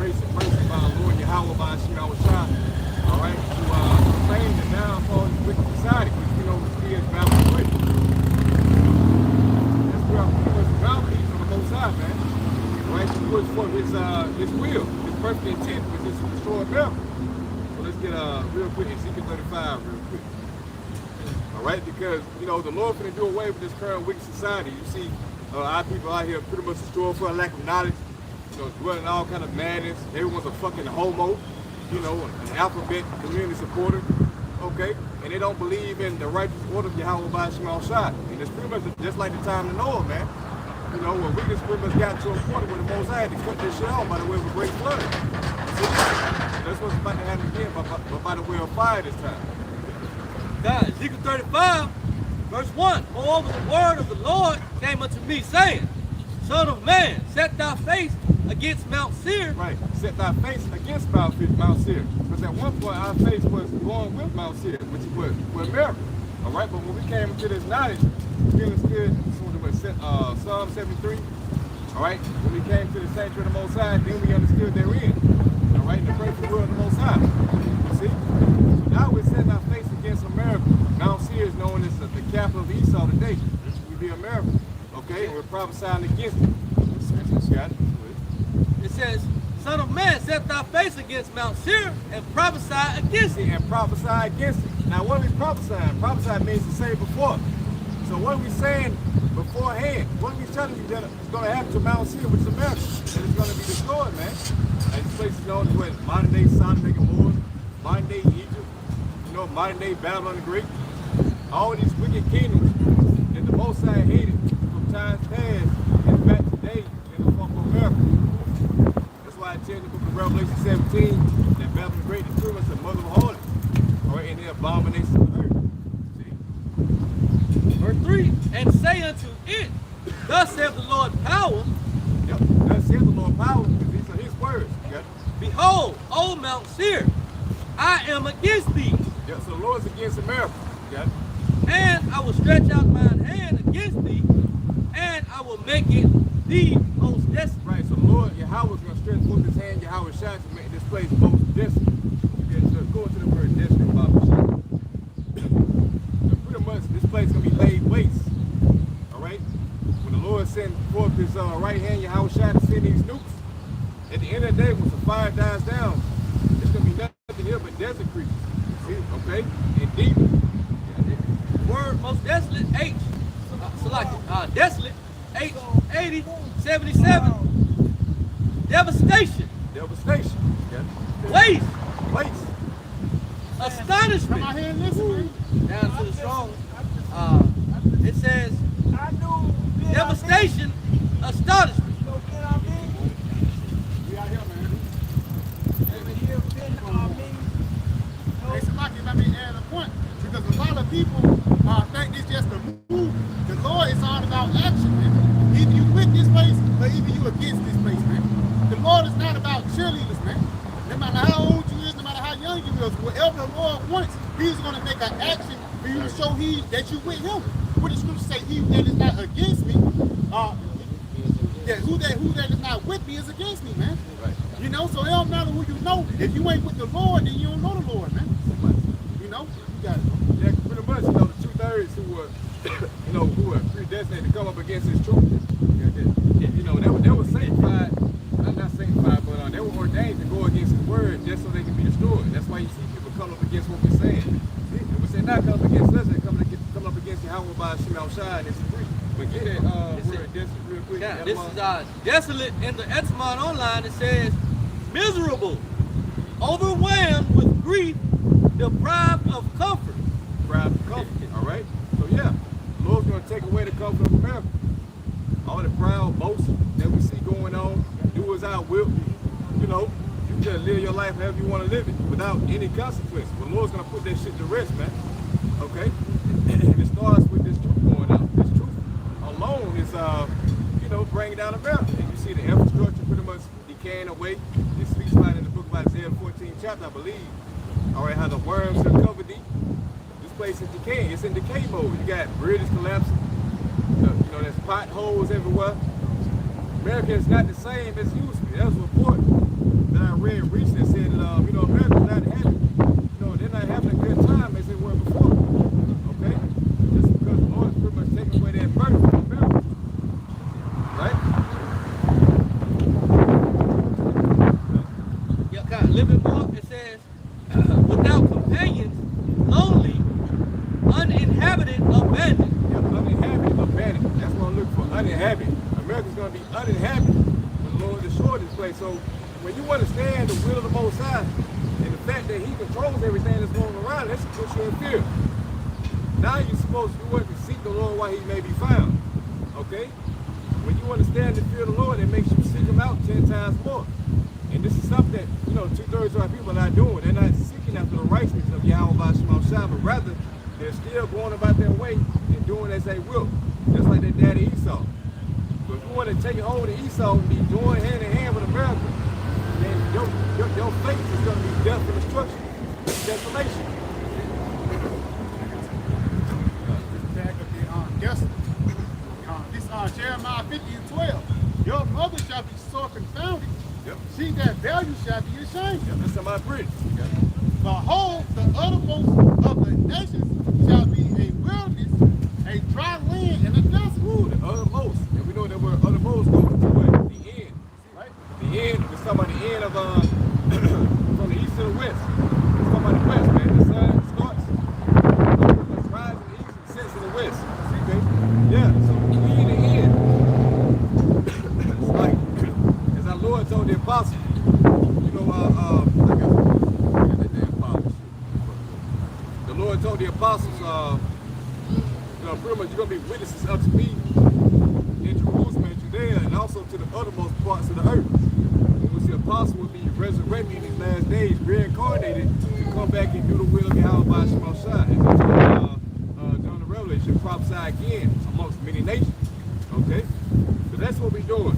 grace and mercy by our Lord Yahawah by Sham, all right, to proclaim the downfall of wicked society, which we know to be as Babylon wicked. That's where our people is mouthpiece on the Most High, man. All right, to push forth his will, his perfect intent, which is to destroy America. So let's get real quick, Ezekiel 35 real quick. All right, because, you know, the Lord finna do away with this current wicked society. You see our people out here pretty much destroyed for a lack of knowledge, you know, dwelling all kind of madness. Everyone's a fucking homo, you know, an alphabet community supporter, okay? And they don't believe in the righteous order of Yahawah by Sham. And it's pretty much just like the time of Noah, man. You know, when wickedness pretty much got to a point where the Most High had to cut this shit off by the way of a great flood. See? That's what's about to happen again, but by the way of fire this time. God, Ezekiel 35, verse 1. Moreover, the word of the Lord came unto me, saying, Son of man, set thy face against Mount Seir. Right, set thy face against Mount Seir. Because at one point our face was going with Mount Seir, which was America. All right, but when we came into this knowledge, we understood Psalm 73. All right, when we came to the sanctuary of the Most High, then we understood therein. All right, the perfect will of the Most High. You see? So now we're setting our face against America. Mount Seir is known as the capital of Esau today, which would be America. Okay, and we're prophesying against it. Got it? It says, Son of man, set thy face against Mount Seir and prophesy against it. And prophesy against it. Now what are we prophesying? Prophesy means to say before. So what are we saying beforehand? What are we telling you that is going to happen to Mount Seir, which is America? And it's going to be destroyed, man. And this place is known as what? Modern day Sodom and Gomorrah, modern day Egypt, you know, modern day Babylon the Great. All these wicked kingdoms that the Most High hated from times past is back today in the form of America. That's why I tell you in the book of Revelation 17 that Babylon the Great is pretty much the mother of harlots. All right, and the abomination of the earth. Verse 3, and say unto it, Thus saith the Lord power. Yep, thus saith the Lord power, because these are his words. Yep. Behold, O Mount Seir, I am against thee. Yep, so the Lord's against America. Yep. And I will stretch out mine hand against thee, and I will make it the most desolate. Right, so the Lord, Yahawah is going to stretch forth his hand, Yahawashi, to make this place most desolate. According to the word desolate, Bible. Pretty much, this place is going to be laid waste. All right? When the Lord sends forth his right hand, Yahawashi, to send these nukes, at the end of the day, once the fire dies down, it's going to be nothing here but desert creatures. See? Okay? And deep. Word most desolate, H. Desolate, H, 80, 77. Devastation. Devastation. Yeah. Waste. Waste. Astonishment. Come out here and listen, man. Down to the strong. It says, devastation, astonishment. We out here, man. Hey, Salaki, let me add a point. Because a lot of people think it's just a move. The Lord is all about action, man. Either you with this place or either you against this place, man. The Lord is not about cheerleaders, man. No matter how old you is, no matter how young you is, whatever the Lord wants, he's going to make an action for you to show that you with him. What the scripture say, he that is not against me, who that is not with me is against me, man. Right. You know, so it don't matter who you know. If you ain't with the Lord, then you don't know the Lord, man. You know, you got it. Yeah, pretty much, you know, the 2/3 who were predestinated to come up against his truth. You know, they were sanctified, not sanctified, but they were ordained to go against his word just so they can be destroyed. That's why you see people come up against what we're saying. If we say not come up against us, they come up against Yahawah by Sham and it's free. But get that word desolate real quick. Yeah, this is desolate in the Etymon online. It says miserable, overwhelmed with grief, deprived of comfort. Deprived of comfort. All right. So yeah, the Lord's going to take away the comfort of America. All the proud boasting that we see going on, do as I will. You know, you just live your life however you want to live it without any consequence. But the Lord's going to put that shit to rest, man. Okay? And it starts with this truth going out. This truth alone is, bringing down America. And you see the infrastructure pretty much decaying away. It speaks about in the book of Isaiah 14th chapter, I believe. All right, how the worms have covered thee. This place is decaying. It's in decay mode. You got bridges collapsing. There's potholes everywhere. America is not the same as it used to be. That was a report that Okay, a little bit more. It says, without companions, lonely, uninhabited, abandoned. Yeah, uninhabited, abandoned. That's what I'm looking for. Uninhabited. America's going to be uninhabited when the Lord destroys this place. So when you understand the will of the Most High and the fact that He controls everything that's going around, that's puts you in fear. Now you're supposed to do what? To seek the Lord while He may be found. Okay? When you understand the fear of the Lord, it makes you seek Him out 10 times more. And this is something that, 2/3 of our people are not doing. They're not seeking after the righteousness of Yahawah, Sham, but rather they're still going about their way and doing as they will. Just like their daddy Esau. So if you want to take hold of Esau and be joined hand in hand with America, then your fate is going to be death and destruction, desolation. This Jeremiah 50:12. Your mother shall be sore confounded. Yep. She that value shall be ashamed. Yep, that's somebody pretty. Yep. Behold, the uttermost of the nations shall be a wilderness, a dry land, and a desert. Ooh, the uttermost. And we know that word uttermost goes to what? The end. Right? The end, we're talking about the end of from the east to the west. It's talking about the west, man. The sun starts. It's rising in the east and sets in the west. See, okay? Yeah, so we in the end. It's like, as our Lord told the apostles, the Lord told the apostles, pretty much you're going to be witnesses unto me in Jerusalem and Judea and also to the uttermost parts of the earth. In which the apostle will be resurrected in these last days, reincarnated to come back and do the will of Yahawah Shemashah. And John the Revelation prophesy again amongst many nations. Okay? So that's what we're doing.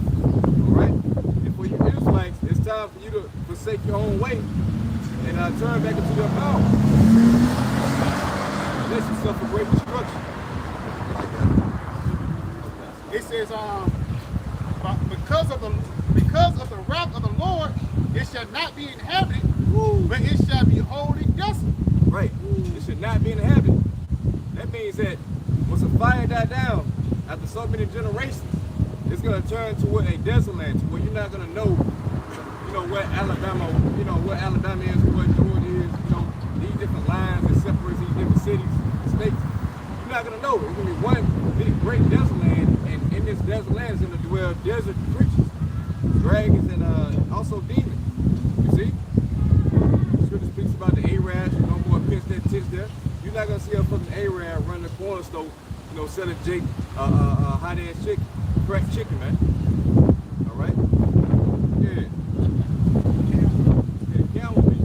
Alright? And for you Israelites, it's time for you to forsake your own way and turn back into your power. Unless you suffer great destruction. It says, because of the wrath of the Lord, it shall not be inhabited, but it shall be wholly desolate. Right. It should not be inhabited. That means that once a fire dies down, after so many generations, it's going to turn to what a desert land, to where you're not going to know, what Alabama, what Alabama is, what Georgia is, these different lines that separate these different cities, states. You're not going to know. It's going to be one big, great desert land, and in this desert land is going to dwell desert creatures, dragons, and also demons. You see? The scripture speaks about the Arabs, no more pitch that tits there. You're not going to see a fucking Arab run the corner store, selling Jake hot-ass chicken, cracked chicken, man. All right? Yeah. Yeah, camel meat.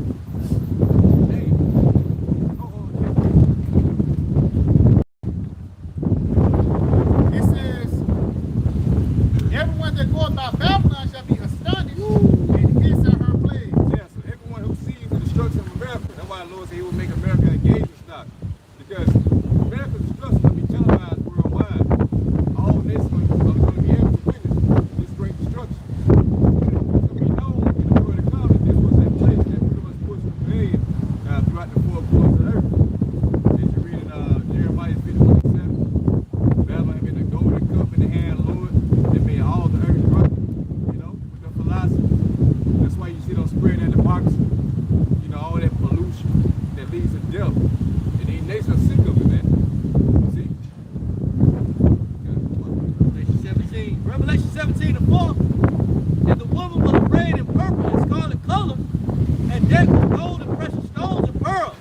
Hey. It says, everyone that goeth by Babylon shall be astonished and hiss at her plagues. Yeah, so everyone who sees the destruction of America, that's why the Lord said He will make America a gauge stock. Because America's destruction will be televised worldwide. All nations are going to be able to witness this great destruction. So we know in the word of God that this was that place that pretty much pushed rebellion throughout the four corners of the earth. As you read in Jeremiah 51:7, Babylon had been a golden cup in the hand of the Lord that made all the earth drunk, with the philosophy. That's why you see them spreading that democracy, all that pollution that leads to death. And these nations are sick of it, man. See? Revelation 17:4. And the woman was arrayed in purple and scarlet color, and decked with gold and precious stones and pearls,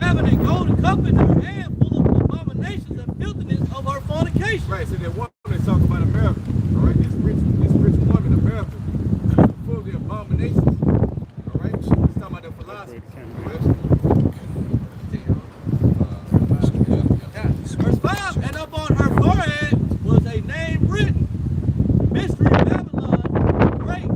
having a golden cup in her hand full of abominations and filthiness of her fornication. Right, so that woman is talking about America. All right, this rich woman, America, full of the abominations. All right, she's talking about the philosophy. Verse 5, and upon her forehead was a name written, Mystery Babylon the Great,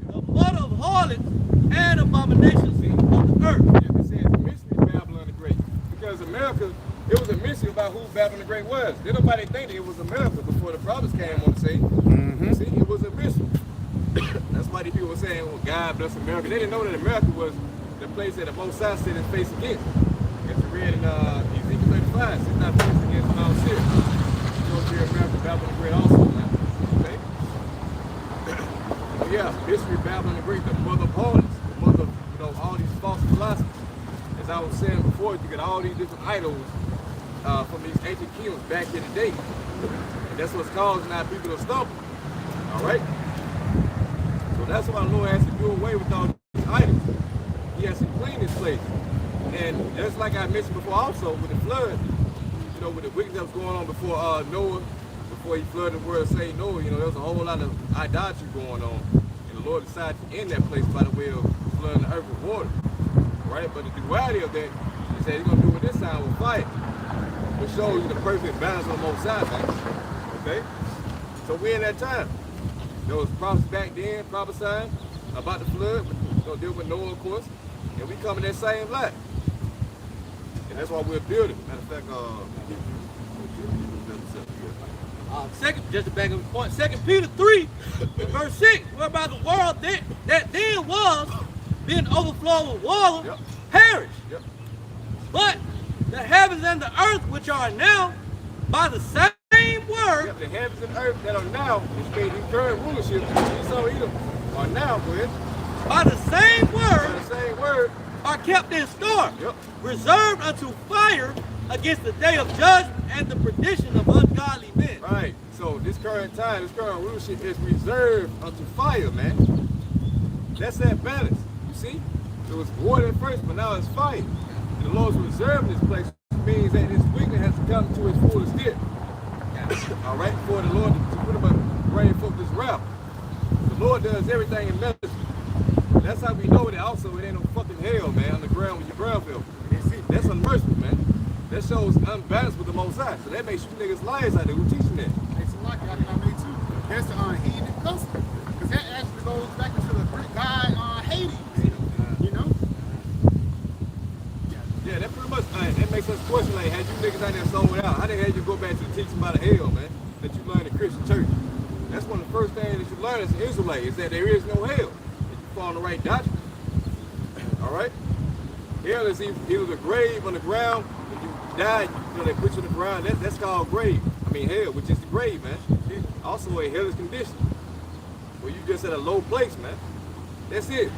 the mother of harlots and abominations of the earth. Yeah, it says Mystery Babylon the Great. Because America, it was a mystery about who Babylon the Great was. Did nobody think that it was America before the prophets came on the scene? Mm-hmm. See, it was a mystery. That's why these people were saying, well, God bless America. They didn't know that America was the place that the Most High set his face against. As you read in Ezekiel 35, set thy face against Mount Seir. You know, here America, Babylon the Great also now. Okay? But yeah, mystery Babylon the Great, the mother of harlots. as I was saying before, you get all these different idols from these ancient kingdoms back in the day. And that's what's causing our people to stumble. All right? So that's why the Lord has to do away with all these idols. He has to clean this place. And just like I mentioned before also, with the flood, you know, with the wickedness that was going on before Noah, before he flooded the world, say Noah, you know, there was a whole lot of idolatry going on. And the Lord decided to end that place by the way of flooding the earth with water. Right? But the duality of that, he said he's going to do it this time with fire. Which shows you the perfect balance on the Most High, man. Okay? So we're in that time. There was prophets back then prophesying about the flood. We're going to deal with Noah, of course. And we come in that same light. And that's why we're building. Matter of fact, just to back up the point, 2 Peter 3, verse 6, whereby the world that then was, being overflowed with water, perished. Yep. But the heavens and the earth, which are now, by the same word, Yep, the heavens and earth that are now, which made the current rulership, Esau Edom, are now, go ahead, by the same word, are kept in store, reserved unto fire against the day of judgment and the perdition of ungodly men. Right. So this current time, this current rulership is reserved unto fire, man. That's that balance. You see? It was water at first, but now it's fire. And the Lord's reserving this place, which means that this wickedness has to come to its fullest dip. All right, for the Lord to put him bring forth this wrath. The Lord does everything in medicine. That's how we know that also it ain't no fucking hell, man, on the ground when your ground fell. That's unmerciful, man. That shows unbalance with the Most High. So that makes you niggas liars out there who teaching that. It's a lot, I mean, too. That's the heathen custom. Because that actually goes back into the Greek god Hades. You know? Yeah, that pretty much, that makes us question, like, had you niggas out there sold out, how the hell you go back to the teaching about the hell, man, that you learn in Christian church? That's one of the first things that you learn as an Israelite, is that there is no hell. If you fall in the right doctrine. All right? Hell is either the grave on the ground. When you die, you know, they put you in the ground. That's called grave. I mean, hell, which is the grave, man. Also a hellish condition. Where you just at a low place, man. That's it.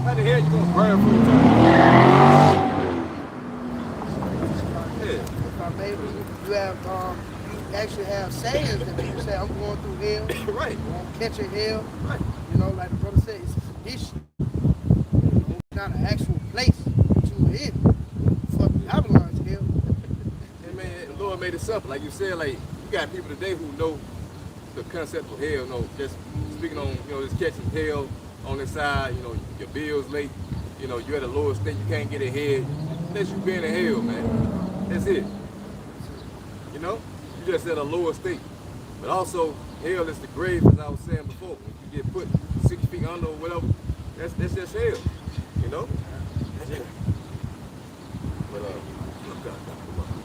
How the hell you gonna burn for eternity? If I may, you have, you actually have sayings that people say, I'm going through hell. Right. I'm catching hell. Right. You know, like the brother said, it's a condition. It's not an actual place that you were in. Fuck Babylon's hell. And man, the Lord made it simple. Like you said, like, you got people today who know the concept of hell, know, just speaking on, you know, just catching hell on the side, you know, your bills late, you know, you're at a lower state, you can't get ahead. Unless you been in hell, man. That's it. You know? You just at a lower state. But also, hell is the grave, as I was saying before. When you get put 6 feet under or whatever, that's just hell. You know? But,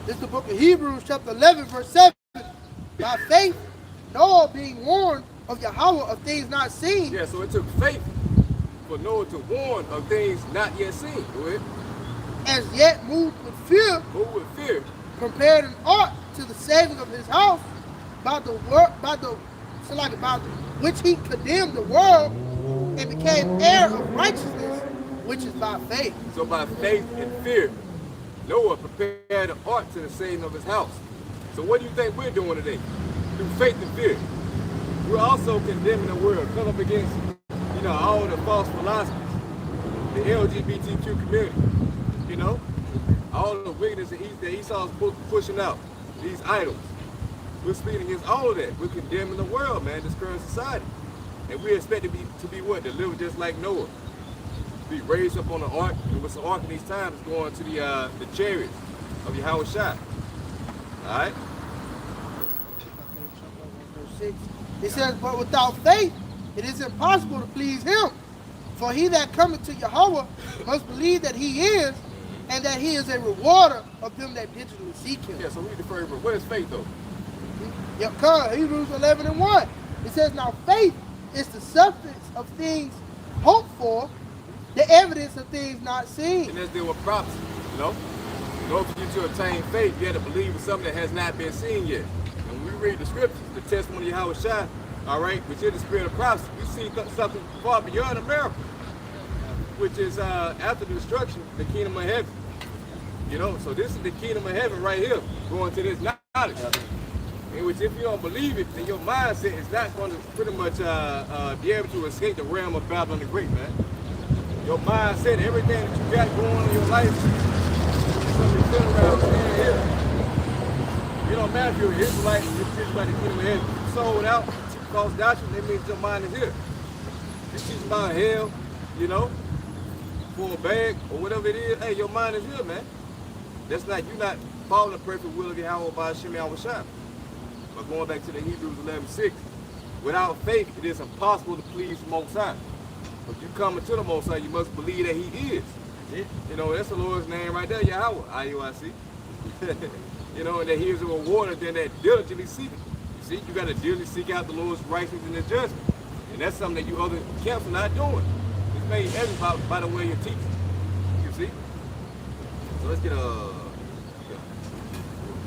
This is the book of Hebrews, chapter 11, verse 7. By faith, Noah being warned of Yahawah of things not seen. yeah, so it took faith for Noah to warn of things not yet seen. Go ahead. As yet moved with fear, Move with fear. compared an ark to the saving of his house, by which he condemned the world and became heir of righteousness, which is by faith. So by faith and fear, Noah prepared an ark to the saving of his house. So what do you think we're doing today? Through faith and fear. We're also condemning the world, come up against, you know, all the false philosophies, the LGBTQ community, you know, all the wickedness that Esau's pushing out, these idols. We're speaking against all of that. We're condemning the world, man, this current society. And we expect to be what? To live just like Noah. To be raised up on the ark, and what's the ark in these times is going to the chariots of Yahawashi. All right? Verse 6. It says, but without faith, it is impossible to please him. For he that cometh to Yahawah must believe that he is, and that he is a rewarder of them that diligently seek him. Yeah, so we defer, but what is faith though? Yep, Hebrews 11 and 1. It says, now faith is the substance of things hoped for, the evidence of things not seen. And let's deal with prophecy, you know? In order for you to obtain faith, you have to believe in something that has not been seen yet. And when we read the scriptures, the testimony of Yahawashi, all right, which is the spirit of prophecy, we see something far beyond a miracle. which is after the destruction, the kingdom of heaven. You know, so this is the kingdom of heaven right here, going to this knowledge. In which if you don't believe it, then your mindset is not going to pretty much be able to escape the realm of Babylon the Great, man. Your mindset, everything that you got going on in your life, is going to be filling around here. You don't matter if you're an Israelite, you're preaching about the kingdom of heaven. You sold out, teach false doctrine, that means your mind is here. You teach about hell, you know, for a bag or whatever it is, hey, your mind is here, man. That's not, you're not following the perfect will of Yahawah by Sham Yahawashi. But going back to the Hebrews 11:6, without faith, it is impossible to please the Most High. If you come into the Most High, you must believe that He is. You know, that's the Lord's name right there, Yahawah, I-U-I-C. You know, and that He is a rewarder than that diligently seek it. You see, you got to diligently seek out the Lord's righteousness and His judgment. And that's something that you other camps are not doing. It's made evident by the way you're teaching. You see? So let's get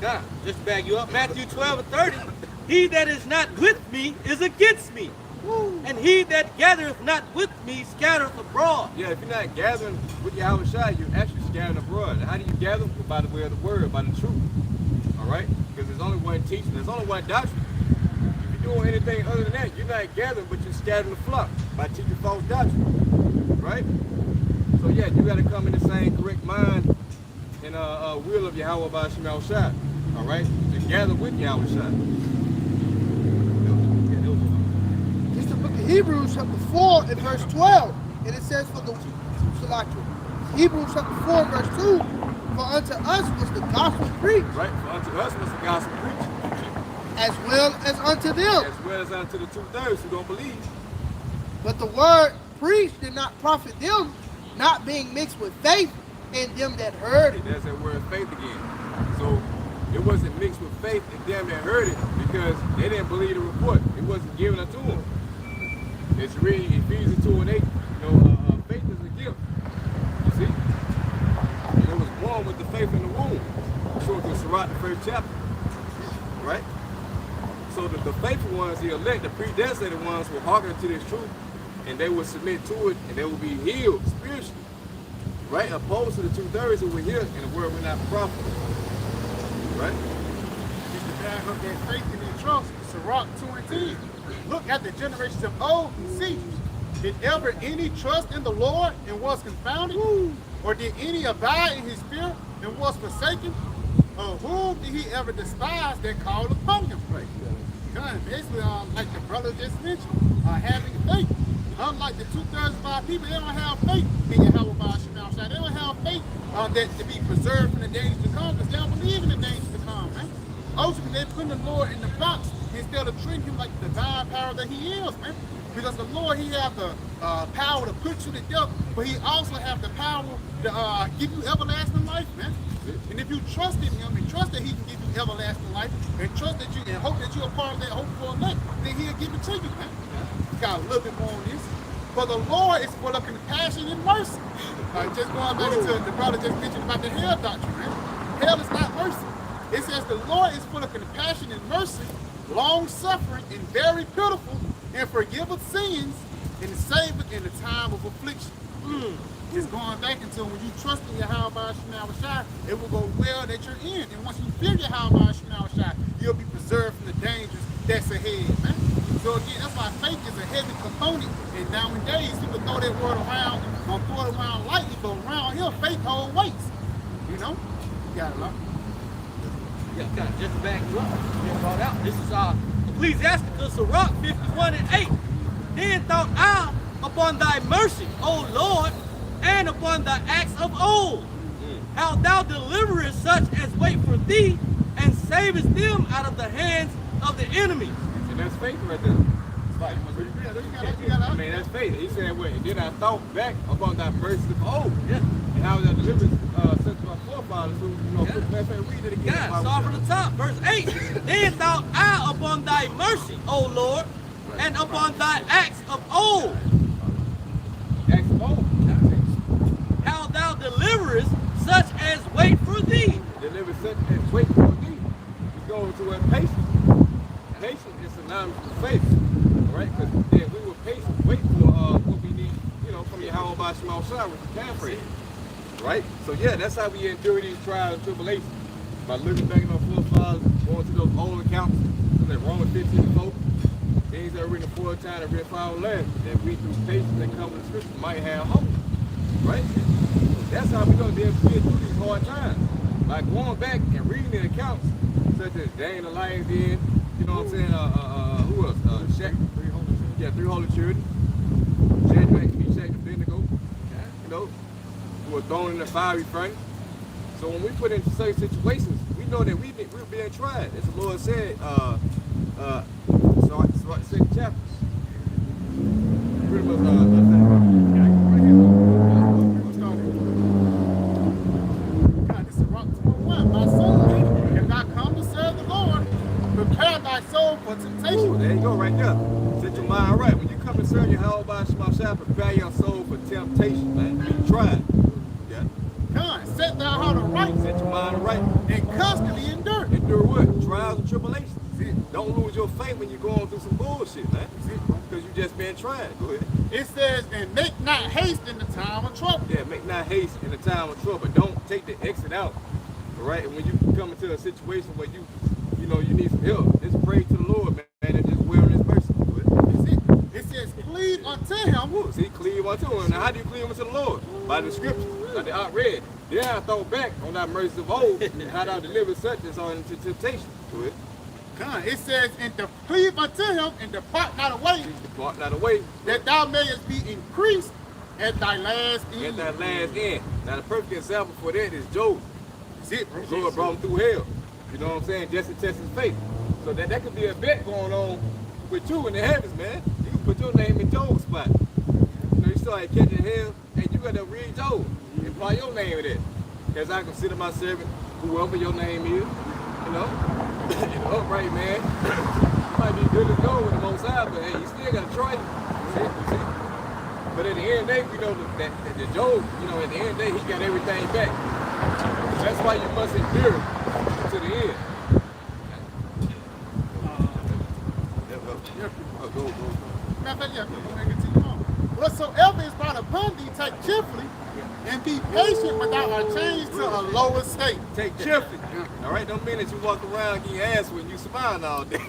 God, just to back you up, Matthew 12:30. He that is not with me is against me. Woo. And he that gathereth not with me scattereth abroad. Yeah, if you're not gathering with Yahawashi, you're actually scattering abroad. How do you gather? By the way of the word, by the truth. All right? Because there's only one teaching, there's only one doctrine. If you're doing anything other than that, you're not gathering, but you're scattering the flock by teaching false doctrine. Right? So yeah, you got to come in the same correct mind and will of Yahawah by Sham Yahawashi. All right? To gather with Yahawashi. It's the book of Hebrews chapter 4 and verse 12. And it says for the Hebrews chapter 4 and verse 2, for unto us was the gospel preached. Right? For unto us was the gospel preached. As well as unto them. As well as unto the 2/3 who don't believe. But the word preached did not profit them, not being mixed with faith in them that heard it. There's that word faith again. So it wasn't mixed with faith in them that heard it because they didn't believe the report. It wasn't given unto them. It's reading Ephesians 2:8. You know, faith is a gift. You see? And it was born with the faith in the womb. According to Sirach, the first chapter. Right? So the faithful ones, the elect, the predestinated ones will hearken to this truth and they will submit to it and they will be healed spiritually. Right? Opposed to the 2/3 who were here and the word will not profit. Right? It's the back of their faith and their trust. Sirach 2:10. Look at the generations of old and see. Did ever any trust in the Lord and was confounded? Woo. Or did any abide in his spirit and was forsaken? Or whom did he ever despise that called upon him? Right. Basically, like the brother just mentioned, having faith. Unlike the 2/3 of our people, they don't have faith in Yahawah by Sham Yahawashi. They don't have faith that to be preserved from the dangers to come because they don't believe in the dangers to come, man. Ultimately, they're putting the Lord in the box instead of treating him like the divine power that he is, man. Because the Lord, he has the power to put you to death, but he also has the power to give you everlasting life, man. And if you trust in him and trust that he can give you everlasting life and trust that you and hope that you're a part of that hope for elect, then he'll give it to you, man. Got a little bit more on this. For the Lord is full of compassion and mercy. Just going back to the brother just mentioned about the hell doctrine, man. Hell is not mercy. It says the Lord is full of compassion and mercy, long-suffering and very pitiful, and forgiveth sins and saveth in the time of affliction. It's going back into when you trust in Yahawah by Sham Yahawashi, it will go well that you're in. And once you fear Yahawah by Sham Yahawashi, you'll be preserved from the dangers that's ahead, man. So again, that's why faith is a heavy component. And nowadays, people throw that word around, or throw it around lightly, but around here, faith holds weights. You know? You got it, huh? Yeah, God, just to back you up, you brought out. This is Ecclesiasticus Sirach 51:8. Then thought I upon thy mercy, O Lord, and upon thy acts of old, how thou deliverest such as wait for thee, and savest them out of the hands of the enemies. And that's faith right there. I mean, that's faith. He said, wait, and then I thought back upon thy mercy of old. Yeah. And how thou deliverest such of our forefathers who, you know, read it again. God, start from the top, verse 8. Then thought I upon thy mercy, O Lord, and upon thy acts of old. Acts of old. How thou deliverest such as wait for thee. Deliver such as wait for thee. He's going to where patience. Patience is synonymous with faith. All right? Because we were patient, wait for what we need, you know, from Yahawah Shema Shah, which you can pray. Right? So yeah, that's how we endure these trials and tribulations. By looking back at our forefathers, going to those old accounts, like Romans 15:4, things that are written before time and written for our land, that we through patience that come with the scripture might have hope. Right? So that's how we gonna be able to get through these hard times. Like going back and reading the accounts, such as Daniel the Lion's Den, you know what I'm saying? Who else? Shaq, three holy children. Shadrach, Meshach, and Abednego, you know, who were thrown in the fiery furnace. So when we put into certain situations, we know that we're being tried. As the Lord said, second chapter. Pretty much, God, this is Rawchaa 1. My son, if thou come to serve the Lord, prepare thy soul for temptation. ooh, there you go, right there. Set your mind right. When you come to serve Yahawah Shema Shah, prepare your soul for temptation, man. Be tried. Yeah. God, set thy heart aright Set your mind right. and constantly endure. Endure what? Trials and tribulations. Don't lose your faith when you're going through some bullshit, man. Because you just been tried. Go ahead. It says, and make not haste in the time of trouble. Yeah, make not haste in the time of trouble. Don't take the exit out. All right? And when you come into a situation where you need some help, just pray to the Lord, man, and just will in his mercy. Go ahead. It says, cleave unto him. See, cleave unto him. Now, how do you cleave unto the Lord? By the scriptures. Like the outread. Then I thought back on that mercy of old, and how thou delivered such as are into temptation. Go ahead. God, it says, and to cleave unto him and depart not away, Depart not away. that thou mayest be increased at thy last end. At that last end. Now, the perfect example for that is Job. That's it, bro. The Lord brought him through hell. You know what I'm saying? Just to test his faith. So that could be a bet going on with you in the heavens, man. You can put your name in Job's spot. You know, you started catching hell, and you got to read Job and apply your name in it. Because I consider my servant, whoever your name is, you know, upright, man. You might be good as gold with the Most High, but hey, you still got to try it. See? But at the end of the day, we know that the Job, you know, at the end of the day, he got everything back. That's why you must endure to the end. Go. Matter of fact, continue on. Whatsoever is brought upon thee, take cheerfully, and be patient without a change to a lower state. Take cheerfully. All right, don't mean that you walk around getting your ass when you smiling all day.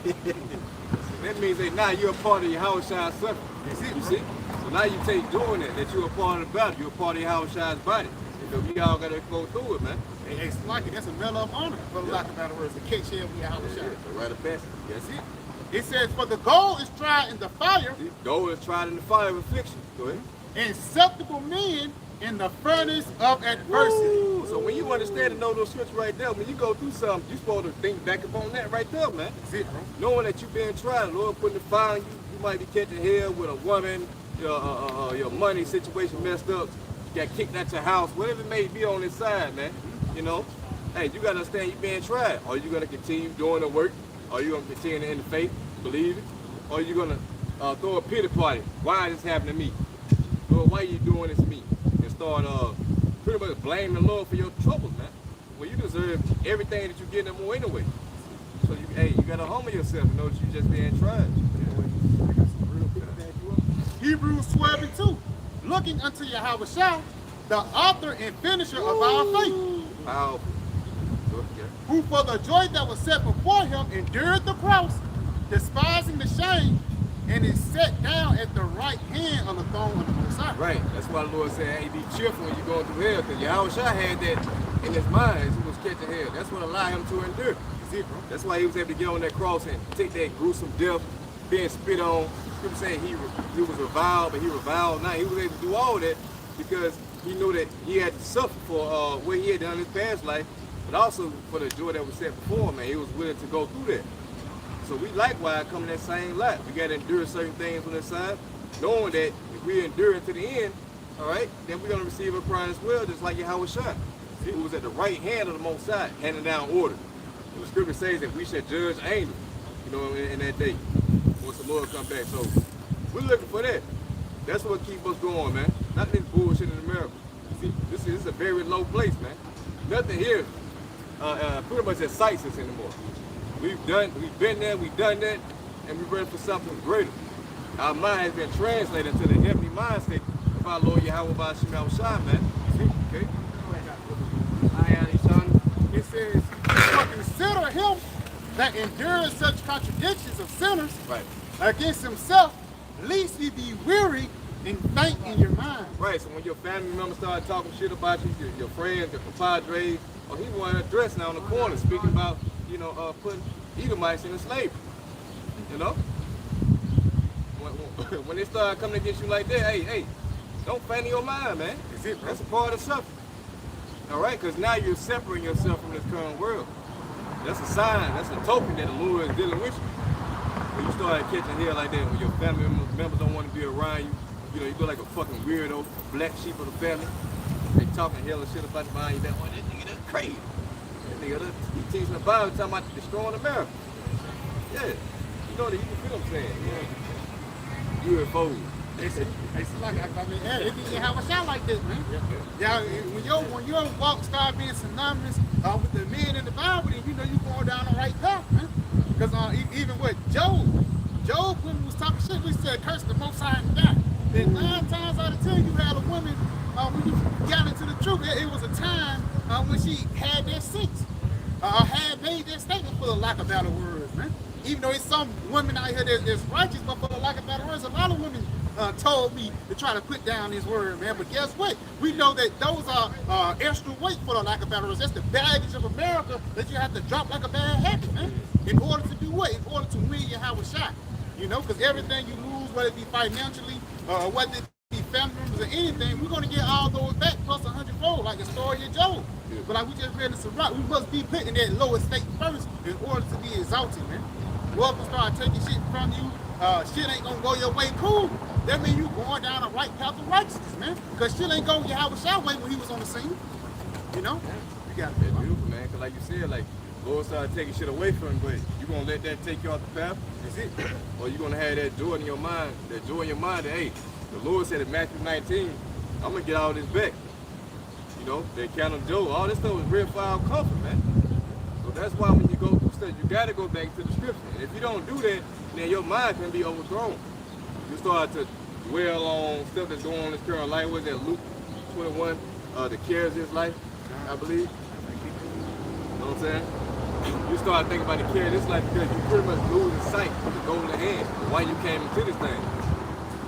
That means that now you're a part of Yahawah's suffering. You see? So now you take doing it, that you're a part of the body. You're a part of Yahawah's body. So we all got to go through it, man. Hey, it's like it. That's a medal of honor, for lack of better words. The cake shell we have Yeah, the right of best. That's it. It says, for the gold is tried in the fire, Gold is tried in the fire of affliction. Go ahead. and acceptable men in the furnace of adversity. Ooh, so when you understand and know those scriptures right there, when you go through something, you're supposed to think back upon that right there, man. That's it, bro. Knowing that you've been tried, the Lord putting the fire on you, you might be catching hell with a woman, your money situation messed up, you got kicked out your house, whatever it may be on this side, man. You know, hey, you got to understand you're being tried. Are you going to continue doing the work? Are you going to continue in the faith, believe it? Or are you going to throw a pity party? Why is this happening to me? Lord, why are you doing this to me? And start pretty much blaming the Lord for your troubles, man. Well, you deserve everything that you get and more anyway. So, you got to humble yourself and know that you're just being tried. Hebrews 12:2. Looking unto Yahawashi, the author and finisher of our faith, Powerful. who for the joy that was set before him endured the cross, despising the shame, and is set down at the right hand of the throne of the Most High. Right. That's why the Lord said, hey, be cheerful when you're going through hell. Because Yahawashi had that in his mind as he was catching hell. That's what allowed him to endure. That's why he was able to get on that cross and take that gruesome death, being spit on. People saying he was reviled, but he reviled not. He was able to do all that because he knew that he had to suffer for what he had done in his past life, but also for the joy that was set before him, man. He was willing to go through that. So we likewise come in that same light. We got to endure certain things on this side, knowing that if we endure it to the end, all right, then we're going to receive a crown as well, just like Yahawashi, who was at the right hand of the Most High, handing down order. And the scripture says that we shall judge angels, you know, in that day, once the Lord come back. So we're looking for that. That's what keeps us going, man. Not this bullshit in America. See, this is a very low place, man. Nothing here pretty much excites us anymore. We've been there, we've done that, and we're ready for something greater. Our mind has been translated to the heavenly mind state of about Lord Yahawah Sham, man. Okay? I am his son. It says, "For consider him that endures such contradictions of sinners Right. against himself, lest he be weary and faint in your mind." Right, so when your family members start talking shit about you, your friends, your compadres, or he wanted a dress now on the corner speaking about, putting Edomites into slavery. You know? When they start coming against you like that, hey, don't faint in your mind, man. Is it, bro? That's a part of suffering. All right, because now you're separating yourself from this current world. That's a sign, that's a token that the Lord is dealing with you. When you start catching hell like that, when your family members don't want to be around you, you go like a fucking weirdo, black sheep of the family. They talking hell and shit about you behind your back. That nigga, that's crazy. That nigga, he teaching the Bible, talking about destroying America. Yeah, you feel what I'm saying? UFOs. It's like, it be Yahawashi like this, man. Yeah, when your walk start being synonymous with the men in the Bible, then you know you're going down the right path, man. Because even with Job, when he was talking shit, we said, curse the Most High and die. Then 9 times out of 10, you had a woman, when you got into the truth, it was a time when she had that sense, had made that statement for the lack of better words, man. Even though it's some women out here that's righteous, but for the lack of better words, a lot of women told me to try to put down this word, man. But guess what? We know that those are extra weight, for the lack of better words. That's the baggage of America that you have to drop like a bad habit, man. In order to do what? In order to win your Yahawashi. Because everything you lose, whether it be financially, whether it be family members or anything, we're going to get all those back plus 100-fold, like the story of Job. Yeah. But like we just read in Sirach, we must be put in that lowest state first in order to be exalted, man. We'll start taking shit from you. Shit ain't gonna go your way, cool. That means you going down the right path of righteousness, man. Because shit ain't going Yahawashi way when he was on the scene. You got it. That's beautiful, man. Because like you said, like, Lord started taking shit away from him, but you gonna let that take you off the path? That's it. Or you gonna have that joy in your mind, that hey, the Lord said in Matthew 19, I'm gonna get all this back. That count of Job, all this stuff was real for our comfort, man. So that's why when you go through stuff, you gotta go back to the scripture. And if you don't do that, then your mind can be overthrown. You start to dwell on stuff that's going on in this current life. Was that Luke 21, the cares of his life, I believe? You know what I'm saying? You start thinking about the care of this life because you pretty much losing sight of the goal in hand, why you came into this thing.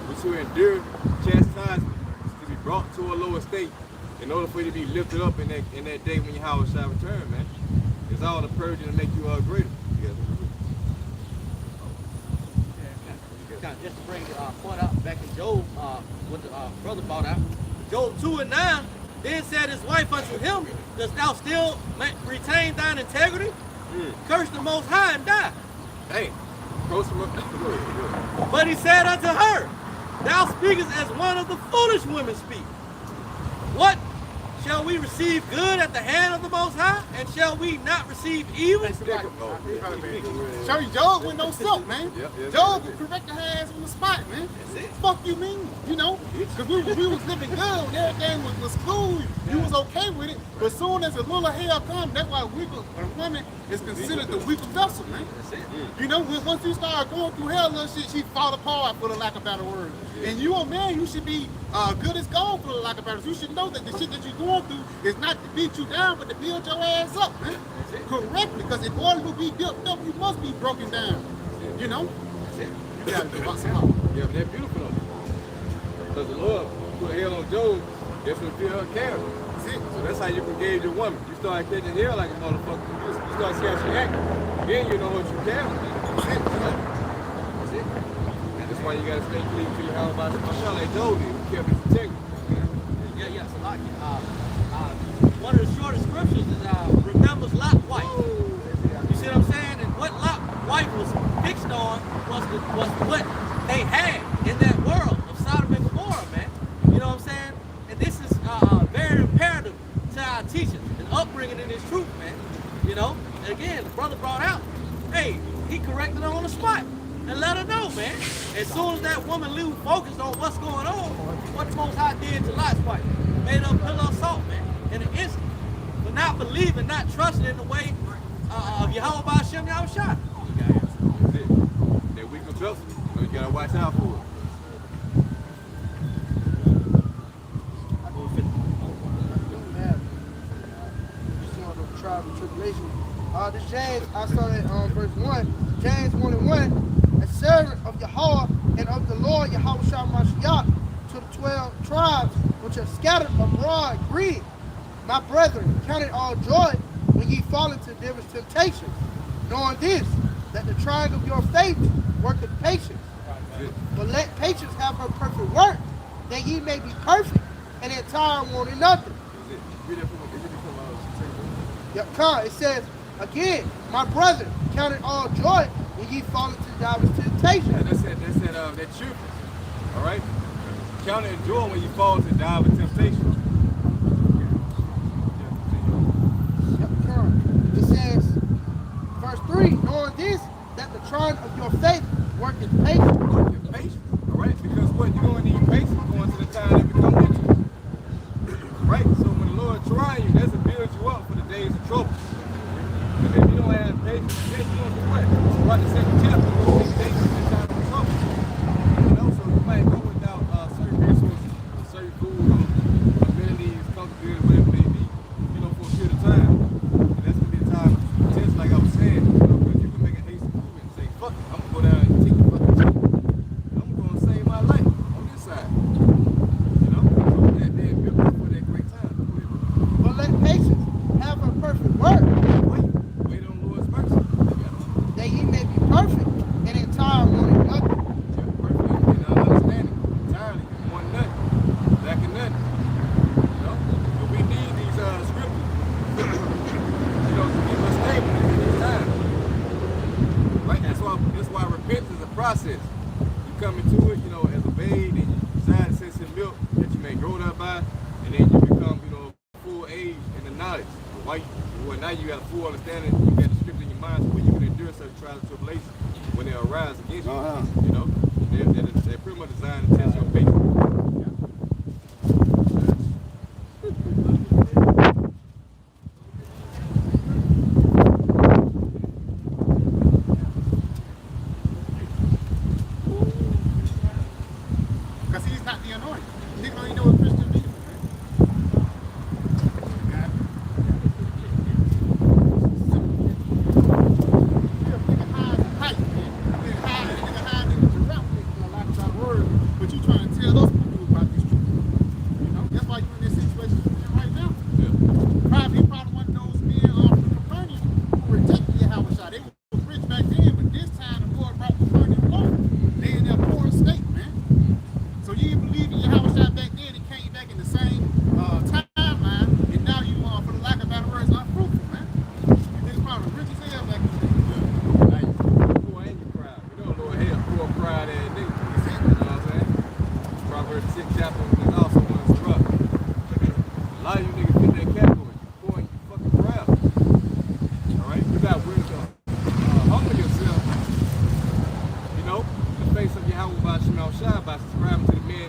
But you endure chastisement to be brought to a lower state in order for you to be lifted up in that day when Yahawah shall return, man. It's all the purging to make you greater. Just to bring the point out back in Job, what the brother brought out. Job 2:9, then said his wife unto him, dost thou still retain thine integrity? Curse the Most High and die. Hey, curse the Most High. But he said unto her, thou speakest as one of the foolish women speak. What? Shall we receive good at the hand of the Most High, and shall we not receive evil? Show you Job with no silk, man. Job correct the hands on the spot, man. Fuck you mean, because we was living good, everything was cool, you was okay with it, but soon as a little hell comes, that's why a woman is considered the weaker vessel, man. Once you start going through hell, little shit, she fall apart for the lack of better words. And you a man, you should be good as gold for the lack of better words. You should know that the shit that you're going through is not to beat you down, but to build your ass up, man. Correctly, because in order to be built up, you must be broken down. You gotta do about some more. Yeah, but that's beautiful though. Because the Lord put hell on Job, that's what feel her character. So that's how you can gauge your woman. You start catching hell like a motherfucker. You start seeing how she act. Then you know what you care. That's it. That's why you gotta stay clean to your house about it. I'm trying like Job did. He kept his integrity. Yeah, so like one of the shortest scriptures is remembers Lot's wife. You see what I'm saying? And what Lot's wife was fixed on was what they had in that world of Sodom and Gomorrah, man. You know what I'm saying? And this is very imperative to our teachers and upbringing in this truth, man. And again, the brother brought out, hey, he corrected her on the spot and let her know, man. As soon as that woman lose focus on what's going on, what the Most High did to Lot's wife, made her a pillar of salt, man, in an instant. But not believing, not trusting in the way of Yahawah Shem Yahawashi. That's it. That weaker vessel. You gotta watch out for it. translation. This James, I started on verse 1. James 1:1, a servant of Yahawah and of the Lord Yahawashi to the 12 tribes which are scattered abroad, greet. My brethren, count it all joy when ye fall into diverse temptations, knowing this, that the trying of your faith worketh patience. But let patience have her perfect work, that ye may be perfect and entire, wanting nothing. Yep, come. It says, again, my brethren, count it all joy when ye fall into diverse temptations. And that truth. All right? Count it joy when you fall into diverse temptations. Yep, come. It says, verse 3, knowing this, that the trying of your faith worketh patience. Worketh patience. All right? Because what? You're going to need patience going to the time that we come into. Right? So when the Lord tries you, that's to build you up for the days of trouble. And if you don't have patience, then you're going to do what? Right, the second chapter, you're going to need patience in the time of trouble. You know, so you might go without certain resources, certain food, or amenities, comfortability, whatever it may be, you know, for a period of time. And that's going to be a time of test, like I was saying, you know, because you can make a hasty move and say, fuck it, I'm going to go down and take the fucking chance. I'm going to save my life on this side. You know, so that being built up for that great time. But let patience have her perfect work, Wait on the Lord's mercy. that ye may be perfect and entire, wanting nothing. Perfect in understanding. Entirely. One nothing. Lacking nothing. You know? But we need these scriptures. You know, to keep us stable in these times. Right? That's why repentance is a process. You come into it, you know, as a babe, and you desire to sense in milk that you may grow thereby, and then you become, you know, full age in the knowledge. Well, now you got a full understanding, you got the script in your mind, so where you can endure certain trials and tribulations when they arise against you. You know, they're pretty much designed to test your faith. Because he's not the anointed. Nigga don't even know what Christian means. But you trying to tell those people about this truth. You know, that's why you're in this situation you're in right now. Probably one of those men from Capernaum who rejected Yahawashi. They were rich back then, but this time the Lord brought Capernaum along. They in their poor state, man. So you didn't believe in Yahawashi back then and came back in the same timeline, and now you for the lack of better words, unfruitful, man. It's probably rich as hell back then. Like, poor and you proud. You know, Lord, hell, poor, pride, and nigga. You know what I'm saying? Proverbs 6 chapter is also one that's rough. A lot of you niggas fit that category. You poor and you fucking proud. Alright? You got wisdom. Humble yourself. You know, in the face of Yahawah by Sham by subscribing to the men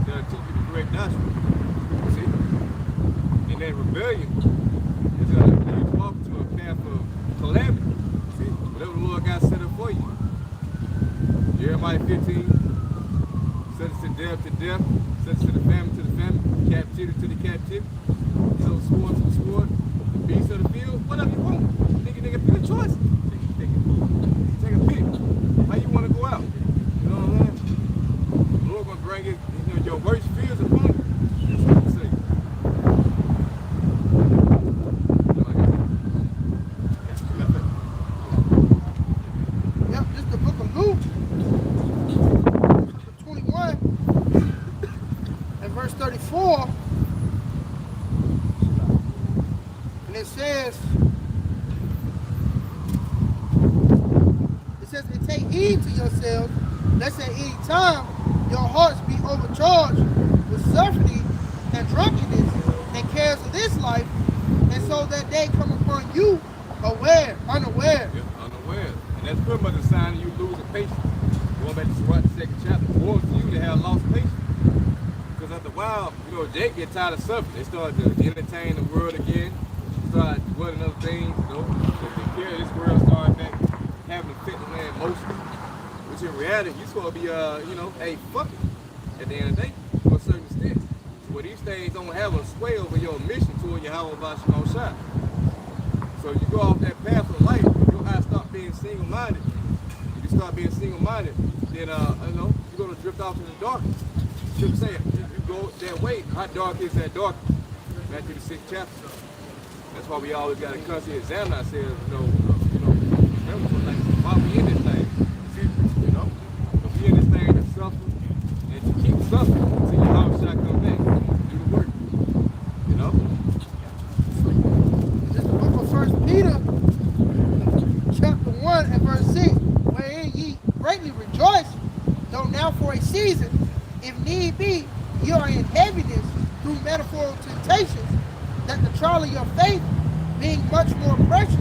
that are teaching the correct doctrine. See? And then rebellion is going to lead you off to a path of calamity. See? Whatever the Lord got set up for you. Jeremiah 15. Set us to death, set us to the famine, captivity to the captivity, you know, sword to the sword, the beast of the field, whatever you want. Nigga, pick a choice. Take a pick. How you want to go out? You know what I'm saying? The Lord gonna bring it, you know, your worst fears upon you. That's what I'm saying. Yep, this is the book of Luke. 21 and verse 34, and it says, and take heed to yourselves, lest at any time your hearts be overcharged with surfeiting and drunkenness and cares of this life, and so that they come upon you unaware. Yes, unaware. And that's pretty much a sign of you losing patience. Going back to Rawchaa, the second chapter, for you to have lost patience. Because after a while, you know, Jake get tired of suffering. They start to entertain the world again, start dwelling other things, you know. They care of this world, start back having to fit the land emotions. Which in reality, you're supposed to be, you know, hey, fuck it. At the end of the day, to a certain extent. So where these things don't have a sway over your mission toward Yahawah by Sham. So you go off that path of life, your eyes start being single-minded. If you start being single-minded, then you're gonna drift off into the darkness. You know what I'm saying? If you go that way, how dark is that darkness? Matthew the 6th chapter. That's why we always gotta constantly examine ourselves, why we in this thing. If we in this thing to suffer and to keep suffering until Yahawashi come back, do the work. This is the book of 1 Peter, chapter 1 and verse 6, wherein ye greatly rejoice, though now for a season, if need be, ye are in heaviness through metaphorical temptations, that the trial of your faith, being much more precious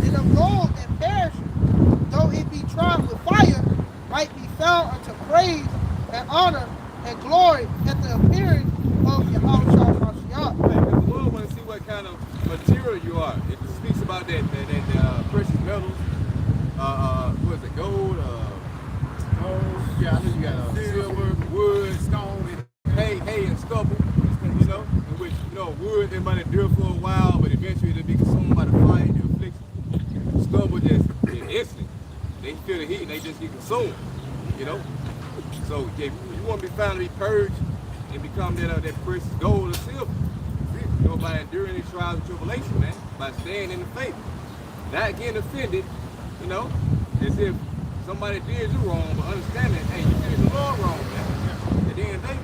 than of gold that perisheth, though it be tried with fire, might be found unto praise and honor and glory at the appearing of Yahawashi. Right, the Lord want to see what kind of material you are. It speaks about that precious metals. What is it? Gold. Yeah, I know you got silver, wood, stone, hay, and stubble. In which wood they might endure for a while, but eventually they'll be consumed by the fire and the affliction. Stubble just instant. They feel the heat and they just get consumed. So if you want to be found to be purged and become that precious gold or silver, by enduring these trials and tribulations, man, by staying in the faith, not getting offended, as if somebody did you wrong, but understanding, hey, you did the Lord wrong, man. At the end of the day,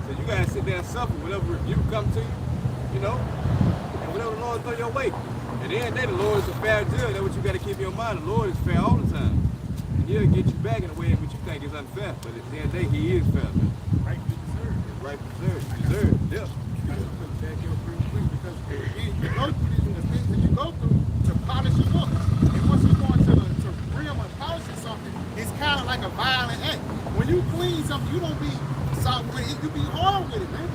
so you gotta sit there and suffer whatever rebuke come to you, and whatever the Lord throw your way. At the end of the day, the Lord is a fair judge. That's what you gotta keep in your mind. The Lord is fair all the time. And he'll get you back in a way in which you think is unfair. But at the end of the day, he is fair, man. Rightfully deserved. Rightfully deserved. Yeah. You go through the things that you go through to polish your book. And once you go into the realm of polishing something, it's kind of like a violent act. When you clean something, you don't be soft with it. You be hard with it, man.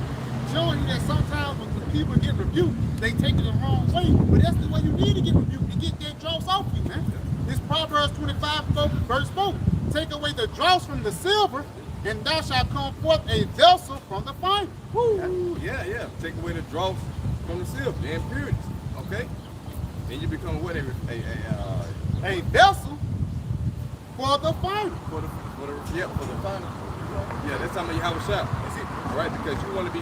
Showing you that sometimes when people get rebuked, they take it the wrong way. But that's the way you need to get rebuked, to get that dross off you, man. This Proverbs 25, verse 4. Take away the dross from the silver, and thou shalt come forth a vessel from the fire. Woo! Yeah. Take away the dross from the silver, the impurities. Okay? Then you become what? A vessel for the fire. For the final. Yeah, that's talking about Yahawashi. That's it. All right, because you want to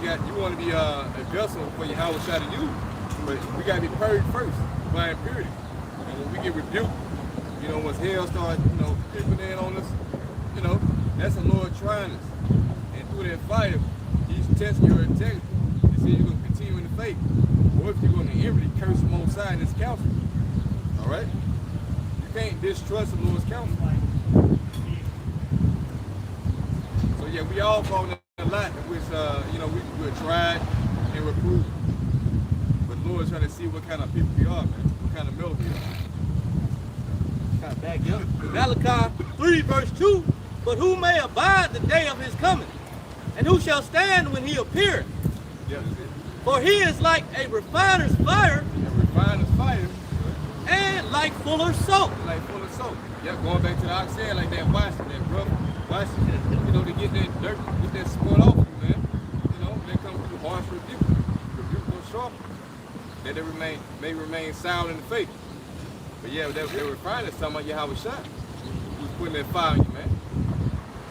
be a vessel for Yahawashi to use, but we got to be purged first by impurity. And when we get rebuked, once hell starts, creeping in on us, that's the Lord trying us. And through that fire, he's testing your integrity to see if you're going to continue in the faith, or if you're going to inwardly curse him on side in his counsel. All right? You can't distrust the Lord's counsel. So yeah, we all fall in a lot in which we're tried and reproved. But the Lord's trying to see what kind of people we are, man. What kind of metal we are. Back up. Malachi 3 verse 2. But who may abide the day of his coming? And who shall stand when he appeareth? Yeah, that's it. For he is like a refiner's fire. A refiner's fire. And like fuller's soap. Like full of soap. Yeah, going back to the oxide, like that washing, that brother. Washing. To get that dirt, get that sport off you, man. They come through harsh rebuke. Rebuke goes sharp. That they may remain sound in the faith. But yeah, that refiner's talking about Yahawashi. Who's putting that fire on you, man.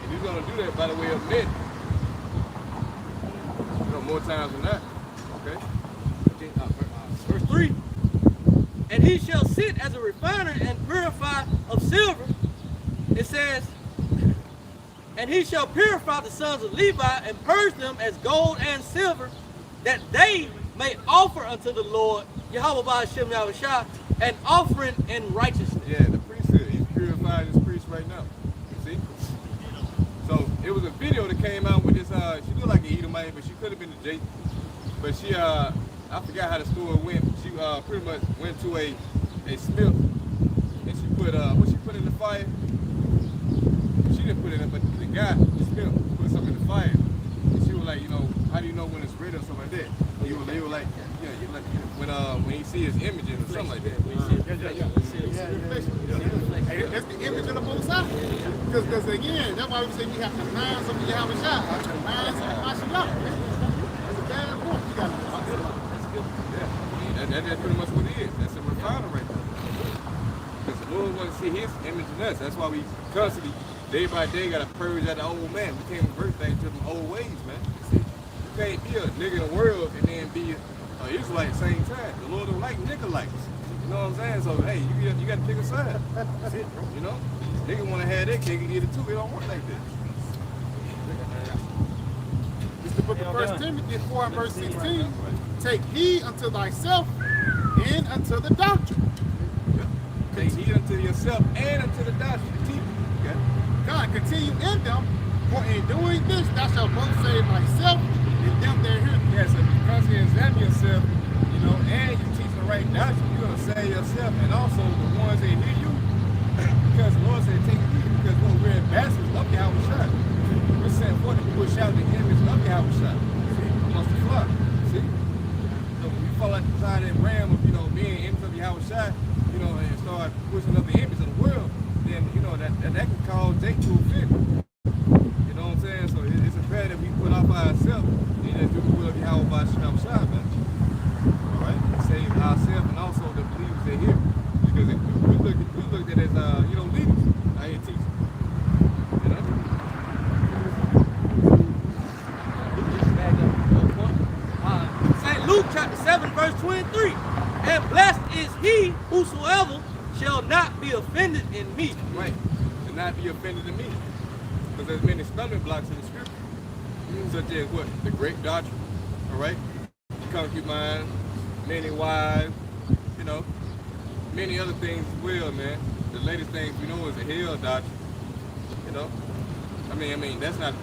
And he's gonna do that by the way of men. More times than that. Okay? Verse 3. And he shall sit as a refiner and purify of silver. It says, and he shall purify the sons of Levi and purge them as gold and silver, that they may offer unto the Lord, Yahawah by Hashem Yahawashi, an offering in righteousness. Yeah, the priesthood. He's purifying his priest right now. You see? So it was a video that came out with this, she looked like an Edomite, but she could have been a Jake. But she, I forgot how the story went. She pretty much went to a smith, and she put, what she put in the fire? She didn't put it in, but the guy, the smith, put something in the fire. And she was like, how do you know when it's ready or something like that? He was like, when he see his images or something like that. That's the image of the Most High. Because again, that's why we say we have the minds of the Yahawashi, the minds of the Mashiach. That's a bad point. You got to Yeah, that's pretty much what it is. That's a refiner right see his image in us. That's why we constantly, day by day, got to purge out the old man. We can't revert things to them old ways, man. See, you can't be a nigga in the world and then be an Israelite at the same time. The Lord don't like nigga-likes. You know what I'm saying? So, hey, you got to pick a side. That's it, bro. You know? Nigga want to have that cake and get it too. It don't work like that. It's the book of 1 Timothy 4 and verse 16. Take heed unto thyself and unto the doctrine. Take heed unto yourself and unto the doctrine. Okay? God, continue in them, for in doing this thou shalt both save thyself and them that hear thee. Yeah, so if you constantly examine yourself, you know, and you teach the right doctrine, you're going to save yourself and also the ones that hear you. Because the Lord said, take heed, because when we're ambassadors of Yahawashi, we're sent forth to push out the image of Yahawashi. See, amongst the flock. See? So when we fall outside that realm of, you know, being image of Yahawashi, you know, and start pushing up the image of the world, then, you know, that can cause Jake to offend. You know what I'm saying? So it's imperative we put off ourselves and then do the will of Yahawashi, man. All right? Save ourselves and also the believers that here. Because we looked at it as, you know, leaders. I ain't teaching. You know? St. Luke chapter 7, verse 23. And blessed is he whosoever shall not be offended in me. Right. To not be offended in me. Because there's many stumbling blocks in the scripture. Such as what? The great doctrine. All right? Concubine, many wives, you know. Many other things as well, man. The latest things we know is the hell doctrine. You know? I mean, that's not,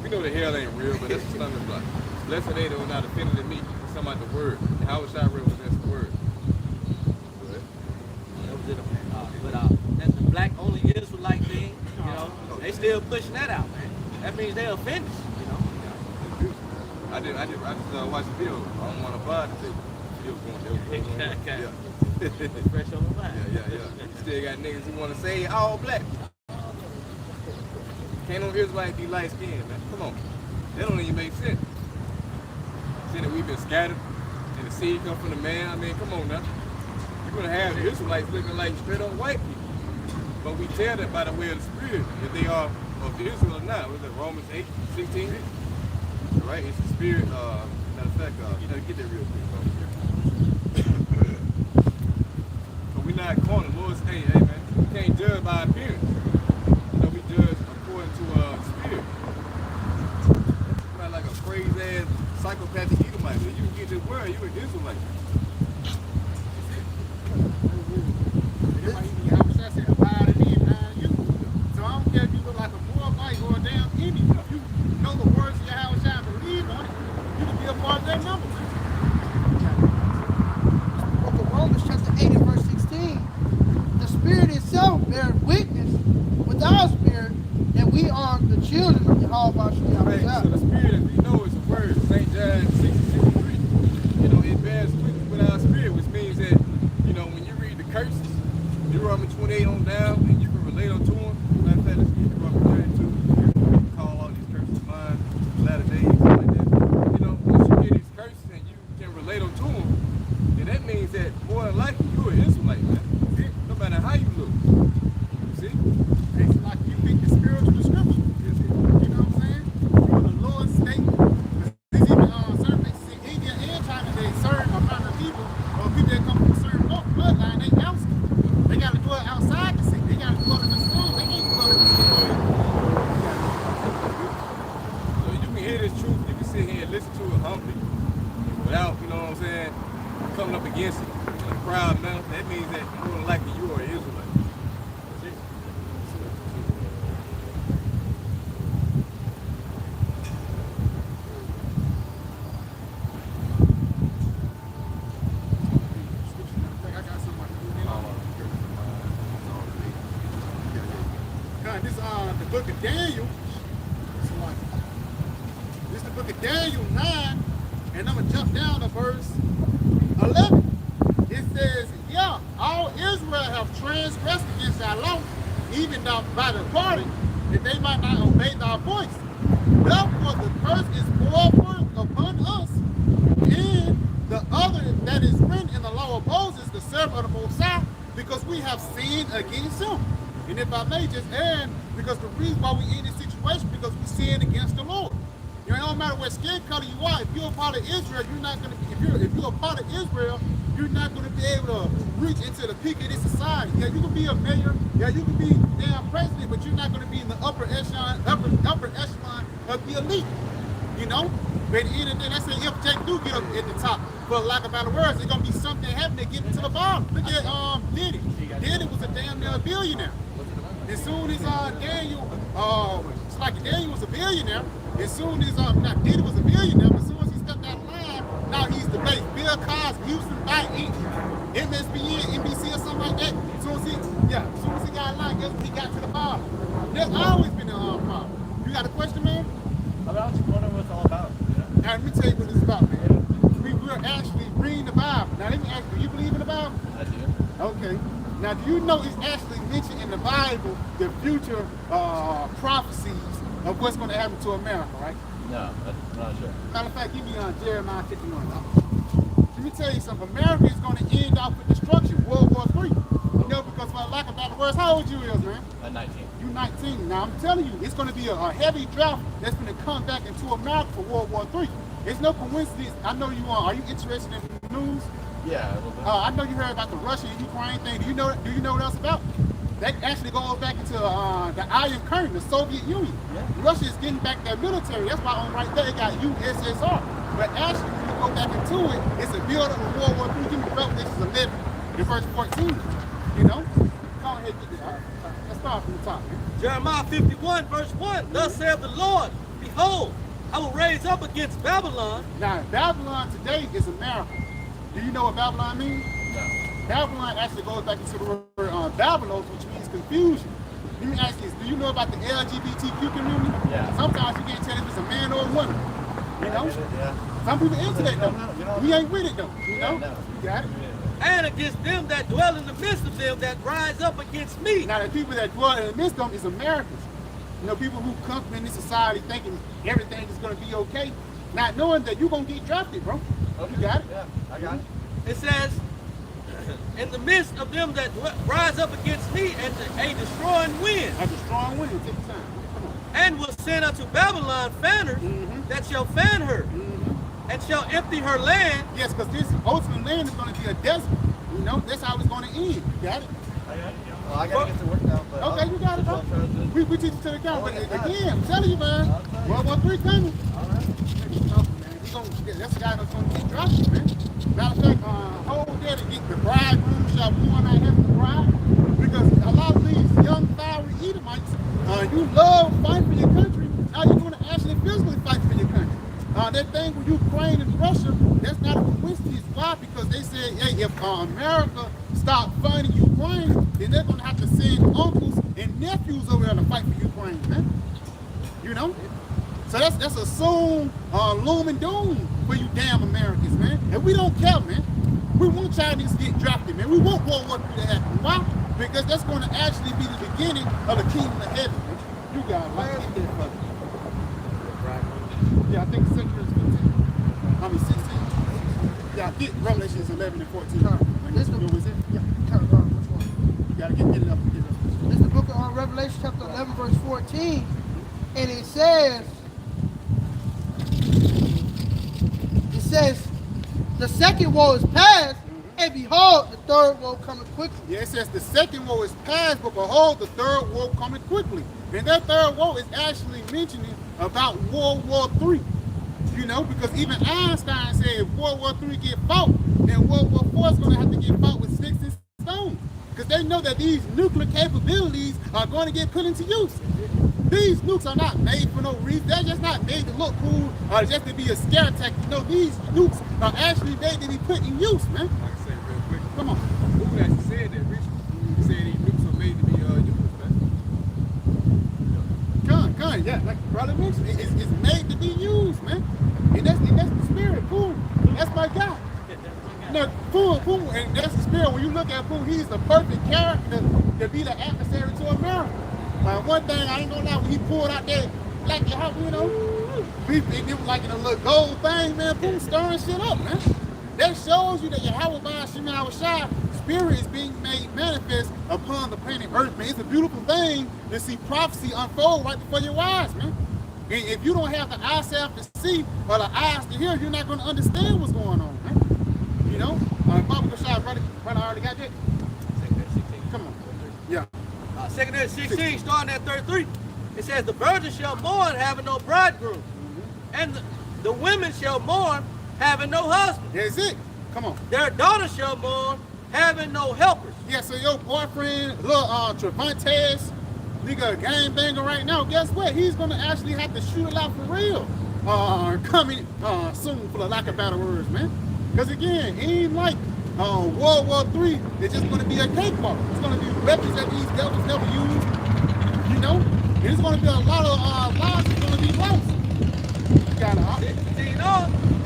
we know the hell ain't real, but that's a stumbling block. Blessed they that were not offended in me. It's talking about the word. And how was I represents the word? That's the black only Israelite thing, you know. They still pushing that out, man. That means they're offended, you know. I just watched the video. I don't want to buy the video. Yeah. Fresh on the mind. Yeah. Still got niggas who want to say all black. Can't no Israelite be light skinned, man. Come on. That don't even make sense. Saying that we've been scattered and the seed come from the man. I mean, come on now. You're going to have Israelites looking like straight up white people. But we tell that by the way of the Spirit if they are of Israel or not. Was it Romans 8:16? Right? It's the Spirit. Matter of fact, you know, get that real quick. So we're not calling the Lord say, hey man, we can't judge by appearance. You know, we judge according to Spirit. You're not like a crazy ass psychopathic Edomite. When you get this word, you an Israelite. So I don't care if you look like a Moabite or a damn Indian. If you know the words of Yahawashi and believe on it, you can be a part of that number. Book of Romans chapter 8 and verse 16. The Spirit itself bears witness with our spirit that we are the children of Yahawashi. Right. So the Spirit, as we know, is a word. St. John 6:63. You know, it bears witness with our spirit, which means that, you know, when you read the curses, Deuteronomy 28 on down, and you can relate on to them. Matter of fact, let's get Deuteronomy 32. Call all these curses of mine, latter days, stuff like that. You know, once you hear these curses and you can relate on to them, then that means that more than likely you're an Israelite, man. See? No matter how you look. See? It's like you think the spiritual description. You know what I'm saying? For the Lord's sake, there's even certain places in India and China, they serve a kind of people, or people that come from a certain bloodline, they oust them. They got to go outside the city. They got to go to the school. They can't go to the school. So you can hear this truth, you can sit here and listen to it humbly, without, you know what I'm saying, coming up against it in a proud manner. That means that more than likely you are an Israelite. This the book of Daniel. This is the book of Daniel 9, and I'm gonna jump down to verse 11. It says, "Yeah, all Israel have transgressed against thy law, even thou by departing, that they might not obey thy voice. Therefore the curse is forward upon us, and the other that is written in the law of Moses, the servant of the Most High, because we we have sinned against him. And if I may just add, because the reason why we in this situation, because we sin against the Lord. You know, it don't matter what skin color you are. If you're a part of Israel, you're not gonna. If you're a part of Israel, you're not gonna be able to reach into the peak of this society. Yeah, you can be a mayor. Yeah, you can be damn president, but you're not gonna be in the upper echelon of the elite. You know. But at the end of the day, that's an if Jake do get up at the top. For lack of better words, it's gonna be something happening to get him to the bottom. Look at Diddy. Diddy was a damn near billionaire. As soon as Daniel, it's like Daniel was a billionaire. As soon as not Diddy was a billionaire, but as soon as he stepped out of line, now he's the base. Bill Cosby, Houston Bank, MSBN, NBC or something like that. As soon as he got in line, guess what? He got to the bottom. There's always been a problem. You got a question, man? About you wondering what it's all about. Now let me tell you what it's about, man. We're actually reading the Bible. Now let me ask you, do you believe in the Bible? I do. Okay. Now do you know it's actually mentioned in the Bible the future prophecies of what's going to happen to America, right? No, I'm not sure. Matter of fact, give me Jeremiah 51. Let me tell you something. America is going to end off with destruction, World War III. You know, because for lack of better words, how old you is, man? I'm 19. You're 19. Now I'm telling you, it's going to be a heavy drought that's going to come back into America for World War III. It's no coincidence. I know you are. Are you interested in the news? Yeah, a little bit. I know you heard about the Russia and Ukraine thing. Do you know what else about? That actually goes back into the Iron Curtain, the Soviet Union. Yeah. Russia is getting back their military. That's why on right there it got USSR. But actually, when you go back into it, it's a build up of World War III. Give me Revelation 11, in verse 14. You know? Go ahead, get this. Let's start from the top. Jeremiah 51, verse 1. Thus saith the Lord, behold, I will raise up against Babylon. Now, Babylon today is America. Do you know what Babylon means? No. Babylon actually goes back into the word Babylos, which means confusion. Let me ask you this, do you know about the LGBTQ community? Yeah. Sometimes you can't tell if it's a man or a woman. You know? Yeah. Some people into that though. We ain't with it though. You know? No. You got it? And against them that dwell in the midst of them that rise up against me. Now the people that dwell in the midst of them is Americans. You know, people who come in this society thinking everything is going to be okay, not knowing that you're going to get drafted, bro. Okay. You got it? Yeah, I got it. It says, in the midst of them that rise up against me, and a destroying wind. A destroying wind. Take your time. Come on. And will send unto Babylon fanners that shall fan her, and shall empty her land. Yes, because this ultimate land is going to be a desert. You know, that's how it's going to end. You got it? I got it. Well, I got to get to work now. But Okay, you got it, bro. We teach it to the camera. But again, I'm telling you, man, World War III coming. All right. That's the guy that's going to get drafted, man. Matter of fact, hold there to get the bridegroom shall warn I have the bride. Because a lot of these young, fiery Edomites, you love fighting for your country. Now you're going to actually physically fight for your country. That thing with Ukraine and Russia, that's not a coincidence. Why? Because they said, hey, if America stop funding Ukraine, then they're going to have to send uncles and nephews over there to fight for Ukraine, man. You know? So that's a soon looming doom for you damn Americans, man. And we don't care, man. We want Chinese to get drafted, man. We want World War III to happen. Why? Because that's going to actually be the beginning of the kingdom of heaven, man. You got it. Right? Yeah, I think the second is 15. I mean 16. Yeah, I think Revelation is 11 and 14. This is was it? Yeah. which one? You gotta get it up. This is the book of Revelation chapter 11 verse 14. And it says, the second woe is past, and behold, the third woe coming quickly. Yeah, it says the second woe is past, but behold, the third woe coming quickly. And that third woe is actually mentioning about World War III. You know, because even Einstein said if World War III get fought, then World War IV is going to have to get fought with sticks and stones. Because they know that these nuclear capabilities are going to get put into use. These nukes are not made for no reason. They're just not made to look cool or just to be a scare tactic. No, these nukes are actually made to be put in use, man. Like I said real quick. Come on. Who actually said that, Rich? He said these nukes are made to be used, man. Gun, yeah, like brother mentioned, it's made to be used, man. And that's the spirit, Pooh. That's my guy. No, Pooh, and that's the spirit. When you look at Pooh, he's the perfect character to be the adversary to America. One thing I ain't gonna lie, when he pulled out that black Yahawah, you know, it was like in a little gold thing, man. Pooh stirring shit up, man. That shows you that Yahawah by Sham Spirit is being made manifest upon the planet Earth, man. It's a beautiful thing to see prophecy unfold right before your eyes, man. And if you don't have the eyesight to see or the eyes to hear, you're not going to understand what's going on, man. You know? Bible Qadash, brother, already got that? Come on. Yeah. 2 16, starting at 33, it says, the virgin shall mourn, having no bridegroom, and the women shall mourn, having no husband. That's it. Come on. Their daughters shall mourn, having no helpers. Yeah, so your boyfriend, little Travantes, nigga, a game banger right now, guess what? He's going to actually have to shoot it out for real. Coming soon, for the lack of better words, man. Because again, it ain't like World War III, it's just going to be a cakewalk. It's going to be weapons that these devils never use, you know? And it's going to be a lot of lives that's going to be lost. You got it,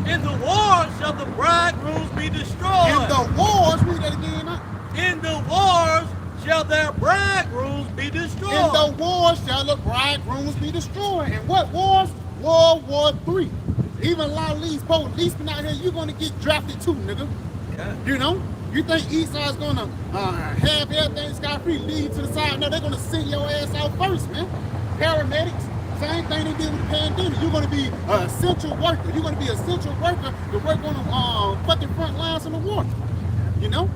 in the wars shall the bridegrooms be destroyed. In the wars, read that again, huh? In the wars shall their bridegrooms be destroyed. In the wars shall the bridegrooms be destroyed. And what wars? World War III. Even a lot of these policemen out here, you're going to get drafted too, nigga. Yeah. You know? You think Esau's going to have everything scot-free, lead to the side? No, they're going to send your ass out first, man. Paramedics, same thing they did with the pandemic. You're going to be an essential worker. You're going to be an essential worker to work on the fucking front lines of the war. You know?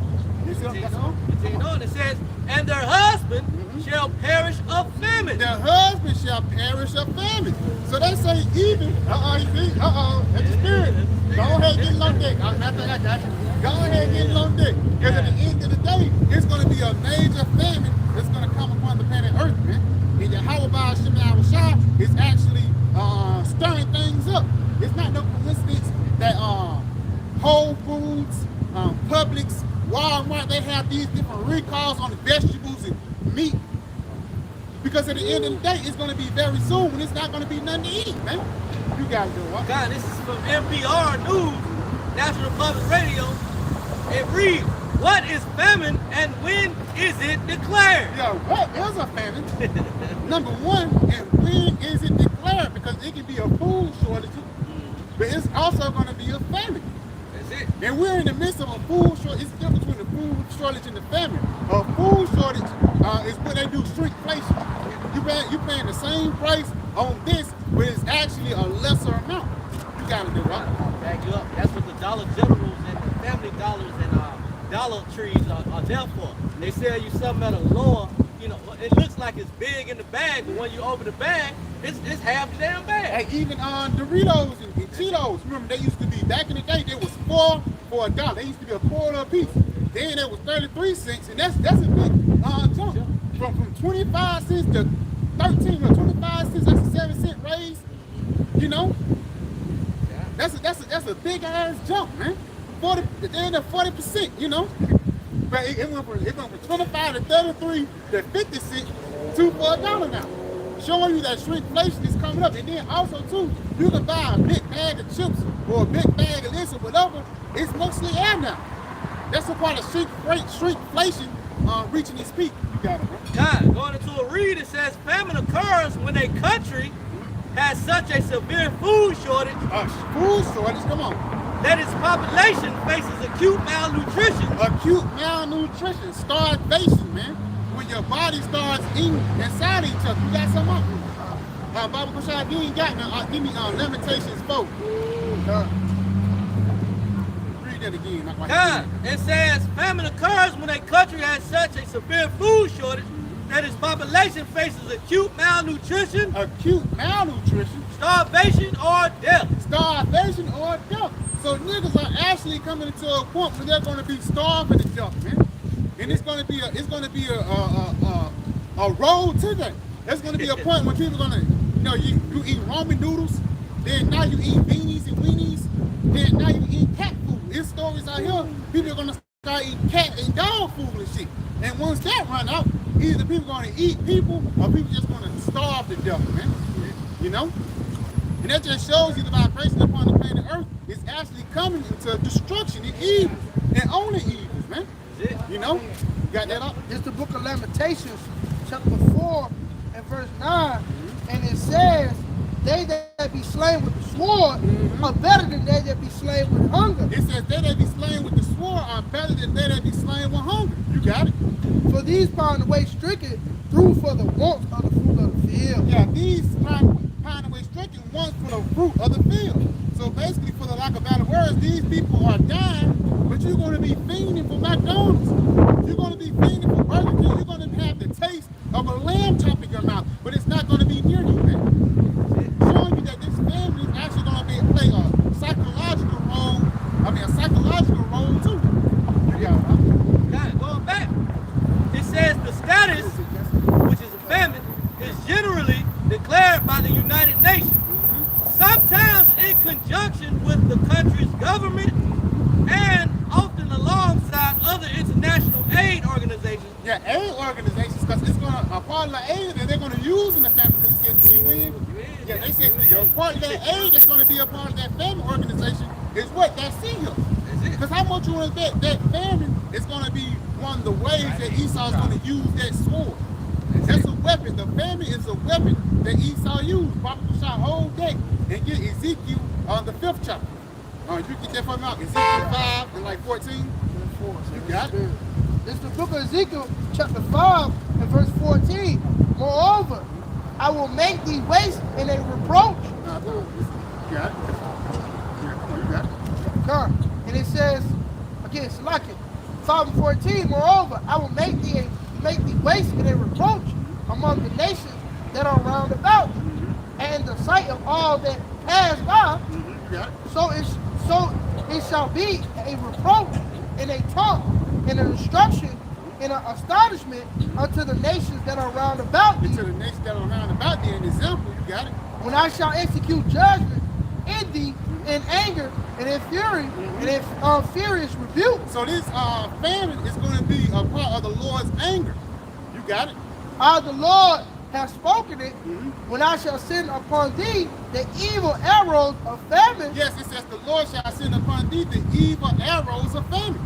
You see what I'm saying? It says, and their husband shall perish of famine. Their husband shall perish of famine. So they say even, you see, that's the spirit. Go ahead and get on deck. I got you. Go ahead and get on deck. Because at the end of the day, it's going to be a major famine that's going to come upon the planet Earth, man. And Yahawah Sham Yahawashi is actually stirring things up. It's not no coincidence that Whole Foods, Publix, Walmart, they have these different recalls on the vegetables and meat. Because at the end of the day, it's going to be very soon when it's not going to be nothing to eat, man. You got to do it. God, this is from NPR News, National Public Radio. It reads, what is famine and when is it declared? Yeah, what is a famine? Number one, and when is it declared? Because it can be a food shortage, but it's also going to be a famine. That's it. And we're in the midst of a food shortage. It's the difference between the food shortage and the famine. A food shortage is when they do shrinkflation. You paying the same price on this, but it's actually a lesser amount. You got to do right. Back you up. That's what the Dollar Generals and the Family Dollars and Dollar Trees are there for. They sell you something at a lower, you know, it looks like it's big in the bag, but when you open the bag, it's half the damn bag. Hey, even Doritos and Cheetos, remember they used to be, back in the day, they was $4 for $1. They used to be a quarter a piece. Then it was 33 cents, and that's a big jump. From 25 cents to 13 or 25 cents, that's a 7-cent raise. You know? That's a big ass jump, man. 40%, you know? But it went from 25 to 33 to 50 cents to for $1 now. Showing you that shrinkflation is coming up. And then also too, you can buy a big bag of chips or a big bag of this or whatever. It's mostly air now. That's a part of shrinkflation reaching its peak. You got it, right? God, going into a read, it says famine occurs when a country has such a severe food shortage. Food shortage, come on. That its population faces acute malnutrition. Acute malnutrition, starvation, man. When your body starts eating inside each other, you got some up. Bible Qadash, you ain't got none. Give me Lamentations 4. Read that again. God, it says famine occurs when a country has such a severe food shortage that its population faces acute malnutrition. Acute malnutrition. Starvation or death. Starvation or death. So niggas are actually coming to a point where they're going to be starving to death, man. And it's going to be a road to that. There's going to be a point when people are going to, you know, you eat ramen noodles, then now you eat beanies and weenies, then now you eat cat food. There's stories out here, people are going to start eating cat and dog food and shit. And once that run out, either people are going to eat people or people just going to starve to death, man. You know? And that just shows you the vibration upon the planet Earth is actually coming into destruction and evil. And only evils, man. You know? You got that up? It's the book of Lamentations, chapter 4 and verse 9. And it says, they that be slain with the sword are better than they that be slain with hunger. It says, they that be slain with the sword are better than they that be slain with hunger. these pound away stricken through for the wants of the fruit of the field. Yeah, these pound away stricken wants for the fruit of the field. So basically, for the lack of better words, these people are dying, but you're going to be fiending for McDonald's. You're going to be fiending for Burger King. You're going to have the taste of a lamb chop in your mouth, but it's not going to be near you, man. Showing you that this family is actually going to play a psychological role. I mean, a psychological role too. Yeah, Got it. Going back, it says the status, which is a famine, is generally declared by the United Nations, sometimes in conjunction with the country's government and often alongside other international aid organizations. Yeah, aid organizations, because it's going to, a part of the aid that they're going to use in the family, because it says the UN. Yeah, they said a part of that aid that's going to be a part of that family organization is what? That seal. Because how much you want to bet that famine is going to be one of the ways that Esau's going to use that sword. That's a weapon. The famine is a weapon that Esau used. Probably shot whole day and get Ezekiel on the 5th chapter. You get that from out Ezekiel 5 and like 14. You got it. This is the book of Ezekiel, chapter 5 and verse 14. Moreover, I will make thee waste in a reproach. You got it. You got it. Come. And it says, again, Salaki, 5 and 14, moreover, I will make thee waste in a reproach among the nations that are round about thee, and in the sight of all that pass by. So it shall be a reproach and a taunt and an instruction and an astonishment unto the nations that are round about thee. To the nations that are round about thee, an example, you got it. When I shall execute judgment in thee in anger and in fury and in furious rebuke. So this famine is going to be a part of the Lord's anger. You got it. The Lord has spoken it when I shall send upon thee the evil arrows of famine. Yes, it says the Lord shall send upon thee the evil arrows of famine.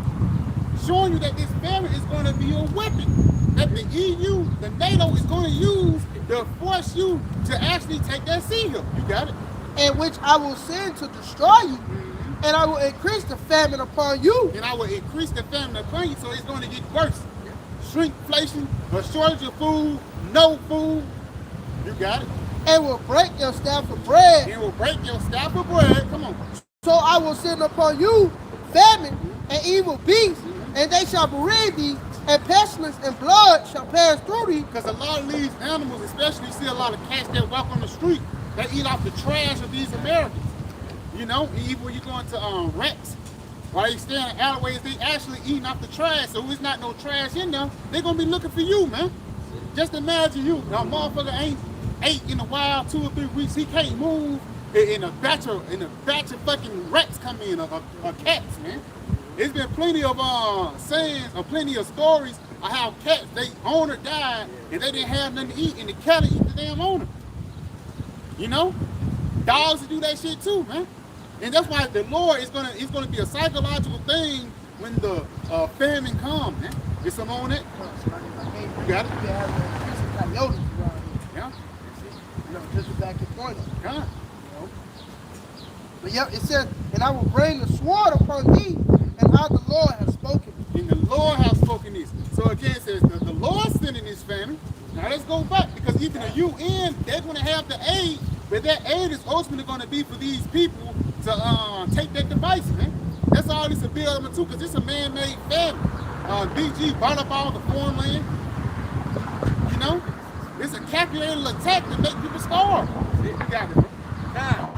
Showing you that this famine is going to be a weapon that the EU, the NATO is going to use to force you to actually take that seal. You got it. And which I will send to destroy you, and I will increase the famine upon you. And I will increase the famine upon you, so it's going to get worse. Shrinkflation, a shortage of food, no food. You got it. And will break your staff of bread. And will break your staff of bread. Come on. So I will send upon you famine and evil beasts, and they shall bereave thee, and pestilence and blood shall pass through thee. Because a lot of these animals, especially, you see a lot of cats that walk on the street. They eat off the trash of these Americans. You know, even when you go into rats, while they stay in the alleyways, they actually eating off the trash. So there's not no trash in there. They're going to be looking for you, man. Just imagine you. Now, motherfucker ain't ate in a while, 2 or 3 weeks. He can't move. In a batch of fucking rats come in, or cats, man. There's been plenty of sayings or plenty of stories of how cats, they owner died and they didn't have nothing to eat, and the cat eat the damn owner. You know, dogs do that shit too, man. And that's why the Lord is gonna be a psychological thing when the famine comes, man. Get some on it. You got it. Yeah. Just back to point. Yeah. But yep, it says, and I will bring the sword upon thee, and I, the Lord, have spoken. And the Lord has spoken this. So again, it says the Lord sending this famine. Now let's go back, because even the UN, they're going to have the aid, but that aid is ultimately going to be for these people to take that device, man. That's all this is a big element too, because it's a man-made famine. BG bought up all the foreign land. You know, it's a calculated attack to make people starve. You got it, bro. Now,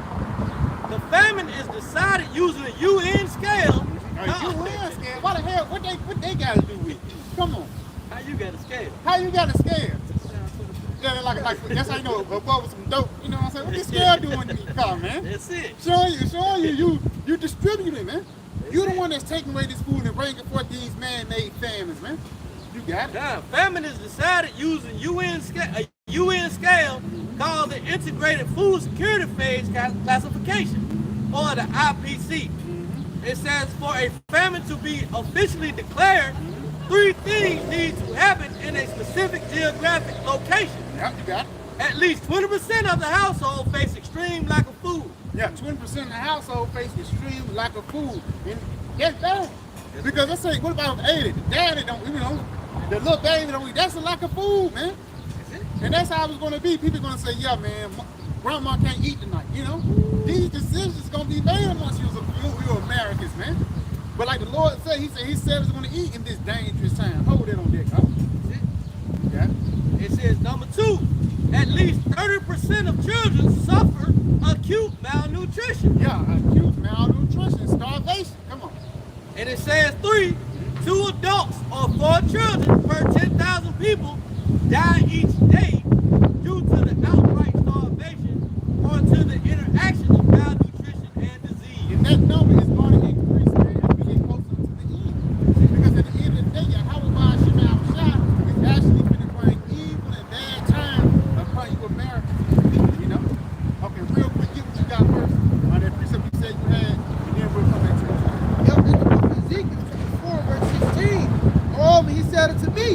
the famine is decided using a UN scale. UN scale? Why the hell? What they got to do with it? Come on. How you got a scale? How you got a scale? Yeah, like that's how you know a boy with some dope. You know what I'm saying? What this scale doing in the car, man? That's it. Showing you distributing, man. You're the one that's taking away this food and bringing forth these man-made famines, man. You got it. Now, famine is decided using a UN scale called the Integrated Food Security Phase Classification, or the IPC. It says for a famine to be officially declared, 3 things need to happen in a specific geographic location. Yeah, you got it. At least 20% of the household face extreme lack of food. Yeah, 20% of the household face extreme lack of food. And that's bad. Because let's say, what about 80? The daddy don't, The little baby don't eat. That's a lack of food, man. And that's how it's going to be. People going to say, yeah, man, grandma can't eat tonight, you know? These decisions going to be made amongst you Americans, man. But like the Lord said, he said it's going to eat in this dangerous time. Hold that on deck, huh? Yeah. It says, number 2, at least 30% of children suffer acute malnutrition. Yeah, acute malnutrition, starvation. Come on. And it says 3, 2 adults or 4 children per 10,000 people die each day due to the outright starvation or to the interaction of malnutrition and disease. And that number is going to increase, man, as we get closer to the end. Because at the end of the day, Yahawah is actually going to bring evil and bad time upon you Americans, you know? Okay, real quick, get what you got first on that precept you said you had, and then we'll come back to it. Yep, in the book of Ezekiel, chapter 4, verse 16. Moreover, he said unto me,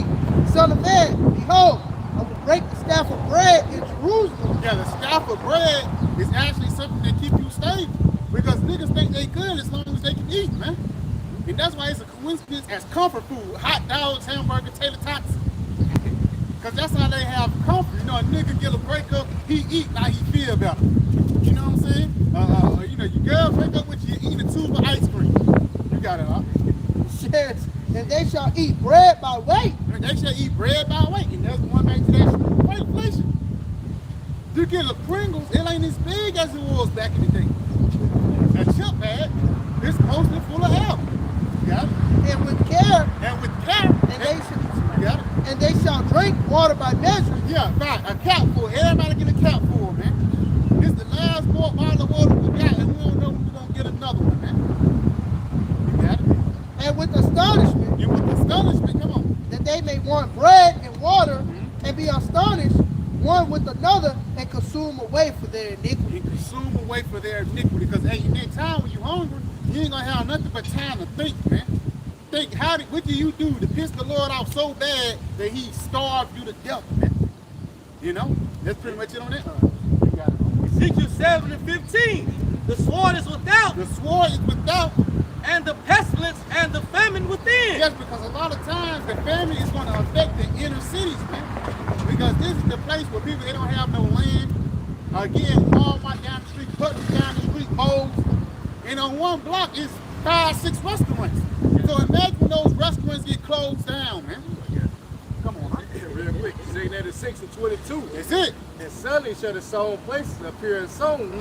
Son of man, behold, I will break the staff of bread in Jerusalem. Yeah, the staff of bread is actually something that keep you stable. Because niggas think they good as long as they can eat, man. And that's why it's a coincidence as comfort food. Hot dogs, hamburger, tater tots. Because that's how they have comfort. You know, a nigga get a breakup, he eat like he feel better. You know what I'm saying? You know, your girl break up with you, eat a tube of ice cream. You got it, huh? Says, and they shall eat bread by weight. They shall eat bread by weight. And that's going back to that inflation. You get a Pringles, it ain't as big as it was back in the day. A chip bag is mostly full of air. You got it? And with care, And with care, you got it? and they shall drink water by measure. Yeah, right. A cap full. Everybody get a cap full, man. This is the last bottle of water we got, and we don't know when we're going to get another one, man. You got it? And with astonishment, And with astonishment, come on. that they may want bread and water, and be astonished one with another, and consume away for their iniquity. And consume away for their iniquity. Because hey, in that time when you're hungry, you ain't going to have nothing but time to think, man. Think, what do you do to piss the Lord off so bad that he starved you to death, man? You know? That's pretty much it on that. You got it. Ezekiel 7 and 15. The sword is without, The sword is without. and the pestilence and the famine within. Yes, because a lot of times the famine is going to affect the inner cities, man. Because this is the place where people, they don't have no land. Again, Walmart down the street, Putnam down the street, Bowls. And on one block is 5, 6 restaurants. So imagine when those restaurants get closed down, man. Come on, huh? Real quick, Ezekiel 6 and 22. That's it. And suddenly shall the sown places appear in sown,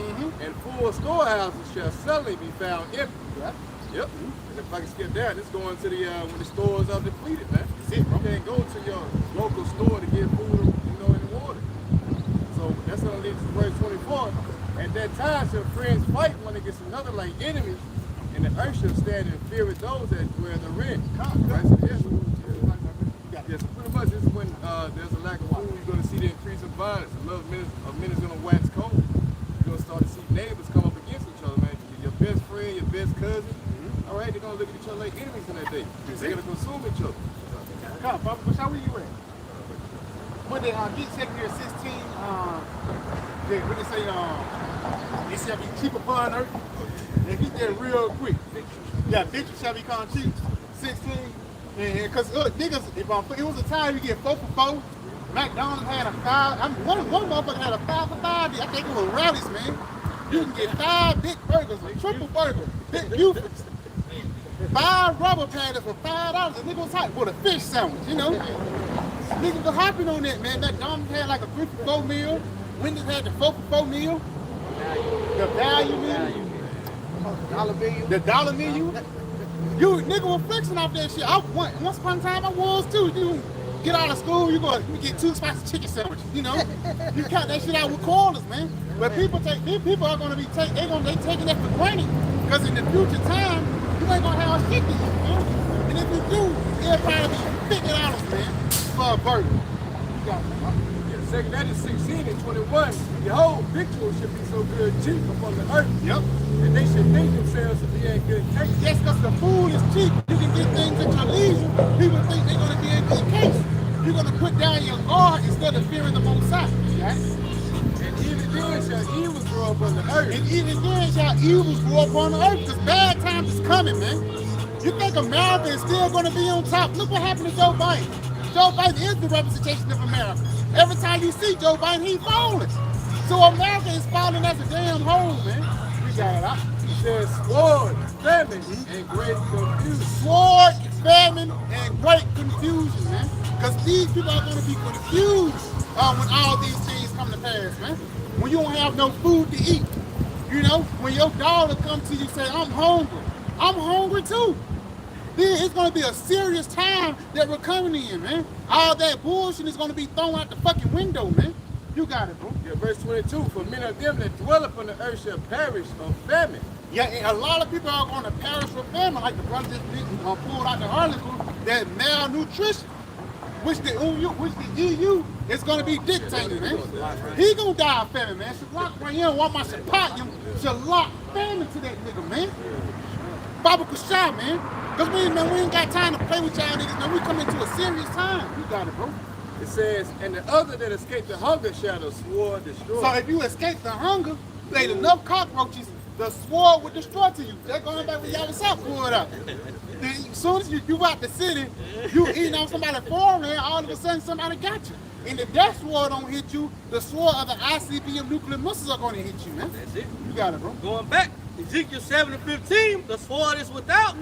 and full storehouses shall suddenly be found empty. Yeah. Yep. And if I can skip down, it's going to the when the stores are depleted, man. That's it, bro. You can't go to your local store to get food, you know, and water. So that's going to lead to verse 24. At that time shall friends fight one against another like enemies, and the earth shall stand in fear of those that dwell therein. Right? So yes, so pretty much this is when there's a lack of food. You're going to see the increase of violence. A love of men is going to wax cold. You're going to start to see neighbors come up against each other, man. Your best friend, your best cousin. All right, they're going to look at each other like enemies in that day. They're going to consume each other. Come, Papa, which how were you at? When they get secondary 16, when they say they shall be cheap upon earth, they get there real quick. Yeah, victory shall become cheap. 16, and because niggas, if it was a time you get 4 for 4. McDonald's had a 5. I mean, one motherfucker had a 5 for 5. I think it was Rallies, man. You can get 5 big burgers, a triple burger, big Bufords, 5 rubber patties for $5. The nigga was hot with a fish sandwich, you know. Niggas were hopping on that, man. McDonald's had like a 3 for 4 meal. Wendy's had the 4 for 4 meal. The value meal. Dollar bill. The dollar menu. You nigga was flexing off that shit. Once upon a time I was too. You get out of school, you get 2 spicy chicken sandwiches, you know. You count that shit out with quarters, man. But these people are gonna be they taking that for granted. Because in the future time, you ain't gonna have shit to eat, man. And if you do, it'll probably be $50, man, for a burger. You got it, man. Second, that is 16 and 21. Behold, victuals should be so good cheap upon the earth. Yep. And they should think themselves to be in good taste. Yes, because the food is cheap. You can get things at your leisure. People think they're going to be in good case. You're going to put down your guard instead of fearing the Most High. Right? And even then shall evils grow upon the earth. And even then shall evils grow upon the earth because bad times is coming, man. You think America is still going to be on top? Look what happened to Joe Biden. Joe Biden is the representation of America. Every time you see Joe Biden, he's falling. So America is falling as a damn whole, man. We got it out. He says sword, famine, and great confusion. Sword, famine, and great confusion, man. Because these people are going to be confused when all these things come to pass, man. When you don't have no food to eat. You know, when your daughter comes to you and say, I'm hungry too. Then it's going to be a serious time that we're coming in, man. All that bullshit is going to be thrown out the fucking window, man. You got it, bro. Yeah, verse 22, for many of them that dwell upon the earth shall perish of famine. Yeah, and a lot of people are going to perish from famine, like the brother just pulled out the article, that malnutrition, which the EU is going to be dictating, man. He going to die of famine, man. Shalak right here, want my Shapatiyam, Shalak famine to that nigga, man. Baba Kushah, man. Because we ain't got time to play with y'all niggas, man. We come into a serious time. You got it, bro. It says, and the other that escape the hunger shall the sword destroy. So if you escape the hunger, laid enough cockroaches, the sword would destroy to you. They're going back with Yahawah pulled up. Then as soon as you out the city, you eating on somebody's forehead, all of a sudden somebody got you. And if that sword don't hit you, the sword of the ICBM nuclear missiles are going to hit you, man. That's it. You got it, bro. Going back, Ezekiel 7:15, the sword is without,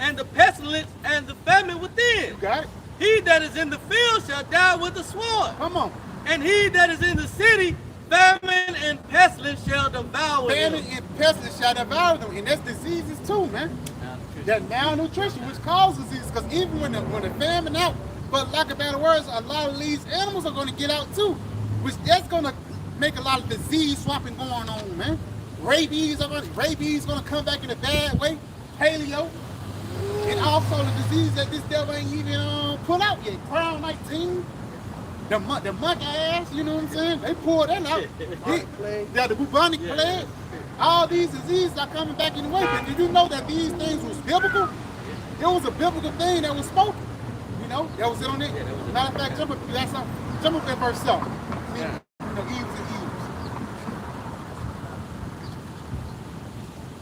and the pestilence and the famine within. You got it. He that is in the field shall die with the sword. Come on. And he that is in the city, famine and pestilence shall devour Famine him. and pestilence shall devour them. And that's diseases too, man. That malnutrition, which causes disease. Because even when the famine out, but like a better words, a lot of these animals are going to get out too. Which that's going to make a lot of disease swapping going on, man. Rabies going to come back in a bad way. Paleo. And also the disease that this devil ain't even put out yet. Crown 19. The monkey ass, you know what I'm saying? They pulled that out. The bubonic plague. All these diseases are coming back in the way. But did you know that these things was biblical? It was a biblical thing that was spoken. You know, that was it on it. Matter of fact, jump up that verse up. Yeah. You know, evils and evils.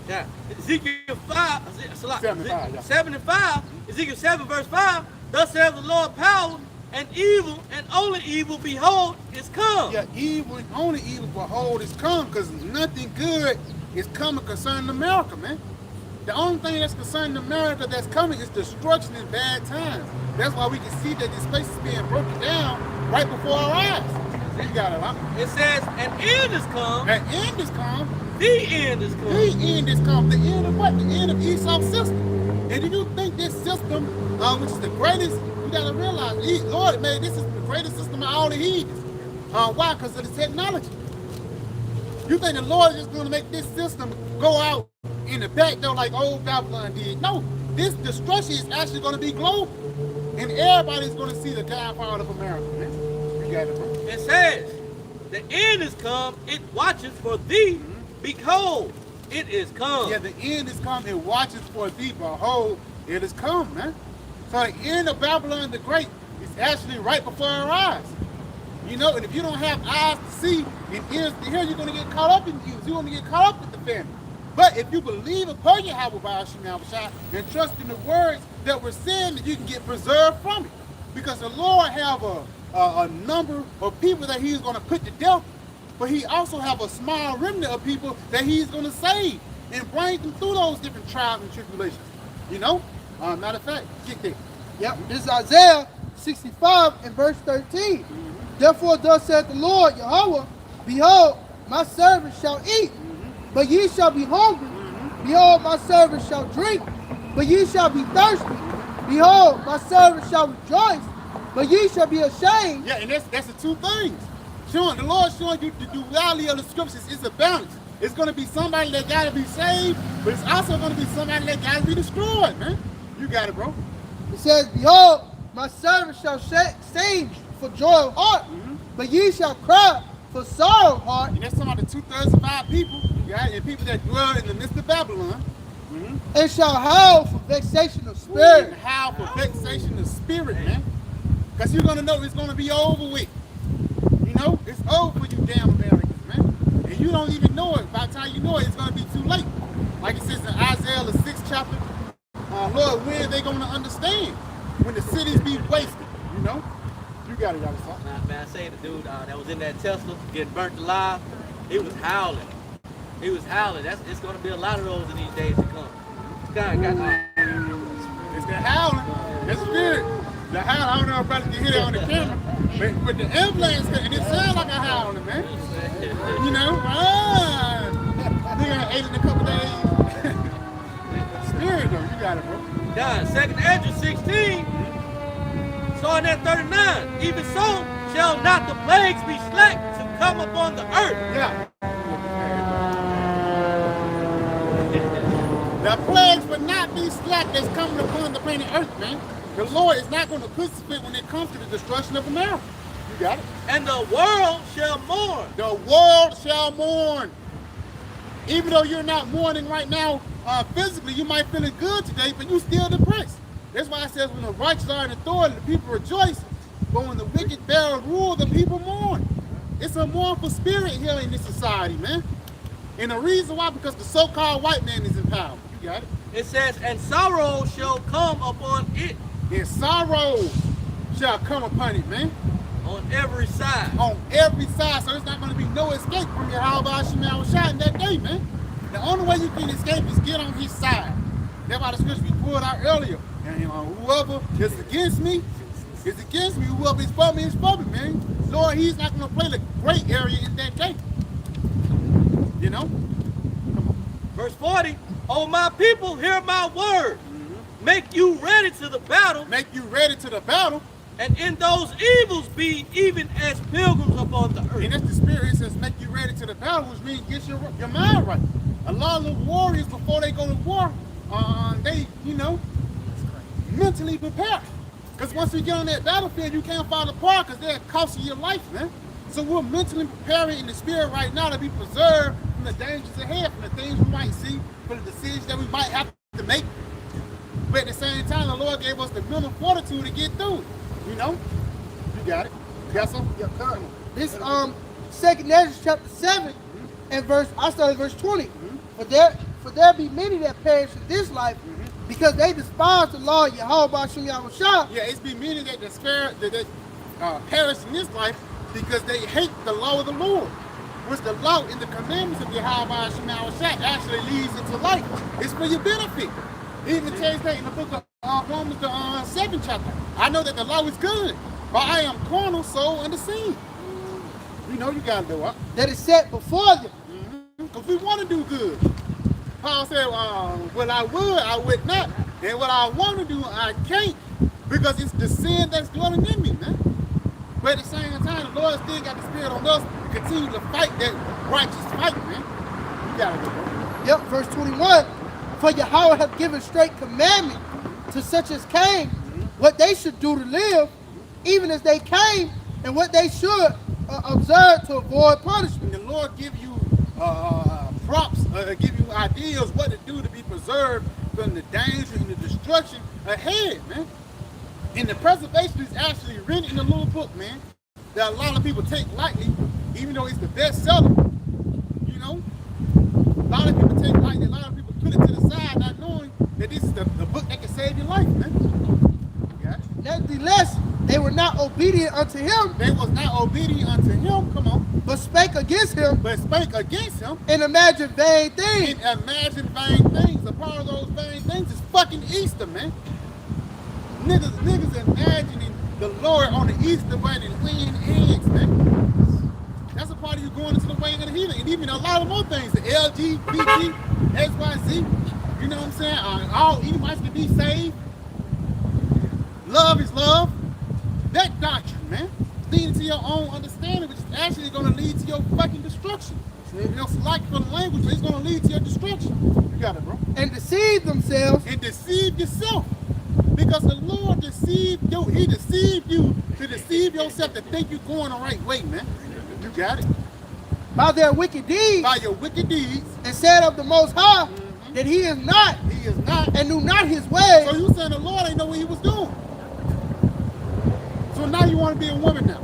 Yeah. Ezekiel 5, 7 and 5, Ezekiel 7 verse 5, thus saith the Lord power, and evil and only evil, behold, is come. Yeah, evil and only evil, behold, is come, because nothing good is coming concerning America, man. The only thing that's concerning America that's coming is destruction in bad times. That's why we can see that this place is being broken down right before our eyes. You got it, huh? It says, an end is come. An end is come. The end is come. The end is come. The end of what? The end of Esau's system. And do you think this system, which is the greatest, you gotta realize, Lord, man, this is the greatest system of all the heathens. Why? Because of the technology. You think the Lord is just gonna make this system go out in the back door like old Babylon did? No, this destruction is actually gonna be global. And everybody's gonna see the downfall of America, man. You got it, bro. It says, the end is come, it watches for thee, behold, it is come. Yeah, the end is come, it watches for thee, behold, it is come, man. So the end of Babylon the Great is actually right before our eyes. You know, and if you don't have eyes to see and ears to hear, you're going to get caught up in views. You're going to get caught up with the family. But if you believe upon Yahawah and trust in the words that were said, that you can get preserved from it. Because the Lord have a number of people that he's going to put to death, but he also have a small remnant of people that he's going to save and bring them through those different trials and tribulations. You know? Matter of fact, get there. Yep, this is Isaiah 65 and verse 13. Therefore thus saith the Lord Yahawah, behold, my servant shall eat, but ye shall be hungry. Behold, my servant shall drink, but ye shall be thirsty. Behold, my servant shall rejoice, but ye shall be ashamed. Yeah, and that's the two things. The Lord showing you the duality of the scriptures is a balance. It's going to be somebody that got to be saved, but it's also going to be somebody that got to be destroyed, man. You got it, bro. It says, behold, my servant shall sing for joy of heart, but ye shall cry for sorrow of heart. And that's talking about the 2/3 of our people, right? And people that dwell in the midst of Babylon. And shall howl for vexation of spirit. And howl for vexation of spirit, man. Because you're going to know it's going to be over with. You know, it's over for you damn Americans, man. And you don't even know it. By the time you know it, it's going to be too late. Like it says in Isaiah, the 6th chapter, Lord, when are they going to understand? When the cities be wasted, You know? You got it, Yahawah. Man, I say the dude that was in that Tesla getting burnt alive, he was howling. He was howling. It's going to be a lot of those in these days to come. It's the howling. That's good. The howling, I don't know if brother can hear it on the camera, but the ambulance, and it sounds like a howling, man. You know? Nigga ate it in a couple days. Spirit though, you got it, bro. God, 2 Andrew 16, starting at 39. Even so, shall not the plagues be slack to come upon the earth. Yeah. The plagues will not be slack that's coming upon the planet Earth, man. The Lord is not going to participate when it comes to the destruction of America. You got it? And the world shall mourn. The world shall mourn. Even though you're not mourning right now physically, you might feel good today, but you're still depressed. That's why it says when the righteous are in authority, the people rejoice. But when the wicked bear rule, the people mourn. It's a mournful spirit here in this society, man. And the reason why, because the so-called white man is in power. You got it? It says, and sorrow shall come upon it. And sorrow shall come upon it, man. On every side. On every side. So there's not going to be no escape from Yahawashi in that day, man. The only way you can escape is get on his side. That's why the scripture we pulled out earlier. And whoever is against me is against me. Whoever is for me is for me, man. Lord, he's not going to play the great area in that day. You know? Come on. Verse 40, O my people, hear my word. Make you ready to the battle. Make you ready to the battle. And in those evils be even as pilgrims upon the earth. And that's the spirit. It says make you ready to the battle, which means get your mind right. A lot of the warriors, before they go to war, they, you know, mentally prepare. Because once you get on that battlefield, you can't fall apart because they're costing your life, man. So we're mentally preparing in the spirit right now to be preserved from the dangers ahead, from the things we might see, from the decisions that we might have to make. But at the same time, the Lord gave us the mental fortitude to get through. You know? You got it. You got some? Yeah, come on. This 2 Ezra chapter 7 and I started verse 20. For there be many that perish in this life because they despise the law of Yahawashi. Yeah, it's be many that perish in this life because they hate the law of the Lord. Which the law and the commandments of Yahawashi actually leads into life. It's for your benefit. It even tells that in the book of Romans, the 7th chapter. I know that the law is good, but I am carnal, soul, and deceived. You know you gotta do it. That is set before you. Because we want to do good. Paul said, what I would not. And what I want to do, I can't. Because it's the sin that's dwelling in me, man. But at the same time, the Lord still got the spirit on us to continue to fight that righteous fight, man. You gotta do it. Yep, verse 21. For Yahawah hath given straight commandment to such as came, what they should do to live, even as they came, and what they should observe to avoid punishment. And the Lord give you props, give you ideas what to do to be preserved from the danger and the destruction ahead, man. And the preservation is actually written in a little book, man, that a lot of people take lightly, even though it's the best seller. You know? A lot of people take lightly, a lot of people put it to the side, not knowing that this is the book that can save your life, man. Yeah. Nevertheless, they were not obedient unto him. They was not obedient unto him, come on. But spake against him. But spake against him. And imagined vain things. And imagined vain things. A part of those vain things is fucking Easter, man. Niggas imagining the Lord on the Easter bunny laying eggs, man. That's a part of you going into the weighing of the heathen. And even a lot of more things, the LGBT, XYZ, you know what I'm saying? All Edomites can be saved. Love is love. That doctrine, man, leading to your own understanding, which is actually going to lead to your fucking destruction. You know, like for the language, but it's going to lead to your destruction. You got it, bro. And deceive themselves. And deceive yourself. Because the Lord deceived you. He deceived you to deceive yourself to think you're going the right way, man. You got it. By their wicked deeds. By your wicked deeds. And said of the Most High that he is not. He is not. And knew not his ways. So you saying the Lord ain't know what he was doing. So now you want to be a woman now.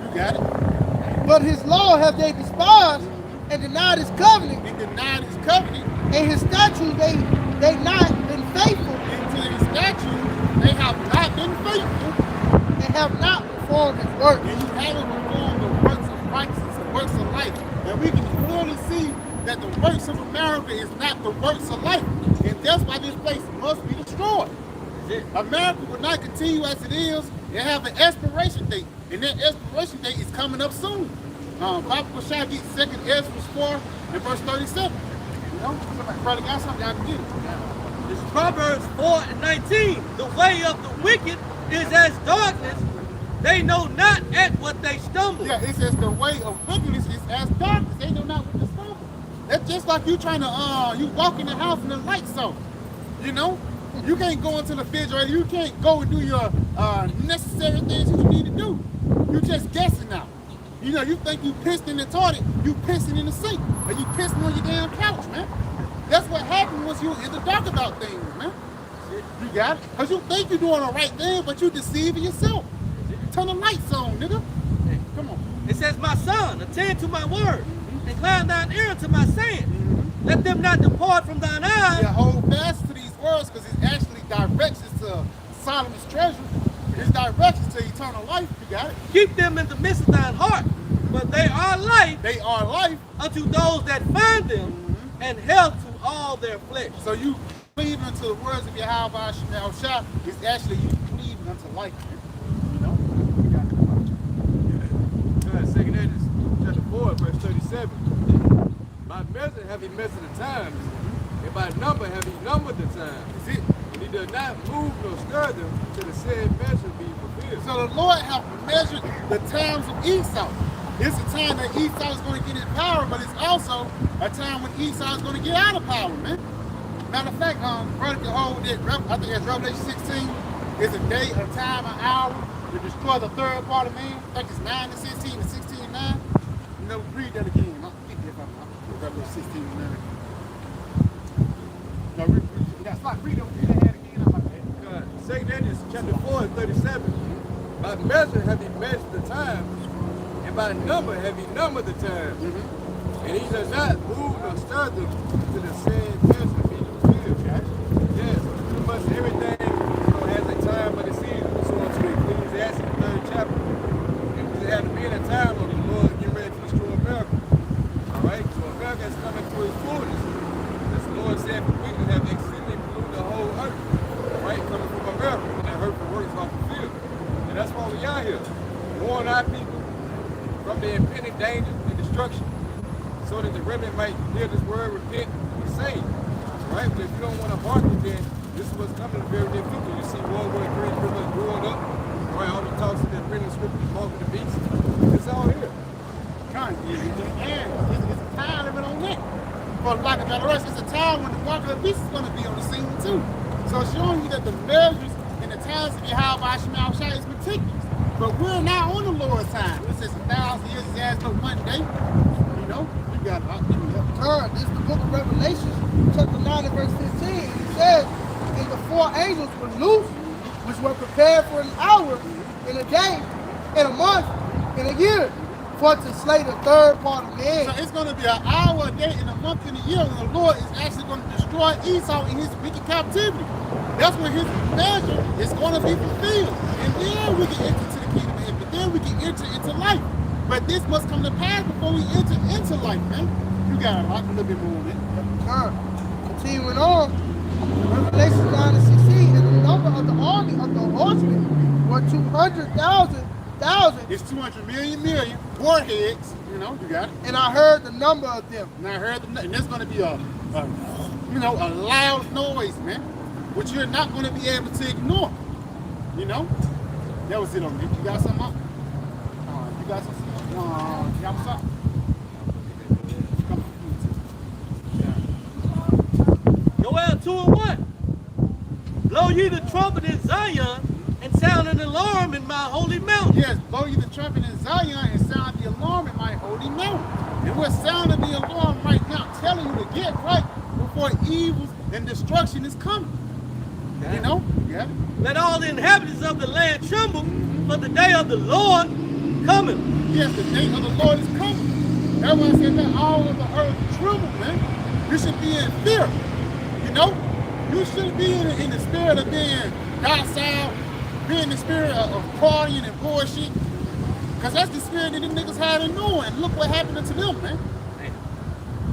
You got it. But his law have they despised and denied his covenant. And denied his covenant. And his statutes they not been faithful. And to his statutes they have not been faithful. work. And you haven't performed the works of righteousness, the works of life. And we can clearly see that the works of America is not the works of life. And that's why this place must be destroyed. America will not continue as it is. They have an expiration date. And that expiration date is coming up soon. Bible shall get 2nd Ezra 4 and verse 37. You know, somebody probably got something, y'all can get it. It's Proverbs 4:19. The way of the wicked is as darkness. They know not at what they stumble. Yeah, it says the way of wickedness is as darkness. They know not what to stumble. That's just like you trying to, you walk in the house and the light's on. You know? You can't go into the refrigerator. You can't go and do your necessary things that you need to do. You just guessing now. You know, you think you pissed in the toilet, you pissing in the sink, or you pissing on your damn couch, man. That's what happens once you're in the dark about things, man. You got it? Because you think you're doing the right thing, but you deceiving yourself. Turn the lights on, nigga. Hey, come on. It says, my son, attend to my word, incline thine ear to my saying. Let them not depart from thine eyes. Yeah, hold fast to these words, because it actually directs us to Solomon's treasure. It's directions to eternal life. You got it? Keep them in the midst of thine heart, but they are life. They are life unto those that find them, and health to all their flesh. So you cleaving unto the words of Yahawah, is actually you cleaving unto life. You know? You got it. 2nd Ezra chapter 4, verse 37. By measure have he measured the times, and by number have he numbered the times. That's it. And he does not move nor stir them till the said measure be fulfilled. So the Lord have measured the times of Esau. It's a time that Esau is going to get in power, but it's also a time when Esau is going to get out of power, man. Matter of fact, brother can hold it. I think it's Revelation 16. It's a day, a time, an hour to destroy the third part of man. I think it's 9 to 16 to 16 to 9. You know, read that again. I'll get there if I'm Revelation 16 to 9. No, read that again. I'm like, 2nd Ezra chapter 4 and 37. By measure have he measured the times, and by number have he numbered the times. And he does not move nor stir them to the said measure be fulfilled. Yes, pretty much everything has a time of the season. So to Ecclesiastes, the 3rd chapter. And we have to be in a time of the Lord getting ready to destroy America. Alright? So America is coming to its fullness. As the Lord said, for we can have exceedingly polluted the whole earth. Right? Coming from America. And that hurtful works are fulfilled. And that's why we are here. Warn our people from the impending danger and destruction, so that the remnant might hear this word, repent, and be saved. Right? But if you don't want to hearken, then this is what's coming in the very near future. You see World War III pretty much growing up. Right? All the talks of the printing scriptures, marking the beast. It's all here. and it's a time limit on that. For lack of better words, it's a time when the mark of the beast is going to be on the scene too. So it's showing you that the measures and the times of Yahawah is meticulous. But we're now on the Lord's time. It says 1,000 years is as no one day. You know, you got it. This is the book of Revelation, chapter 9 and verse 15. It says, and the 4 angels were loose, which were prepared for an hour, in a day, in a month, in a year, for to slay the third part of men. So it's going to be an hour, a day, and a month, and a year when the Lord is actually going to destroy Esau in his wicked captivity. That's when his measure is going to be fulfilled. And then we can enter into the kingdom of heaven. Then we can enter into life. But this must come to pass before we enter into life, man. You got a little bit more on it. Continuing on, Revelation 9 and 16, and the number of the army of the horsemen were 200,000. It's 200 million warheads. You know, you got it. And I heard the number of them. And I heard and there's going to be a loud noise, man, which you're not going to be able to ignore. You know, that was it on me. You got something up? You got something? You got something? Joel 2 and 1. Blow ye the trumpet in Zion, and sound an alarm in my holy mountain. Yes, blow ye the trumpet in Zion and sound the alarm in my holy mountain. And we're sounding the alarm right now, telling you to get right before evil and destruction is coming. You know? Yeah. Let all the inhabitants of the land tremble, for the day of the Lord coming. Yes, the day of the Lord is coming. That's why I said that all of the earth tremble, man. You should be in fear. You know? You shouldn't be in the spirit of being docile, be in the spirit of partying and bullshit. Because that's the spirit that them niggas had in Noah, and look what happened to them, man.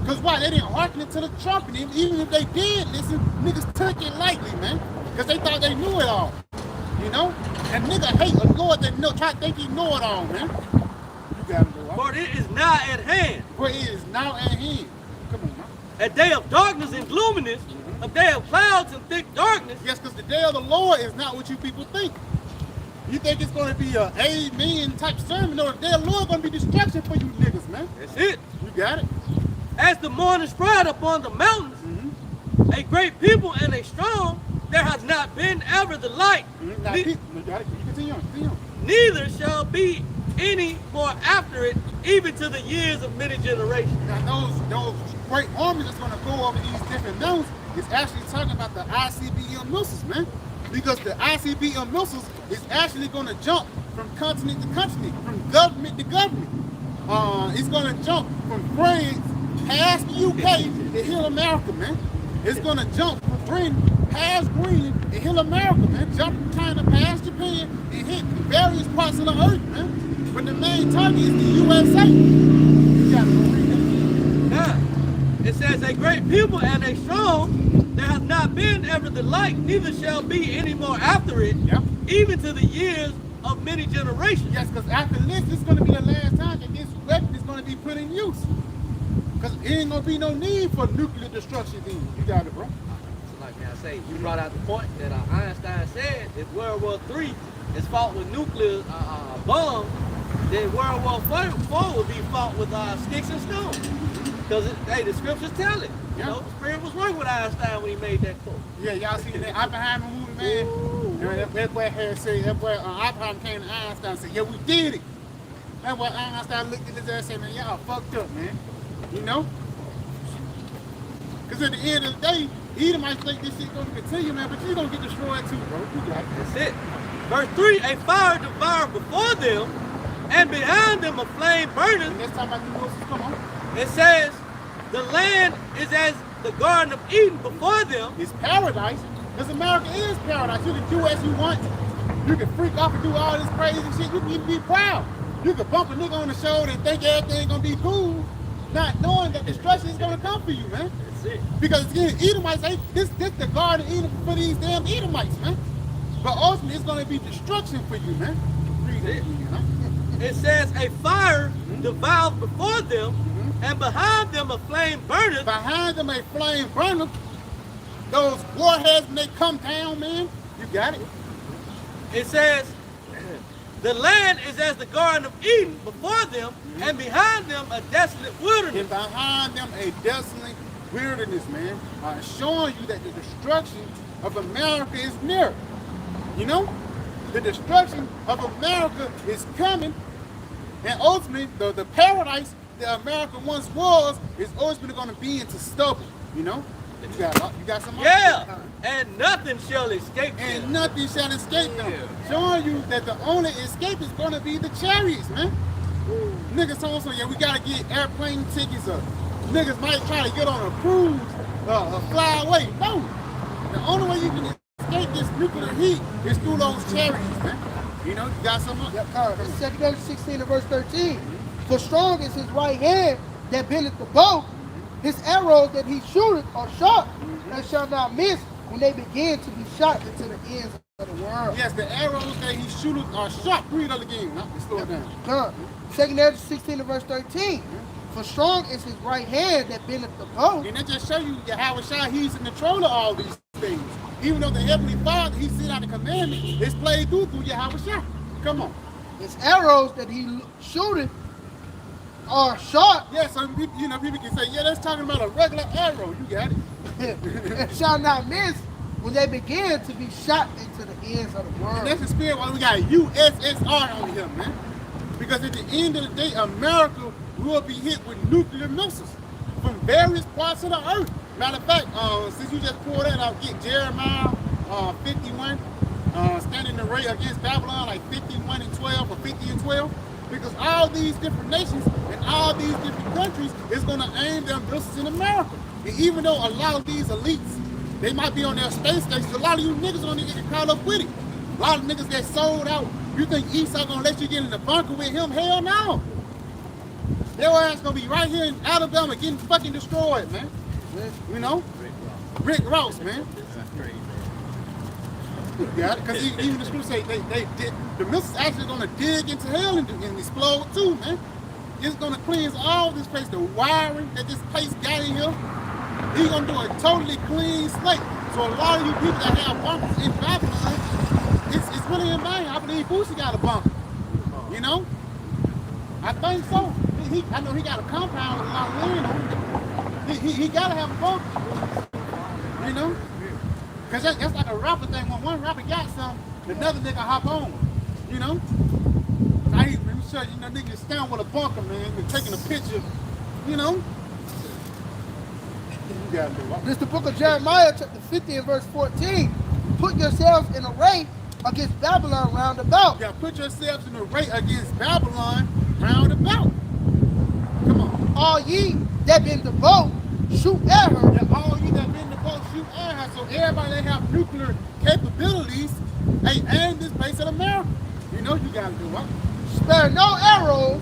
Because why? They didn't hearken to the trumpet. Even if they did listen, niggas took it lightly, man. Because they thought they knew it all. You know? And nigga hate a Lord that try to think he know it all, man. You got it, bro. For it is now at hand. For it is now at hand. Come on, man. A day of darkness and gloominess, a day of clouds and thick darkness. Yes, because the day of the Lord is not what you people think. You think it's going to be a amen type sermon? No, the day of the Lord is going to be destruction for you niggas, man. That's it. You got it? As the morning spread upon the mountains, a great people and a strong, there has not been ever the light. Now, you got it. You continue on. Neither shall be any more after it, even to the years of many generations. Now, those great armies that's going to go over these different mountains is actually talking about the ICBM missiles, man. Because the ICBM missiles is actually going to jump from continent to continent, from government to government. It's going to jump from France past the UK to Hill America, man. It's going to jump from Britain past Greenland to Hill America, man. Jump from China past Japan and hit various parts of the earth, man. But the main target is the USA. You got to read that. Now, it says a great people and a strong, there has not been ever the like, neither shall be any more after it, even to the years of many generations. Yes, because after this is going to be the last time that this weapon is going to be put in use. Because it ain't going to be no need for nuclear destruction then. You got it, bro. So like I say, you brought out the point that Einstein said if World War III is fought with nuclear bombs, then World War IV will be fought with sticks and stones. Because, hey, the scriptures tell it. You know, the Spirit was working with Einstein when he made that quote. Yeah, y'all see that Oppenheimer movie, man? And that boy had said, that boy Oppenheimer came to Einstein and said, yeah, we did it. That boy Einstein looked at his ass and said, man, y'all fucked up, man. You know? Because at the end of the day, Edom might think this shit going to continue, man, but you're going to get destroyed too, bro. You got it. That's it. Verse 3, a fire devoured before them, and behind them a flame burning. And that's talking about the Moses, come on. It says, the land is as the Garden of Eden before them. It's paradise, because America is paradise. You can do as you want. You can freak off and do all this crazy shit. You can even be proud. You can bump a nigga on the shoulder and think everything's going to be cool, not knowing that destruction is going to come for you, man. That's it. Because again, Edomites, this the Garden of Eden for these damn Edomites, man. But ultimately, it's going to be destruction for you, man. Read it, you know? It says, a fire devoured before them, and behind them a flame burning. Behind them a flame burning. Those warheads, when they come down, man, you got it. It says, the land is as the Garden of Eden before them, and behind them a desolate wilderness. And behind them a desolate wilderness, man. Showing you that the destruction of America is near. You know? The destruction of America is coming. And ultimately, the paradise that America once was is ultimately going to be into stubble. You know? You got some. Yeah, and nothing shall escape them. And nothing shall escape them. Showing you that the only escape is going to be the chariots, man. Niggas told us, yeah, we got to get airplane tickets up. Niggas might try to get on a cruise, fly away. No. The only way you can escape this nuclear heat is through those chariots, man. You know, you got something? Yep. 2 Kings 16 and verse 13. For strong is his right hand that bendeth the bow. His arrows that he shooteth are sharp, and shall not miss when they begin to be shot into the ends of the world. Yes, the arrows that he shooteth are sharp. Read it again. No, slow it down. 2 Kings 16 and verse 13. For strong is his right hand that bendeth the bow. And that just show you Yahawashi, he's in control of all these things. Even though the Heavenly Father, he sent out the commandment, it's played through Yahawashi. Come on. His arrows that he shooteth are sharp. Yeah, so you know, people can say, yeah, that's talking about a regular arrow. You got it. And shall not miss when they begin to be shot into the ends of the world. And that's the spirit why we got USSR on here, man. Because at the end of the day, America will be hit with nuclear missiles from various parts of the earth. Matter of fact, since you just pulled that out, get Jeremiah 51, standing array against Babylon, like 51 and 12 or 50 and 12. Because all these different nations and all these different countries is going to aim their missiles in America. And even though a lot of these elites, they might be on their space stations, a lot of you niggas don't even get caught up with it. A lot of niggas get sold out You think Esau gonna let you get in the bunker with him? Hell no. Their ass gonna be right here in Alabama getting fucking destroyed, man. You know? Rick Ross, man. Yeah, because even the scripture say they did, the missiles actually gonna dig into hell and explode too, man. It's gonna cleanse all this place, the wiring that this place got in here. He's gonna do a totally clean slate. So a lot of you people that have bunkers in Babylon, it's really in vain. I believe Boosie got a bunker. You know? I think so. I know he got a compound with a lot of land on it. He gotta have a bunker. You know? Cause that's like a rapper thing. When one rapper got something, another nigga hop on. You know? Let me show you, niggas stand with a bunker, man. They're taking a picture. You know? You gotta do it. This is the book of Jeremiah, chapter 50 and verse 14. Put yourselves in array against Babylon round about. Yeah, put yourselves in array against Babylon round about. Come on. All ye that been the boat, shoot at her. Yeah, all you that been the boat, shoot at her. So everybody that have nuclear capabilities, hey, aim this place at America. You know you gotta do what? Spare no arrows,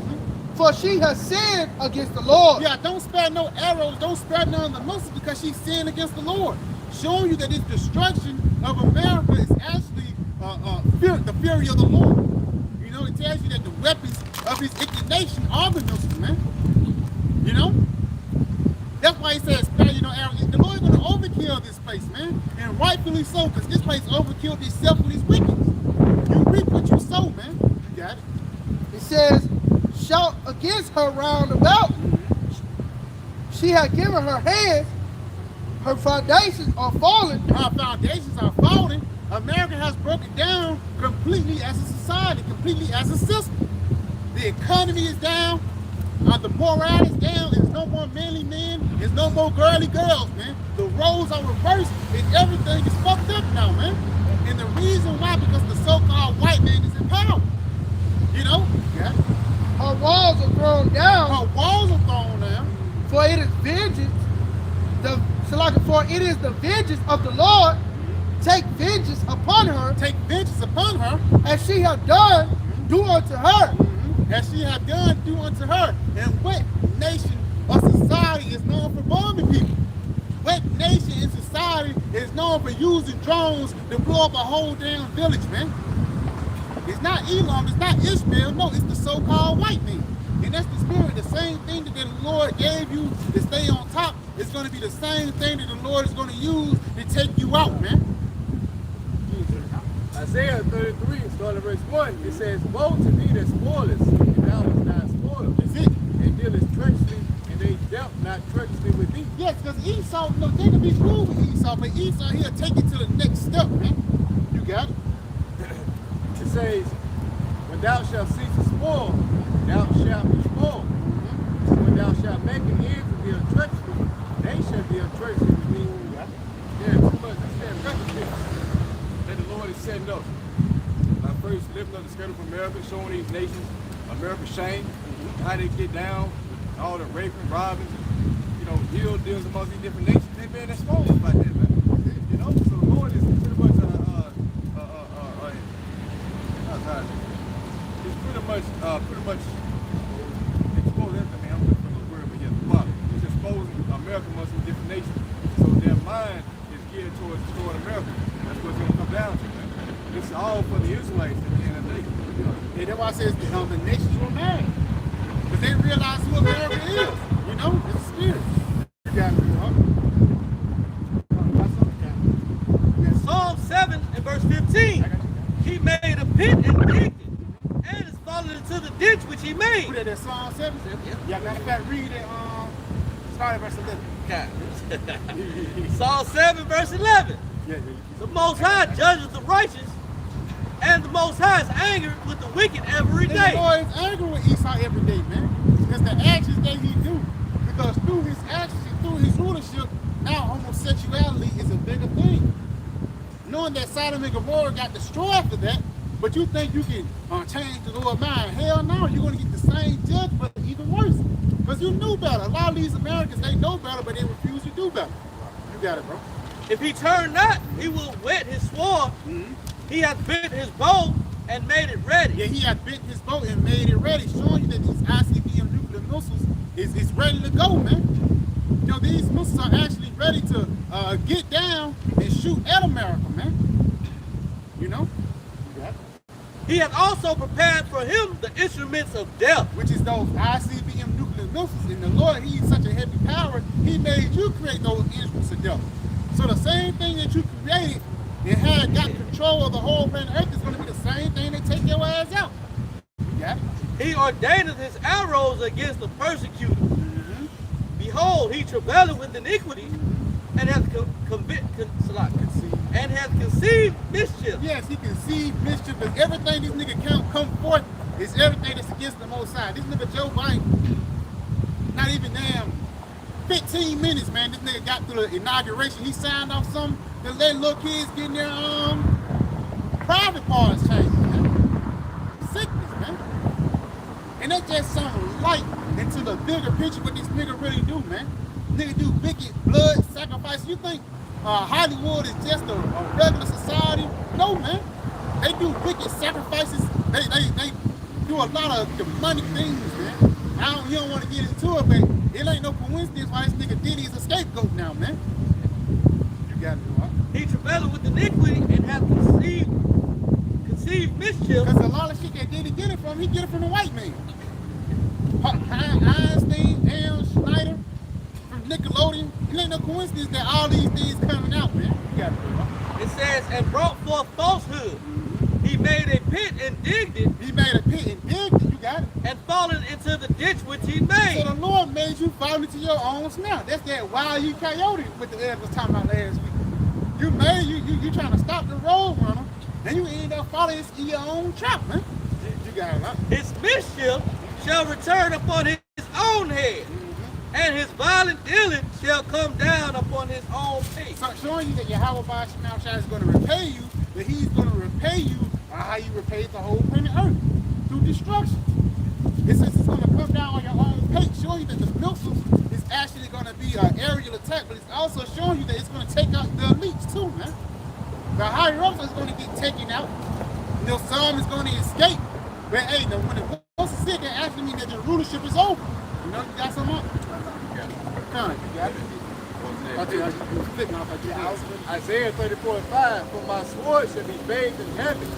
for she has sinned against the Lord. Yeah, don't spare no arrows, don't spare none of the missiles because she's sinned against the Lord. Showing you that this destruction of America is actually the fury of the Lord. You know, it tells you that the weapons of his indignation are the missiles, man. You know? That's why he says, spare you no arrows. The Lord is going to overkill this place, man. And rightfully so, because this place overkilled itself with these wickets. You reap what you sow, man. You got it. It says, shout against her round about. She had given her hands, her foundations are falling. Our foundations are falling. America has broken down completely as a society, completely as a system. The economy is down. The morale is down. There's no more manly men. There's no more girly girls, man. The roles are reversed and everything is fucked up now, man. And the reason why, because the so-called white man is in power. You know? Yeah. Her walls are thrown down. Her walls are thrown down. For it is vengeance. For it is the vengeance of the Lord. Take vengeance upon her. Take vengeance upon her. As she hath done, do unto her. As she hath done, do unto her. And what nation or society is known for bombing people? What nation in society is known for using drones to blow up a whole damn village, man? It's not Elam, it's not Ishmael, no, it's the so-called white man. And that's the spirit, the same thing that the Lord gave you to stay on top. It's going to be the same thing that the Lord is going to use to take you out, man. Isaiah 33, starting at verse 1, it says, woe to thee that spoilest, and thou wast not spoiled. That's it. And dealest treacherously, and they dealt not treacherously with thee. Yes, because Esau, they can be cool with Esau, but Esau, he'll take it to the next step, man. You got it? It says, when thou shalt cease to spoil, thou shalt be spoiled. When thou shalt make an end to deal treacherously, they shall deal treacherously with thee. Yeah, too much. That's that recognition that the Lord is setting up. By first lifting up the skirt of America, showing these nations America's shame, how they get down, all the raping, robbing, deal deals amongst these different nations. They've been exposed by that, man. You know, so the Lord is pretty much it's pretty much exposing everything. I'm looking for the word over here at the bottom. It's exposing America amongst these different nations. So their mind is geared towards destroying America. That's what it's going to come down to, man. This is all for the Israelites at the end of the day. Yeah, that's why I says the nations were mad. Because they realize who America is. You know, it's a spirit. You got me, huh? Psalm 7 and verse 15. He made a pit and digged it, and is fallen into the ditch which he made. Put that Psalm 7? Yeah, matter of fact, read it, start at verse 11. Psalm 7 verse 11. The Most High judges the righteous, and the Most High is angry with the wicked every day. The Lord is angry with Esau every day, man. It's the actions that he do. Because through his actions and through his rulership, now homosexuality is a bigger thing. Knowing that Sodom and Gomorrah got destroyed after that, but you think you can change the Lord's mind. Hell no, you're going to get the same judgment, but even worse. Because you knew better. A lot of these Americans, they know better, but they refuse to do better. You got it, bro. If he turn not, he will whet his sword. He hath bent his bow and made it ready. Yeah, he had bent his boat and made it ready, showing you that these ICBM nuclear missiles is ready to go, man. You know, these missiles are actually ready to get down and shoot at America, man. You know? Yeah. He had also prepared for him the instruments of death. Which is those ICBM nuclear missiles. And the Lord, he's such a heavy power, he made you create those instruments of death. So the same thing that you created and had got control of the whole planet Earth is going to be the same thing that take your ass out. Yeah. He ordained his arrows against the persecuted. Mm-hmm. Behold, he travailed with iniquity and hath conceived mischief. Yes, he conceived mischief, because everything this nigga can't come forth is everything that's against the Most High. This nigga Joe Biden, not even damn 15 minutes, man. This nigga got through the inauguration. He signed off something to let little kids get in their private parts changed, man. Sickness, man. And that's just some light into the bigger picture what this nigga really do, man. Nigga do wicked blood sacrifice. You think Hollywood is just a regular society? No, man. They do wicked sacrifices. They do a lot of demonic things, man. You don't want to get into it, but it ain't no coincidence why this nigga Diddy is a scapegoat now, man. You got it, what? He travailed with iniquity and hath conceived mischief. Because a lot of shit that Diddy get it from, he get it from the white man. Einstein, Al Schneider, from Nickelodeon. It ain't no coincidence that all these things coming out, man. You got it, what? It says, and brought forth falsehood. He made a pit and digged it. He made a pit and digged it, you got it. And fallen into the ditch which he made. So the Lord made you fall into your own snare. That's that wild you coyote what the Ed was talking about last week. You trying to stop the road runner, and you end up falling in your own trap, man. You got it, right? His mischief shall return upon his own head, and his violent dealing shall come down upon his own pate. So showing you that Yahawah is going to repay you, that he's going to repay you how you repaid the whole planet Earth, through destruction. It says it's going to come down on your own pate, showing you that the missiles is actually going to be an aerial attack, but it's also showing you that it's going to take out the elites too, man. The higher ups is going to get taken out. You know, some is going to escape. But hey, when it goes to sit, that actually means that the rulership is over. You know, you got something up? Come on, you got it. Isaiah 34:5, for my sword shall be bathed in heaven.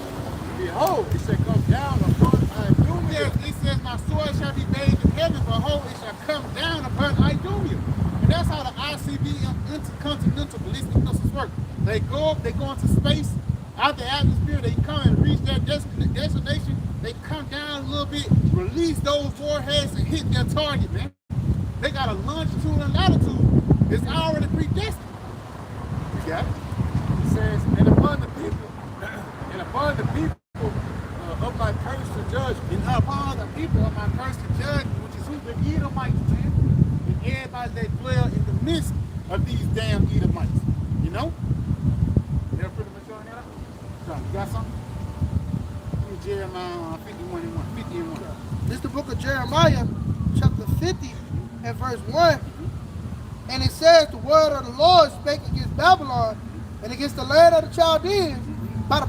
Behold, it shall come down upon Idumea. It says, my sword shall be bathed in heaven. Behold, it shall come down upon Idumea. And that's how the ICBM intercontinental ballistic missiles work. They go up, they go into space, out the atmosphere, they come and reach their destination. They come down a little bit, release those warheads and hit their target, man. They got a longitude and latitude. It's already predestined. You got it? It says, and upon the people of my curse to judge, And upon the people of my curse to judge, which is who the Edomites, man. And everybody that dwell in the midst of these damn Edomites. You know? they're pretty much on that. So, you got something? Give me Jeremiah 51 and 1. 50 and 1. This is the book of Jeremiah, chapter 50 and verse 1. And it says, the word of the Lord spake against Babylon and against the land of the Chaldeans by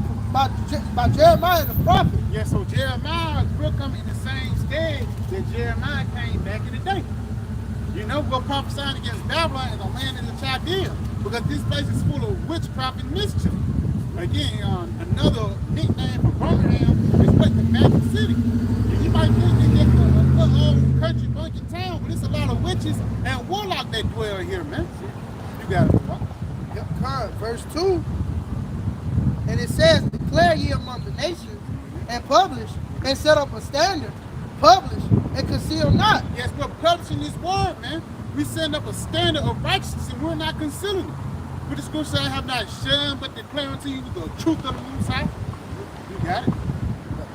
Jeremiah the prophet. Yeah, so Jeremiah will come in the same stage that Jeremiah came back in the day. You know, we're prophesying against Babylon and the land of the Chaldeans, because this place is full of witchcraft and mischief. Again, another nickname for Birmingham is what, the Magic City. And you might think it's just a little old country bunking town, but it's a lot of witches and warlocks that dwell here, man. You got it. Yep, correct. Verse 2. And it says, declare ye among the nations, and publish, and set up a standard, publish, and conceal not. Yes, we're publishing this word, man. We send up a standard of righteousness, and we're not concealing it. But the scripture I have not shunned, but declaring to you the truth of the Most High. You got it?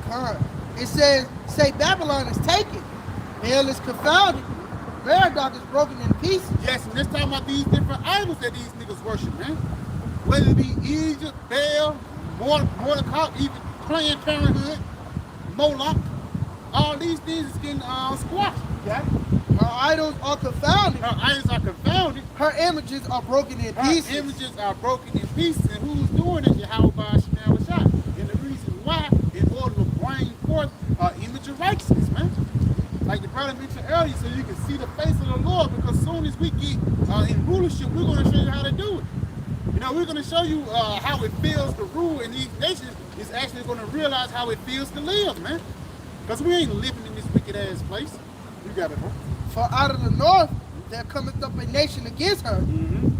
Correct. It says, say Babylon is taken, hell is confounded, Merodach is broken in pieces. Yes, and let's talk about these different idols that these niggas worship, man. Whether it be Egypt, Baal, Mordecai, even Planned Parenthood, Moloch, all these things is getting squashed. Got it? Her idols are confounded. Her idols are confounded. Her images are broken in Her pieces. images are broken in pieces. And who's doing it? Yahawah. And the reason why, in order brother mentioned earlier, so you can see the face of the Lord, because as soon as we get in rulership, we're going to show you how to do it. You know, we're going to show you how it feels to rule, and these nations is actually going to realize how it feels to live, man. Because we ain't living in this wicked-ass place. You got it, bro. For out of the north there cometh up a nation against her,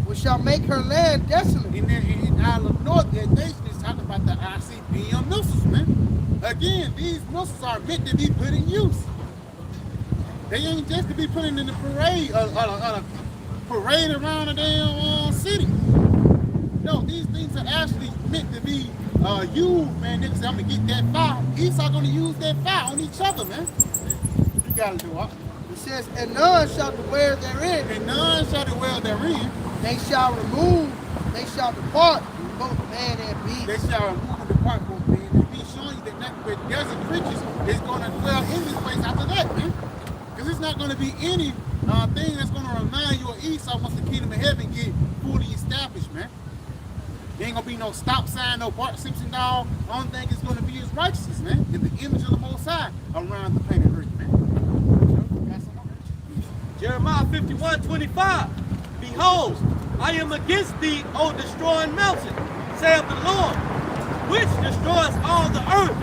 which shall make her land desolate. And then out of the north, that nation is talking about the ICBM missiles, man. Again, these missiles are meant to be put in use. They ain't just to be put in the parade, parade around the damn city. No, these things are actually meant to be used, man. Niggas say, I'm gonna get that fire. Esau gonna use that fire on each other, man. You gotta do what? It says, and none shall dwell therein. And none shall dwell therein. They shall remove, they shall depart, both man and beast. They shall remove and depart both man and beast, showing you that nothing but desert creatures is gonna dwell in this place after that, man. Because it's not gonna be any thing that's gonna remind you of Esau once the kingdom of heaven get fully established, man. There ain't gonna be no stop sign, no Bart Simpson dog. The only thing is gonna be is righteousness, man. And the image of the Most High around the planet Earth, man. Jeremiah 51:25. Behold, I am against thee, O destroying mountain, saith the Lord, which destroys all the earth.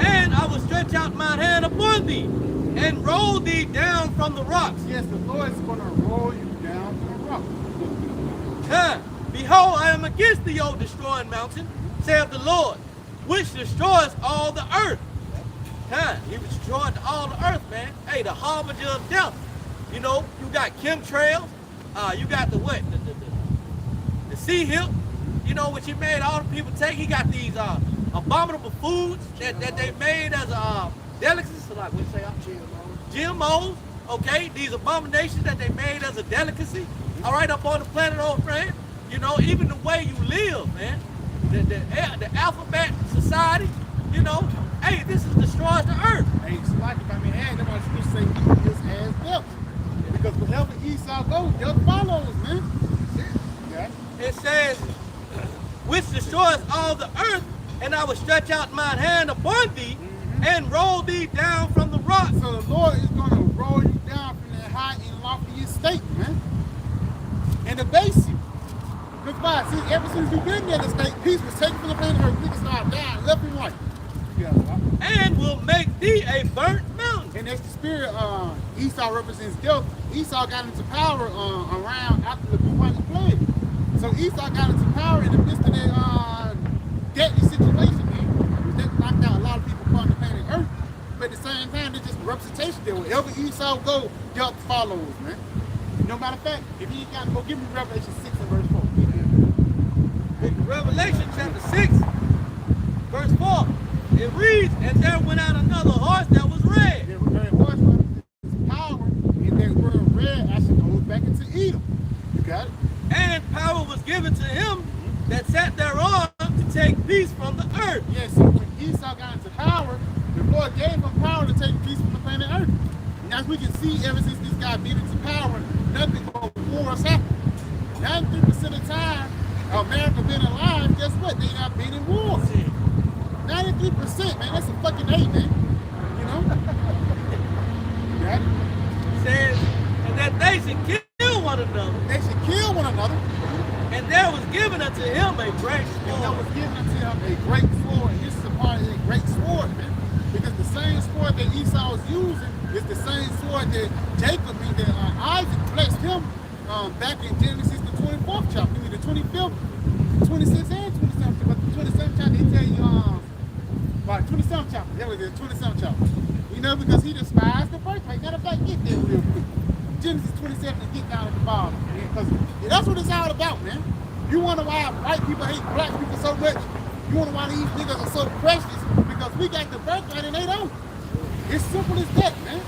And I will stretch out mine hand upon thee, and roll thee down from the rocks. Yes, the Lord is gonna roll you down to the rock. Behold, I am against thee, O destroying mountain, saith the Lord, which destroys all the earth. He destroyed all the earth, man. Hey, the harbinger of death. You know, you got chemtrails, you got the what? The sea hip, you know, which he made all the people take. He got these abominable foods that they made as delicacies, so like what you say, GMOs, okay? These abominations that they made as a delicacy, all right, up on the planet, old friend. You know, even the way you live, man. The alphabet society, you know, hey, this is destroys the earth. Hey, it's like if I mean, that's why scripture say he just has death. Because wherever Esau goes, death follows, man. Yeah. It says, which destroys all the earth, and I will stretch out mine hand upon thee, and roll thee down from the rock. So the Lord is going to roll you down from that high and lofty estate, man. And the basic. Look by, see, ever since you've been there, the state peace was taken from the planet Earth. Niggas start dying left and right. Yeah, and will make thee a burnt mountain. And that's the spirit. Esau represents death. Esau got into power around after the bubonic plague. So Esau got into power in the midst of that deadly situation, man. That knocked out a lot of people upon the planet Earth. But at the same time, it's just a representation that wherever Esau goes, death follows, man. No matter of fact, if you ain't got to go, give me Revelation 6 and verse 4. Revelation chapter 6, verse 4. It reads, and there went out another horse that was red. The horse represents power, and that word red actually goes back into Edom. You got it? And power was given to him that sat thereon to take peace from the earth. Yeah, so when Esau got into power, the Lord gave him power to take peace from the planet Earth. And as we can see, ever since this guy been into power, nothing but wars happen. 93% of the time, America been alive, guess what? They not been in war. 93%, man, that's a fucking A, man. You know? Got it? Says, and that they should kill one another. They should kill one another. And there was given unto him a great And sword. there was given unto him a great sword. And this is a part of a great sword, man. Because the same sword that Esau was using is the same sword that Jacob, that Isaac blessed him back in Genesis the 24th chapter, the 25th, 26th and 27th. But the 27th chapter, he tell you, about 27th chapter. That was the 27th chapter. You know, because he despised the birthright. Matter of fact, get there real quick. Genesis 27 and get down at the bottom. Because that's what it's all about, man. You wonder why white people hate black people so much? You wonder why these niggas are so precious? Because we got the birthright and they don't. It's simple as that, man.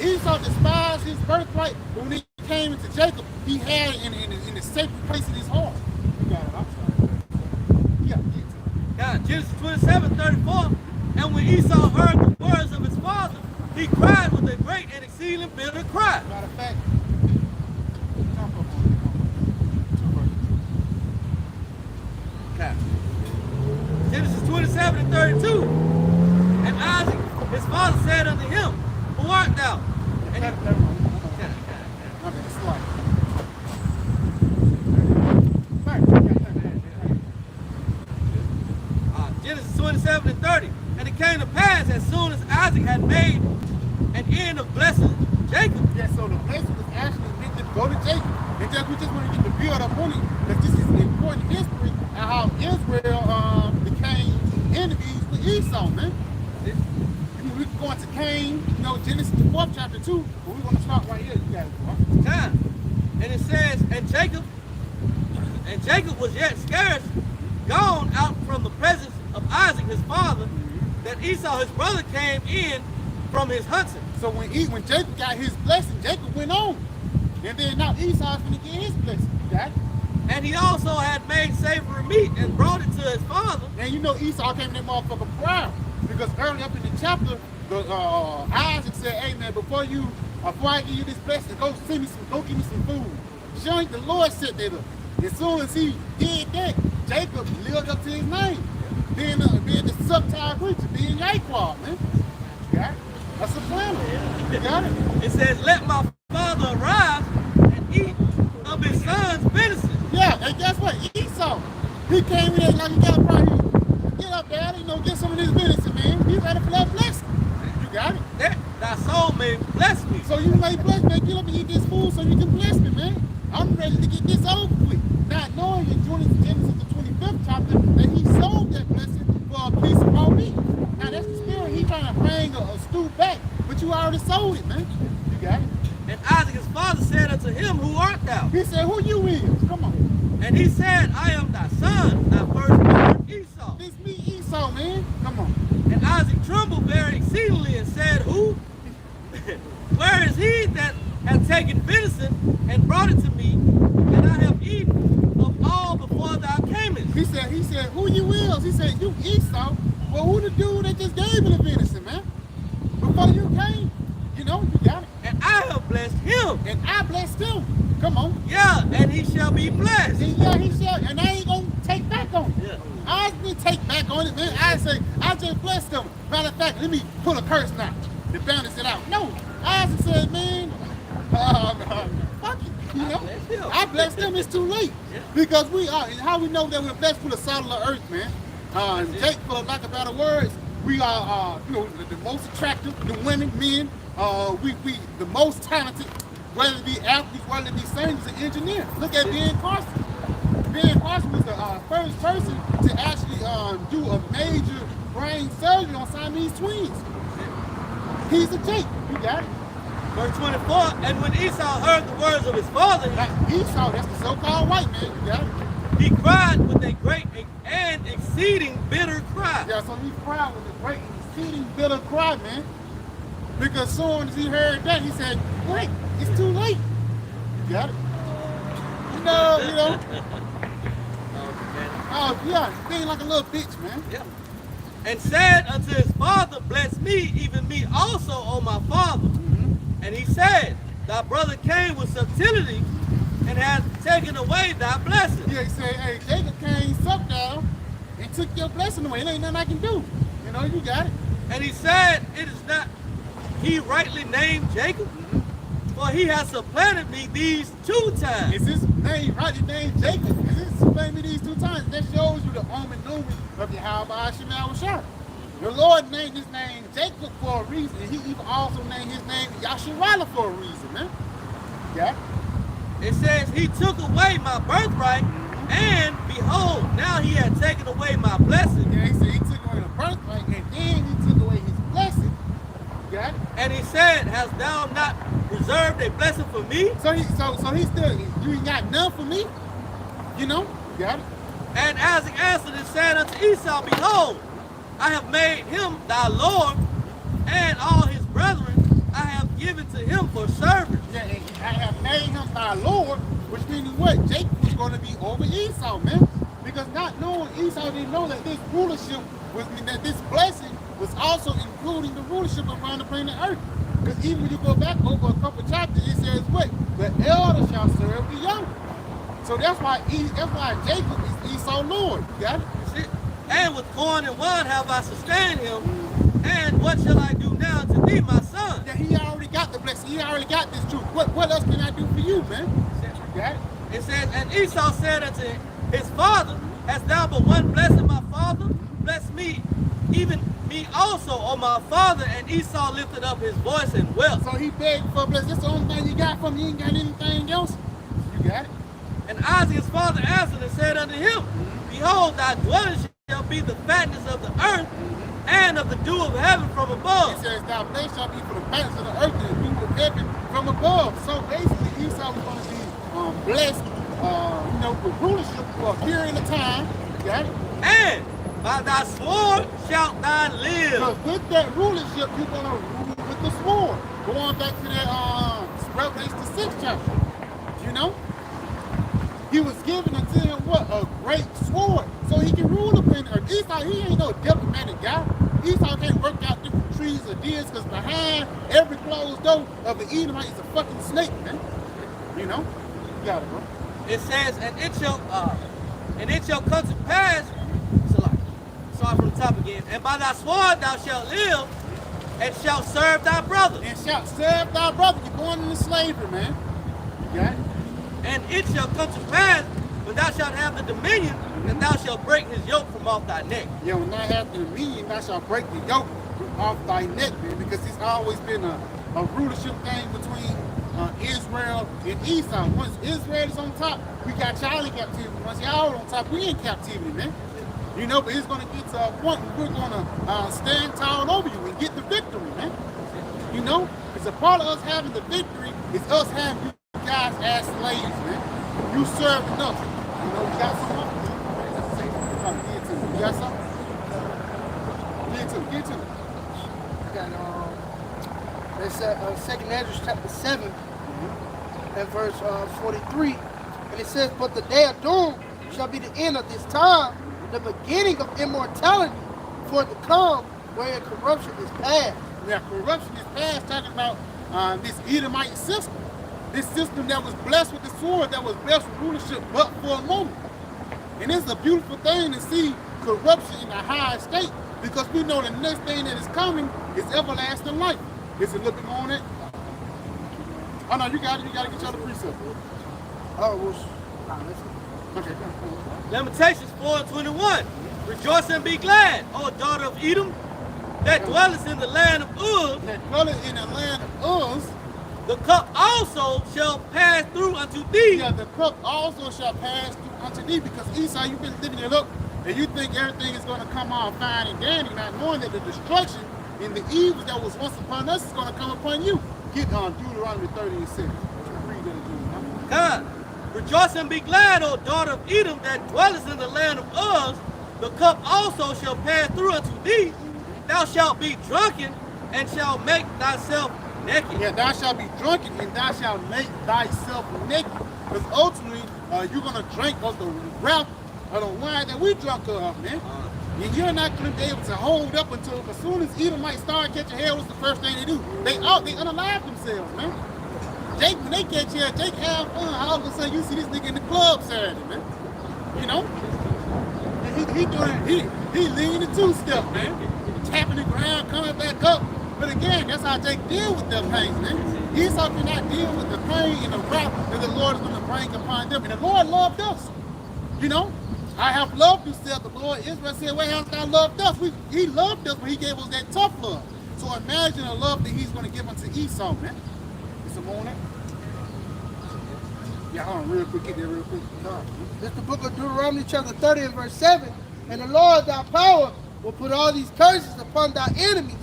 Esau despised his birthright, but when he came into Jacob, he had it in the sacred place in his heart. You got it, I'm sorry. Yeah. Genesis 27:34. And when Esau heard the words of his father, he cried with a great and exceeding bitter cry. Matter of fact, Genesis 27:32. And Isaac, his father, said unto him, Who art thou? And Never he, mind. My bad, it's like. Genesis 27 and 30. And it came to pass as soon as Isaac had made an end of blessing Jacob. Yeah, so the blessing was actually meant to go to Jacob. And just, we just want to get the build up on it, because this is important history and how Israel became enemies with Esau, man. We can go into Cain, you know, Genesis the 4th chapter 2, but we're going to start right here. You guys, Time. And it says, and Jacob was yet scarce gone out from the presence of Isaac his father, that Esau his brother came in from his hunting. So when Jacob got his blessing, Jacob went on. And then now Esau's going to get his blessing. You got it? And he also had made savory meat and brought it to his father. And you know Esau came in that motherfucker proud. Because early up in the chapter, Isaac said, hey man, before I give you this blessing, go give me some food. Showing the Lord said that up. As soon as he did that, Jacob lived up to his name. Being the subtile creature, being Yahawah, man. You got it? That's a plan. You got it? It says, let my father arise and eat of his son's venison. Yeah, and guess what? Esau, he came in there like he got right here. Get up, Daddy, you know, get some of this venison, man. Be ready for that blessing. You got it? That thy soul may bless me. So you may bless me, get up and eat this food so you can bless me, man. I'm ready to get this over with. Not knowing in Genesis the 25th chapter that he sold that blessing for a piece of raw meat. Now that's the spirit he trying to bring a stew back, but you already sold it, man. You got it? And Isaac his father said unto him, who art thou? He said, who you is? Come on. And he said, I am thy son, thy firstborn Esau. It's me, Esau, man. Come on. And Isaac trembled very exceedingly and said, who? Where is he that hath taken venison and brought it to me, and I have eaten of all before thou camest? He said, who you is? He said, you Esau. Well, who the dude that just gave me the venison, man? Before you came, you know, you got it. And I have blessed him. And I blessed him. Come on. Yeah, and he shall be blessed. And yeah, he shall, and I ain't gonna take back on it. Yeah. I didn't take back on it, man. I just blessed them. Matter of fact, let me pull a curse now to balance it out. No, Isaac said, man, fuck it. You know, I blessed them. It's too late. Yeah. Because we are, and how we know that we're blessed with a solid earth, man. Jake, for lack of better words, we are, you know, the most attractive, the women, men, we the most talented, whether it be athletes, whether it be singers and engineers. Look at Ben Carson. Ben Carson was the first person to actually do a major brain surgery on Siamese twins. He's a Jake. You got it. Verse 24, and when Esau heard the words of his father, Like Esau, that's the so-called white man. You got it. he cried with a great and exceeding bitter cry. Yeah, so he cried with a great and exceeding bitter cry, man. Because as soon as he heard that, he said, wait, it's too late. You got it. You know. Oh, yeah, being like a little bitch, man. Yeah. And said unto his father, bless me, even me also, O my father. And he said, thy brother came with subtlety and hath taken away thy blessing. Yeah, he said, hey, Jacob came, sucked down, and took your blessing away. It ain't nothing I can do. You know, you got it. And he said, it is not he rightly named Jacob, for he has supplanted me these 2 times. Is his name rightly named Jacob? Is this supplanted me these 2 times? That shows you the nomen of Yahawashi. The Lord named his name Jacob for a reason, and he even also named his name Yahawah for a reason, man. Yeah. It says, he took away my birthright, and behold, now he had taken away my blessing. Yeah, he said he took away the birthright, and then he took away his blessing. Yeah. And he said, hast thou not reserved a blessing for me? So he still, you ain't got none for me? You know? You got it? And Isaac answered and said unto Esau, behold, I have made him thy Lord, and all his brethren I have given to him for servants. Yeah, and I have made him thy Lord, which means what? Jacob was going to be over Esau, man. Because not knowing, Esau didn't know that this rulership was, that this blessing was also including the rulership around the planet Earth. Because even when you go back over a couple chapters, it says what? The elder shall serve the younger. So that's why Jacob is Esau's Lord. You got it? That's it. And with corn and wine have I sustained him. And what shall I do now to thee, my son? Yeah, he already got got the blessing. He already got this truth. What else can I do for you, man? You got it? It says, and Esau said unto his father, hast thou but one blessing, my father? Bless me, even me also, O my father. And Esau lifted up his voice and wept. So he begged for a blessing. That's the only thing you got from me. You ain't got anything else. You got it? And Isaac his father answered and said unto him, behold, thy dwelling shall be the fatness of the earth and of the dew of heaven from above. He says, thy place shall be for the fatness of the earth and the dew of heaven from above. So basically, Esau was going to be blessed, with rulership for a period of time. You got it? And by thy sword shalt thou live. Because with that rulership, you're going to rule with the sword. Going back to that Revelation the 6th chapter. You know? He was given unto him what? A great sword. So he can rule upon earth. Esau, he ain't no diplomatic guy. Esau can't work out different trees or deals because behind every closed door of an Edomite is a fucking snake, man. You know? You got it, bro. It says, and it shall come to pass, start from the top again, and by thy sword thou shalt live, and shalt serve thy brother. And shalt serve thy brother. You're going into slavery, man. You got it? And it shall come to pass, when thou shalt have the dominion, that thou shalt break his yoke from off thy neck. Yeah, when thou have the dominion, thou shalt break the yoke off thy neck, man, because it's always been a rulership thing between Israel and Esau. Once Israel is on top, we got y'all in captivity. Once y'all on top, we in captivity, man. You know, but it's going to get to a point where we're going to stand tall over you and get the victory, man. You know, it's a part of us having the victory is us having you guys as slaves, man. You served enough. You know, you got something? Get it to me. You got something? Get it to me. It's 2nd Ezra chapter 7 and verse 43. And it says, but the day of doom shall be the end of this time, the beginning of immortality for the come, wherein corruption is past. Yeah, corruption is past, talking about this Edomite system. This system that was blessed with the sword, that was blessed with rulership, but for a moment. And it's a beautiful thing to see corruption in a high state, because we know the next thing that is coming is everlasting life. Is it looking on it? Oh no, you got it. You got to get your other precept. Oh, well, Okay, go. Lamentations 4:21. Rejoice and be glad, O daughter of Edom, that dwellest in the land of Uz. That dwelleth in the land of Uz. The cup also shall pass through unto thee. Yeah, the cup also shall pass through unto thee, because Esau, you've been living it up, and you think everything is going to come out fine and dandy, not knowing that the destruction and the evil that was once upon us is going to come upon you. Get on Deuteronomy 30 and 6. Read that again. God, rejoice and be glad, O daughter of Edom, that dwellest in the land of Uz. The cup also shall pass through unto thee. Thou shalt be drunken, and shalt make thyself naked. Yeah, thou shalt be drunken, and thou shalt make thyself naked. Because ultimately, you're going to drink of the wrath of the wine that we drunk of, man. And you're not going to be able to hold up until, as soon as Edomite start catching hell, what's the first thing they do? They unalive themselves, man. Jake, when they catch hell, Jake have fun. All of a sudden, you see this nigga in the club Saturday, man. You know? And he leaning the two-step, man. Tapping the ground, coming back up. But again, that's how Jake deal with their pain, man. Esau cannot deal with the pain and the wrath that the Lord is going to bring upon them. And the Lord loved us. You know? I have loved you, said the Lord. Israel said, where has God loved us? He loved us, but he gave us that tough love. So imagine the love that he's going to give unto Esau, man. It's a morning. Yeah, hold on, real quick, get there real quick. This is the book of Deuteronomy chapter 30 and verse 7. And the Lord thy power will put all these curses upon thy enemies,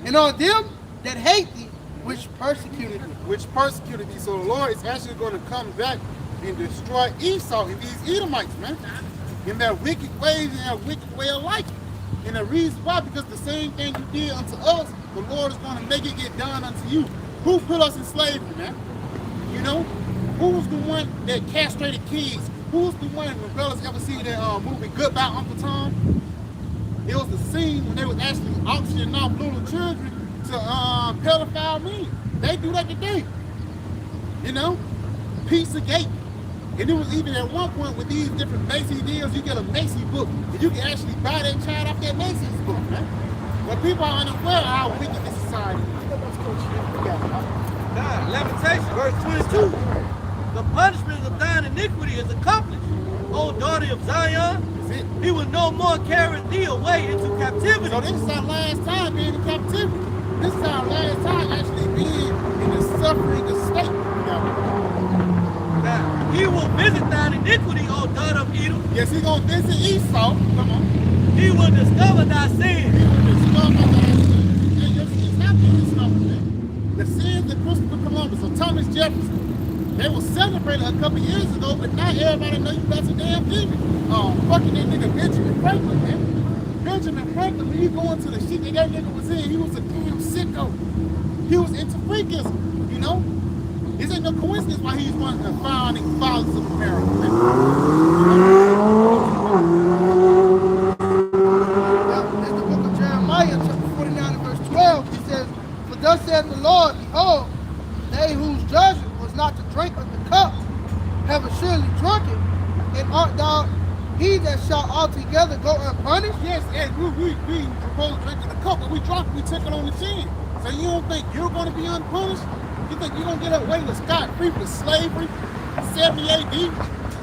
and on them that hate thee, which persecuted thee. Which persecuted thee. So the Lord is actually going to come back and destroy Esau and these Edomites, man. In their wicked ways and their wicked way of life. And the reason why, because the same thing you did unto us, the Lord is going to make it get done unto you. Who put us in slavery, man? You know? Who was the one that castrated kids? Who was the one, when brothers ever see that movie Goodbye Uncle Tom? It was the scene when they was actually auctioning off little children to pedophile men. They do that today. You know? Pizzagate. And it was even at one point with these different Macy's deals, you get a Macy's book, and you can actually buy that child off that Macy's book, man. But people are unaware of how wicked this society is. God, Lamentation, verse 22. The punishment of thine iniquity is accomplished, O daughter of Zion. He will no more carry thee away into captivity. So this is our last time being in captivity. This is our last time actually being in a suffering state. Now, he will visit thine iniquity, O daughter of Edom. Yes, he's going to visit Esau. Come on. He will discover thy sin. He will discover thy sin. And your sins have been discovered, man. The sins of Christopher Columbus or Thomas Jefferson, they were celebrated a couple years ago, but not everybody know you got some damn demon. Fucking that nigga Benjamin Franklin, man. Benjamin Franklin, when he going to the shit that nigga was in, he was a damn sicko. He was into freakism, you know? This ain't no coincidence why he's one of the founding fathers of America, man. In the book of Jeremiah, chapter 49 and verse 12, he says, For thus saith the Lord, behold, they whose judgment was not to drink of the cup, have surely drunk it, and art thou he that shall altogether go unpunished? Yes, and we proposed drinking the cup, but we drunk, we took it on the chin. So you don't think you're going to be unpunished? You think you're going to get away with scot-free with slavery, 70 AD?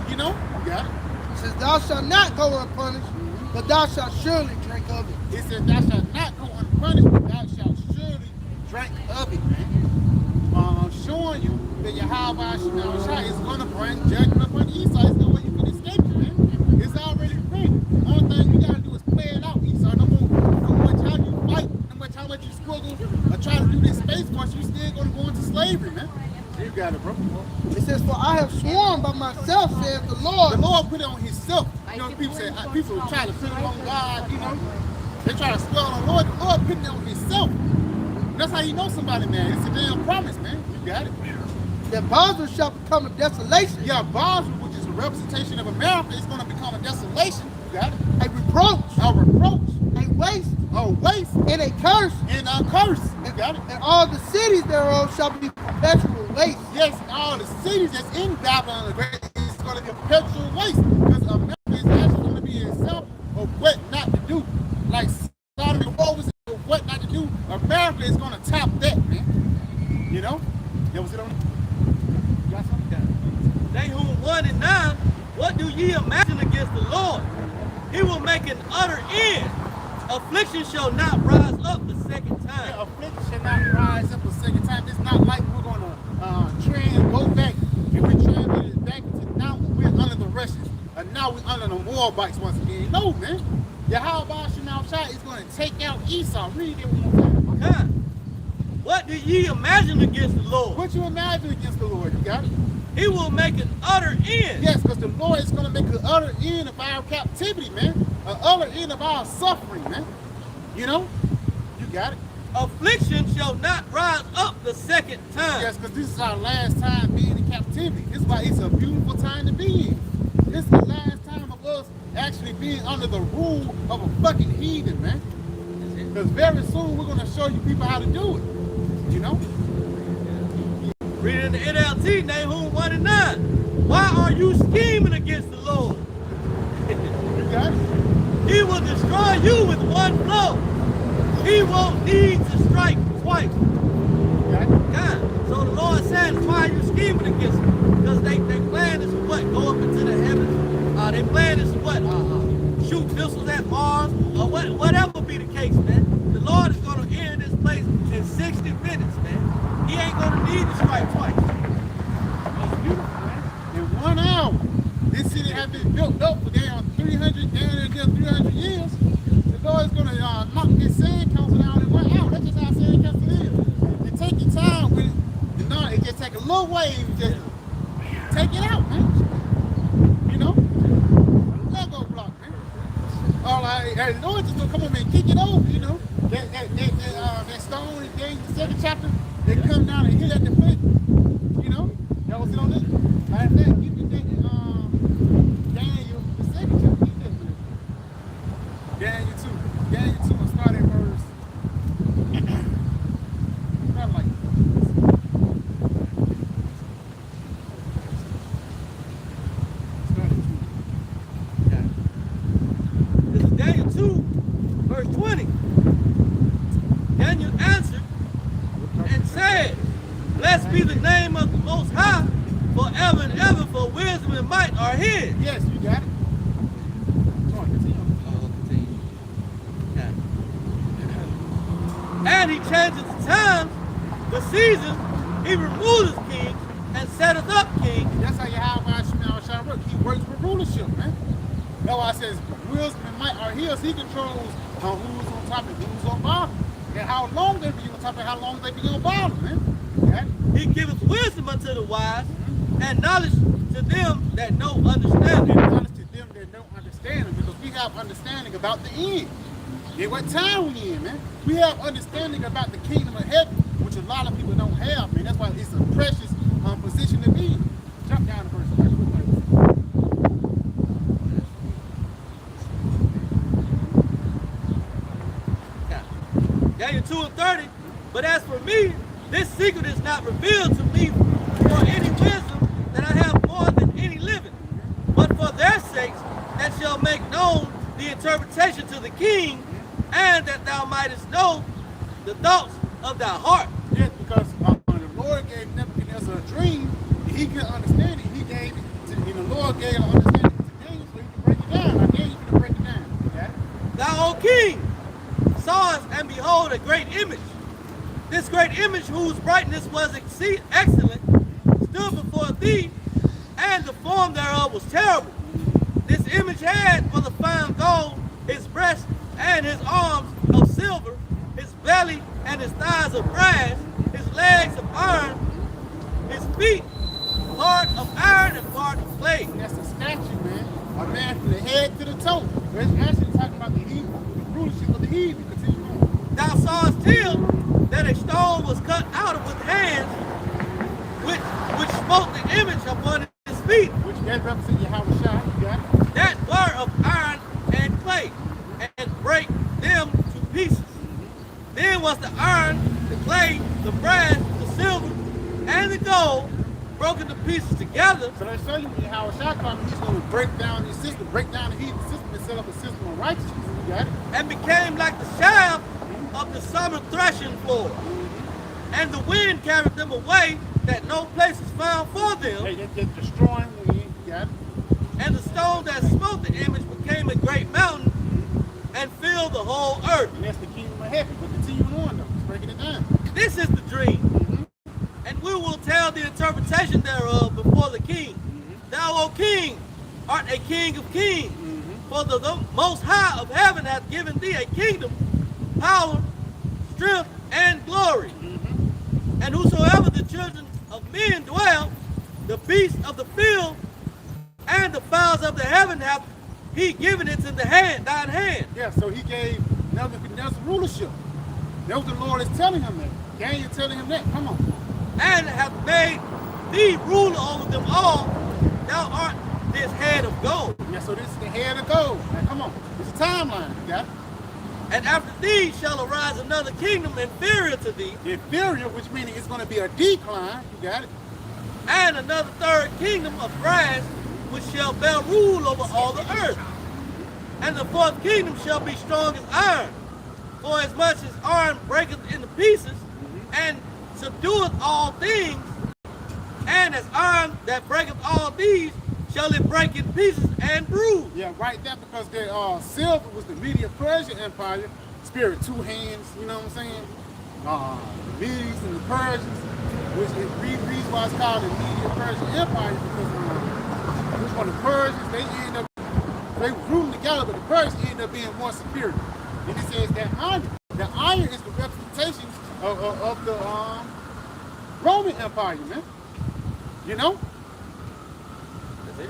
You know? You got it. It says, Thou shalt not go unpunished, but thou shalt surely drink of it. It says, Thou shalt not go unpunished, but thou shalt surely drink of it, man. Showing you that Yahawashi is going to bring judgment upon Esau. There's no way you can escape it, man. It's already written. The only thing you got to do is play it out, Esau. No much how you fight, no much how much you struggle or try to do this space force, you still going to go into slavery, man. You got it, bro. It says, For I have sworn by myself, saith the Lord. The Lord put it on himself. You know, people say, people try to put it on God, you know. They try to swear on the Lord. The Lord put it on himself. That's how you know somebody, man. It's a damn promise, man. You got it. That Basra shall become a desolation. Yeah, Basra, which is a representation of America, is going to become a desolation. You got it. A reproach. A reproach. A waste. A waste. And a curse. And a curse. You got it. And all the cities thereof shall be perpetual waste. Yes, all the cities that's in Babylon the Great is going to be a perpetual waste. Because America is actually going to be an example of what not to do. Like Sodom and Gomorrah was what not to do. America is going to top that, man. You know? That was it on. You got something? Nahum 1 and 9, what do ye imagine against the Lord? He will make an utter end. Affliction shall not rise up the second time. Yeah, affliction shall not rise up a second time. It's not like we're going to go back and we translate it back to now we're under the Russians. And now we're under the Moabites once again. No, man. Yahawashi is going to take out Esau. Read it one more time. Okay. What do ye imagine against the Lord? What you imagine against the Lord? You got it? He will make an utter end. Yes, because the Lord is going to make an utter end of our captivity, man. An utter end of our suffering, man. You know? You got it? Affliction shall not rise up the second time. Yes, because this is our last time being in captivity. This is why it's a beautiful time to be in. This is the last time of us actually being under the rule of a fucking heathen, man. Because very soon we're going to show you people how to do it. You know? Read it in the NLT, Nahum 1 and 9. Why are you scheming against the Lord? You got it? He will destroy you with one blow. He won't need to strike twice. You got it? God. So the Lord said, why are you scheming against him? Because they plan is what? Go up into the heavens. They plan is what? Shoot missiles at Mars or whatever be the case, man. The Lord is going to end this place in 60 minutes, man. He ain't going to need to strike twice. That's beautiful, man. In 1 hour, this city has been built up for damn 300 years. The Lord is going to knock this sand council down in 1 hour. That's just how sand council is. You take your time with it. You know, it just take a little wave, just take it out, man. You know? Lego block, man. All right, and the Lord just going to come over and kick it over, you know? That stone in the second chapter, they come down and hit at the foot, you know? That was it on this. Like that, keep it thinking, Daniel, the second chapter, keep that with it. Daniel 2. Daniel 2 will start at verse. Not like This is Daniel 2, verse 20. Daniel answered and said, Blessed forever and ever, for wisdom and might are his. Yes, you got it. Come on, continue. And he changes the times, the seasons, he removes kings and setteth up kings. That's how Yahawah works. He works with rulership, man. That's why it says wisdom and might are his. He controls who's on top and who's on bottom. And how long they be on top and how long they be on bottom, man. Okay? He giveth wisdom unto the wise, and knowledge to them that know understanding. And knowledge to them that don't understand, because we have understanding about the end. And what time we in, man? We have understanding about the kingdom of heaven, which a lot of people don't have, man. That's why it's a precious position to be in. Jump down to verse 30. Daniel 2 and 30. But as for me, this secret is not revealed to me for any wisdom that I have more than any living, but for their sakes that shall make known the interpretation to the king, and that thou mightest know the thoughts of thy heart. Yes, because the Lord gave Nebuchadnezzar a dream, and he could understand it. He gave it to the Lord gave an understanding to Daniel so he could break it down. I dare you to break it down. Okay? Thou, O king, sawest, and behold, a great image. This great image, whose brightness was excellent, stood before thee, and the form thereof was terrible. This image had for the fine gold his breast and his arms of silver, his belly and his thighs of brass, his legs of iron, his feet part of iron and part of clay. That's a statue, man. A man from the head to the toe. It's actually talking about the heathen, the rulership of the heathen. Continue on. Thou sawest till that a stone was cut out of with hands, which smote the image upon his feet, Which that represents Yahawashi. You got it? that were of iron and clay, and break them to pieces. Then was the iron, the clay, the brass, the silver, and the gold broken to pieces together, So let's show you when Yahawashi comes, he's going to break down this system, break down the heathen system, and set up a system of righteousness. You got it? and became like the shaft of the summer threshing floor. And the wind carried them away, that no place is found for them. Hey, that's destroying wind. You got it? And the stone that smote the image became a great mountain and filled the whole earth. And that's the kingdom of heaven. But continuing on, though, just breaking it down. This is the dream. And we will tell the interpretation thereof before the king. Thou, O king, art a king of kings. For the Most High of heaven hath given thee a kingdom, power, strength, and glory. And whosoever the children of men dwell, the beasts of the field, and the fowls of the heaven hath he given it in thine hand. Yeah, so he gave Nebuchadnezzar rulership. That was the Lord is telling him that. Daniel telling him that. Come on. And hath made thee ruler over them all. Thou art this head of gold. Yeah, so this is the head of gold. Now, come on. It's a timeline. You got it? And after thee shall arise another kingdom inferior to thee, Inferior, which means it's going to be a decline. You got it? and another third kingdom of brass, which shall bear rule over all the earth. And the fourth kingdom shall be strong as iron, for as much as iron breaketh into pieces, and subdueth all things, and as iron that breaketh all these, shall it break in pieces and bruise. Yeah, right there, because the silver was the Media-Persian Empire. Spirit, two hands, you know what I'm saying? The Medes and the Persians, which is reason why it's called the Media-Persian Empire, because which one, the Persians, they were ruling together, but the Persians ended up being more superior. And it says that iron, the iron is the representation of the Roman Empire, man. You know? That's it.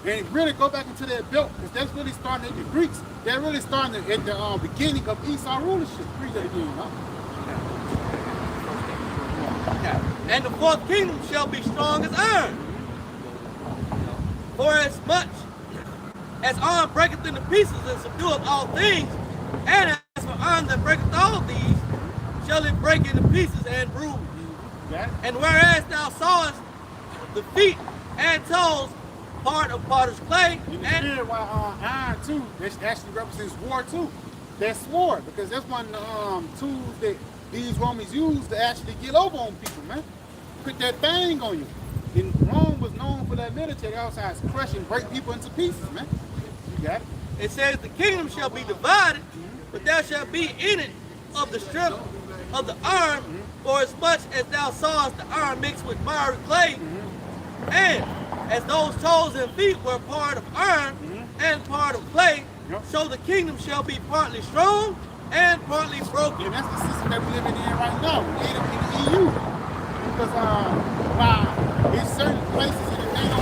And really go back into that belt, because that's really starting at the Greeks. They're really starting at the beginning of Esau rulership. Read that again, huh? And the fourth kingdom shall be strong as iron. For as much as iron breaketh into pieces and subdueth all things, and as for iron that breaketh all these, shall it break into pieces and bruise. Yeah. And whereas thou sawest the feet and toes part of potter's clay, You and can why iron too, that actually represents war too. That's war, because that's one of the tools that these Romans use to actually get over on people, man. Put that thing on you. And Rome was known for that military outside, crush and break people into pieces, man. You got it? It says the kingdom shall be divided, but there shall be in it of the strength of the iron, for as much as thou sawest the iron mixed with miry clay, and as those toes and feet were part of iron and part of clay, so the kingdom shall be partly strong and partly broken. And that's the system that we're living in right now, in the EU. Because while in certain places in the NATO,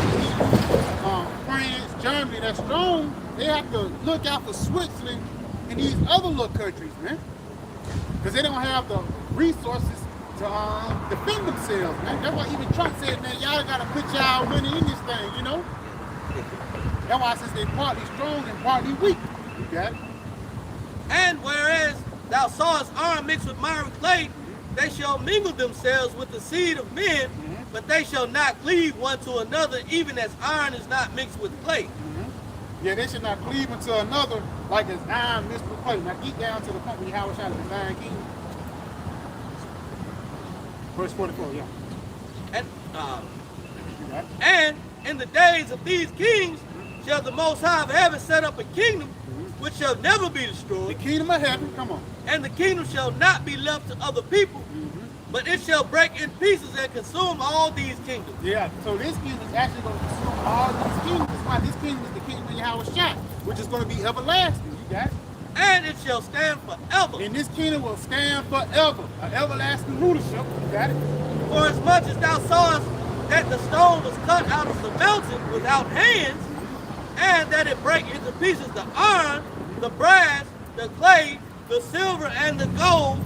France, Germany, that's strong, they have to look out for Switzerland and these other little countries, man. Because they don't have the resources to defend themselves, man. That's why even Trump said, man, y'all got to put y'all money in this thing, you know? That's why I says they partly strong and partly weak. You got it? And whereas thou sawest iron mixed with miry clay, they shall mingle themselves with the seed of men, but they shall not cleave one to another, even as iron is not mixed with clay. Yeah, they should not cleave into another like as iron mixed with clay. Now get down to the point where Yahawashi is the divine king. Verse 44, yeah. And in the days of these kings shall the Most High of heaven set up a kingdom which shall never be The destroyed, kingdom of heaven, come on. and the kingdom shall not be left to other people, but it shall break in pieces and consume all these kingdoms. Yeah, so this kingdom is actually going to consume all these kingdoms. That's why this kingdom is the kingdom of Yahawashi, which is going to be everlasting. You got it? And it shall stand forever. And this kingdom will stand forever, an everlasting rulership. You got it? For as much as thou sawest that the stone was cut out of the mountain without hands, and that it break into pieces the iron, the brass, the clay, the silver, and the gold,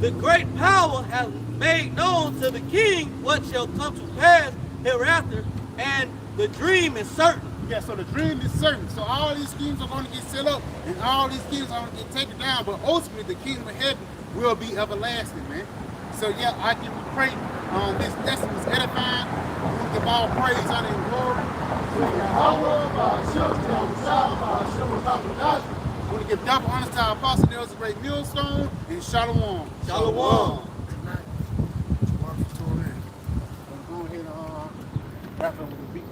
the great power hath made known to the king what shall come to pass hereafter, and the dream is certain. Yeah, so the dream is certain. So all these schemes are going to get set up, and all these schemes are going to get taken down, but ultimately the kingdom of heaven will be everlasting, man. So yeah, I give you praise. This lesson was edifying. We give all praise, honor, and glory to Yahawah, Qadash. I want to give double honor to our apostle. There was a great millstone, and Shalom. Shalom. Go ahead and wrap up with the beat.